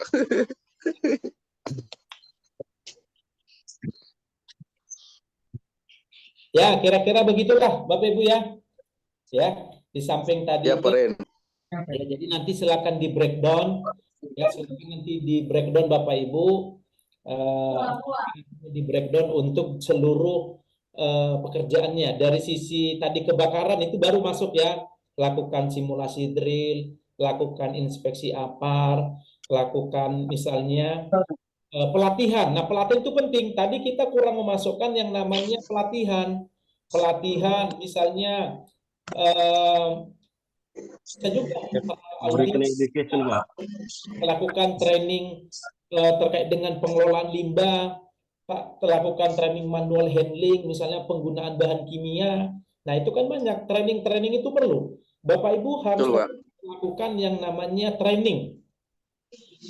ya kira-kira begitulah Bapak Ibu ya. Ya, di samping tadi Ya, Pak Ren. ya, jadi nanti silakan di breakdown ya, silakan nanti di breakdown Bapak Ibu di breakdown untuk seluruh pekerjaannya. Dari sisi tadi kebakaran itu baru masuk ya, lakukan simulasi drill, lakukan inspeksi APAR, lakukan misalnya pelatihan. Nah, pelatihan itu penting. Tadi kita kurang memasukkan yang namanya pelatihan. Pelatihan misalnya bisa juga melakukan training terkait dengan pengelolaan limbah, Pak, lakukan training manual handling, misalnya penggunaan bahan kimia. Nah, itu kan banyak. Training-training itu perlu. Bapak Ibu harus melakukan yang namanya training.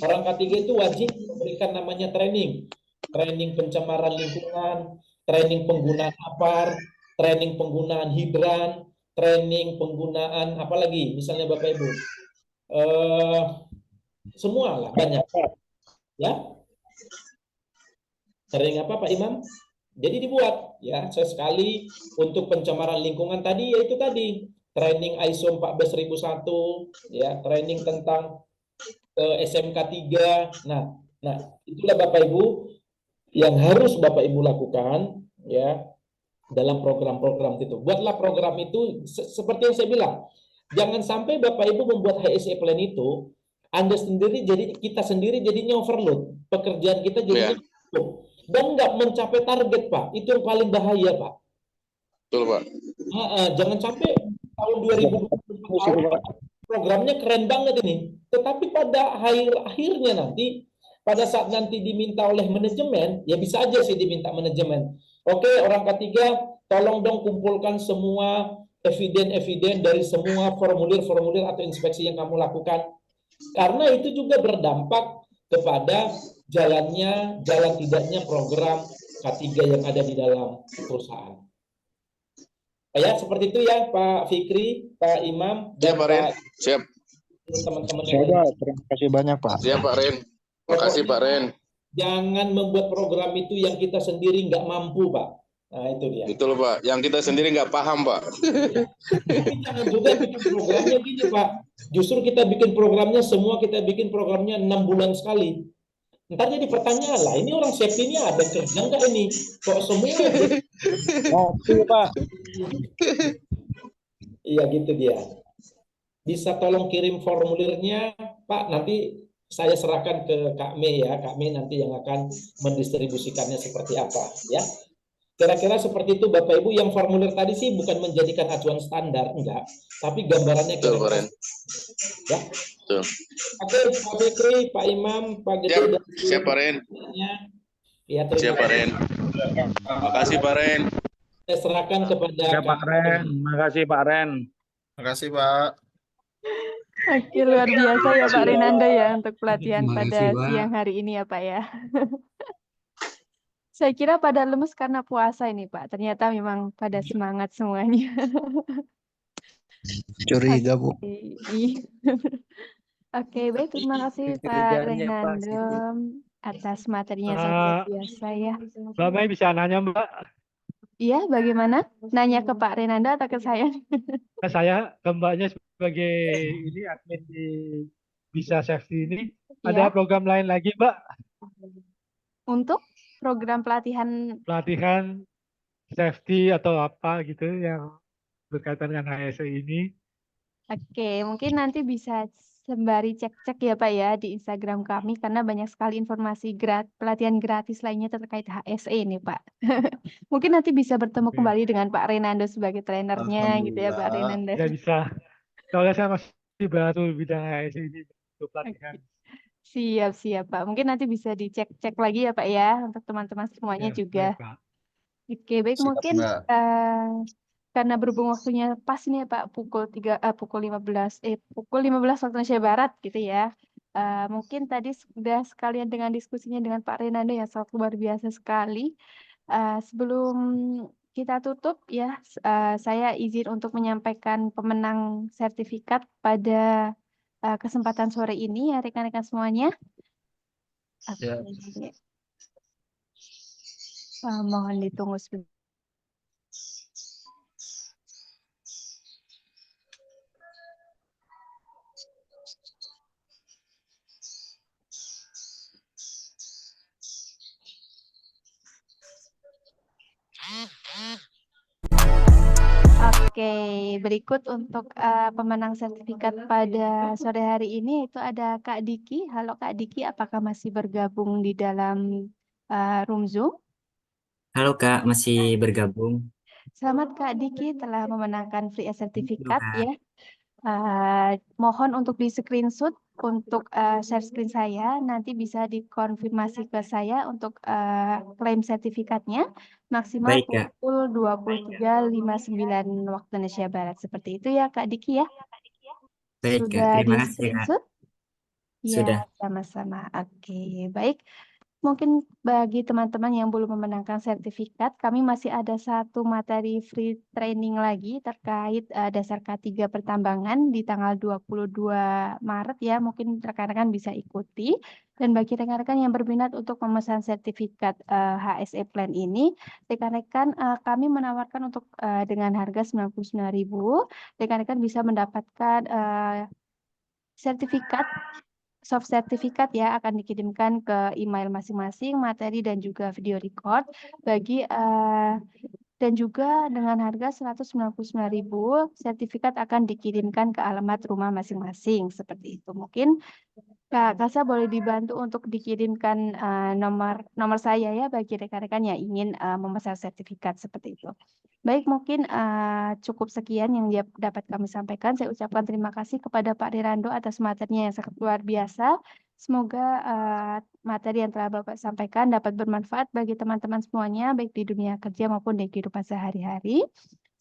Orang ketiga itu wajib memberikan namanya training. Training pencemaran lingkungan, training penggunaan APAR, training penggunaan hidran, training penggunaan apa lagi? Misalnya Bapak Ibu. Semua lah, banyak. Ya. Training apa Pak Imam? Jadi dibuat ya sesekali untuk pencemaran lingkungan tadi, yaitu tadi training ISO 14001 ya, training tentang SMK 3. Nah, itulah Bapak Ibu yang harus Bapak Ibu lakukan ya dalam program-program itu. Buatlah program itu seperti yang saya bilang. Jangan sampai Bapak Ibu membuat HSE plan itu Anda sendiri jadi kita sendiri jadinya overload. Pekerjaan kita jadinya dan nggak mencapai target, Pak. Itu yang paling bahaya, Pak. Betul, Pak. Jangan sampai tahun 2024 programnya keren banget ini. Tetapi pada akhirnya nanti, pada saat nanti diminta oleh manajemen, ya bisa aja sih diminta manajemen. Oke, orang ketiga, tolong dong kumpulkan semua eviden-eviden dari semua formulir-formulir atau inspeksi yang kamu lakukan. Karena itu juga berdampak kepada jalan tidaknya program K3 yang ada di dalam perusahaan. Ya, seperti itu ya Pak Fikri, Pak Imam, dan Pak Ren. Siap. Teman-teman yang lain. Terima kasih banyak Pak. Siap Pak Ren. Terima kasih Pak Ren. Jangan membuat program itu yang kita sendiri nggak mampu, Pak. Nah, itu dia. Betul, Pak. Yang kita sendiri nggak paham, Pak. Tapi jangan juga bikin programnya gini, Pak. Justru kita bikin programnya, semua kita bikin programnya 6 bulan sekali. Ntar jadi pertanyaan lah, ini orang safety ini ada kerja nggak ini? Kok semua? Oke, Pak. Iya, gitu dia. Bisa tolong kirim formulirnya, Pak. Nanti saya serahkan ke Kak Mei ya. Kak Mei nanti yang akan mendistribusikannya seperti apa, ya. Kira-kira seperti itu Bapak Ibu. Yang formulir tadi sih bukan menjadikan acuan standar, enggak, tapi gambarannya kira-kira. Ya. Betul. Oke, Pak Fikri, Pak Imam, Pak Gede. Siap, Pak Ren. Ya, siap, Pak Ren. Terima kasih, Pak Ren. Saya serahkan kepada Pak Ren. Terima kasih, Pak Ren. Terima kasih, Pak. Oke, luar biasa ya Pak Rinanda ya untuk pelatihan pada siang hari ini ya Pak ya. Saya kira pada lemes karena puasa ini Pak. Ternyata memang pada semangat semuanya. Curiga, Bu. Oke, baik. Terima kasih Pak Renando. atas materinya yang sangat luar biasa ya. Mbak Mei bisa nanya Mbak? Iya, bagaimana? Nanya ke Pak Renanda atau ke saya? Saya ke Mbaknya sebagai ini admin di Bisa Safety ini. Iya. Ada program lain lagi Mbak? Untuk program pelatihan Pelatihan safety atau apa gitu yang berkaitan dengan HSE ini. Oke, mungkin nanti bisa sembari cek-cek ya Pak ya di Instagram kami karena banyak sekali informasi pelatihan gratis lainnya terkait HSE nih Pak. Mungkin nanti bisa bertemu kembali dengan Pak Renando sebagai trainernya gitu ya Pak Renando. Ya bisa. Soalnya saya masih baru bidang HSE ini untuk pelatihan. Siap Pak. Mungkin nanti bisa dicek-cek lagi ya Pak ya untuk teman-teman semuanya juga. Baik, Pak. Oke, baik Siap, mungkin Mbak. karena berhubung waktunya pas nih ya Pak pukul 15 waktu Indonesia Barat gitu ya. Mungkin tadi sudah sekalian dengan diskusinya dengan Pak Renando yang sangat luar biasa sekali. Sebelum kita tutup ya, saya izin untuk menyampaikan pemenang sertifikat pada kesempatan sore ini ya rekan-rekan semuanya. Ya. Mohon ditunggu sebentar. Oke, berikut untuk pemenang sertifikat pada sore hari ini itu ada Kak Diki. Halo Kak Diki, apakah masih bergabung di dalam room Zoom? Halo Kak, masih bergabung. Selamat Kak Diki telah memenangkan free sertifikat Kak. ya. Mohon untuk di screenshot untuk share screen saya, nanti bisa dikonfirmasi ke saya untuk klaim sertifikatnya maksimal Baik, Kak. pukul 23.59 waktu Indonesia Barat. Seperti itu ya Kak Diki ya. Baik, Kak. Sudah Terima di kasih, Kak. screenshot? Sudah. Ya, sama-sama. Oke, baik. Mungkin bagi teman-teman yang belum memenangkan sertifikat, kami masih ada satu materi free training lagi terkait dasar K3 pertambangan di tanggal 22 Maret ya. Mungkin rekan-rekan bisa ikuti. Dan bagi rekan-rekan yang berminat untuk memesan sertifikat HSE Plan ini, rekan-rekan kami menawarkan untuk dengan harga 99.000, rekan-rekan bisa mendapatkan sertifikat soft sertifikat ya akan dikirimkan ke email masing-masing materi dan juga video record bagi dan juga dengan harga 199.000 sertifikat akan dikirimkan ke alamat rumah masing-masing seperti itu. Mungkin Kak Kasa boleh dibantu untuk dikirimkan nomor saya ya bagi rekan-rekan yang ingin memesan sertifikat seperti itu. Baik, mungkin cukup sekian yang dapat kami sampaikan. Saya ucapkan terima kasih kepada Pak Renando atas materinya yang sangat luar biasa. Semoga materi yang telah Bapak sampaikan dapat bermanfaat bagi teman-teman semuanya, baik di dunia kerja maupun di kehidupan sehari-hari.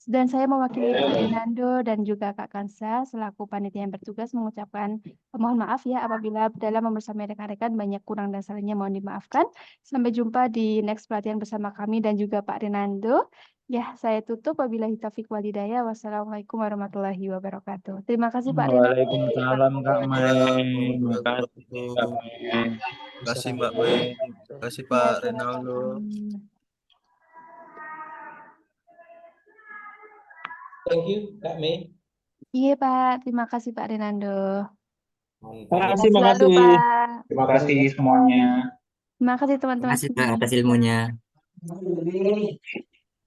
Dan saya mewakili Pak Renando dan juga Kak Kansa selaku panitia yang bertugas mengucapkan mohon maaf ya apabila dalam membersamai rekan-rekan banyak kurang dan salahnya mohon dimaafkan. Sampai jumpa di next pelatihan bersama kami dan juga Pak Renando. Ya, saya tutup. Wabillahi taufiq walhidayah. Wassalamualaikum warahmatullahi wabarakatuh. Terima kasih Pak Renando. Waalaikumsalam Kak Mei. Terima kasih Kak Mei. Terima kasih Mbak Mei. Terima kasih Pak Renaldo. Thank you, Kak Mei. Iya Pak, terima kasih Pak Renando. Terima kasih. Terima kasih semuanya. Terima kasih teman-teman. Terima kasih Kak atas ilmunya.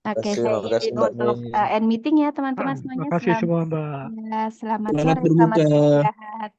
Oke, saya izin untuk end meeting ya teman-teman semuanya. Terima kasih semua Mbak. Selamat Selamat sore, selamat berbuka. istirahat.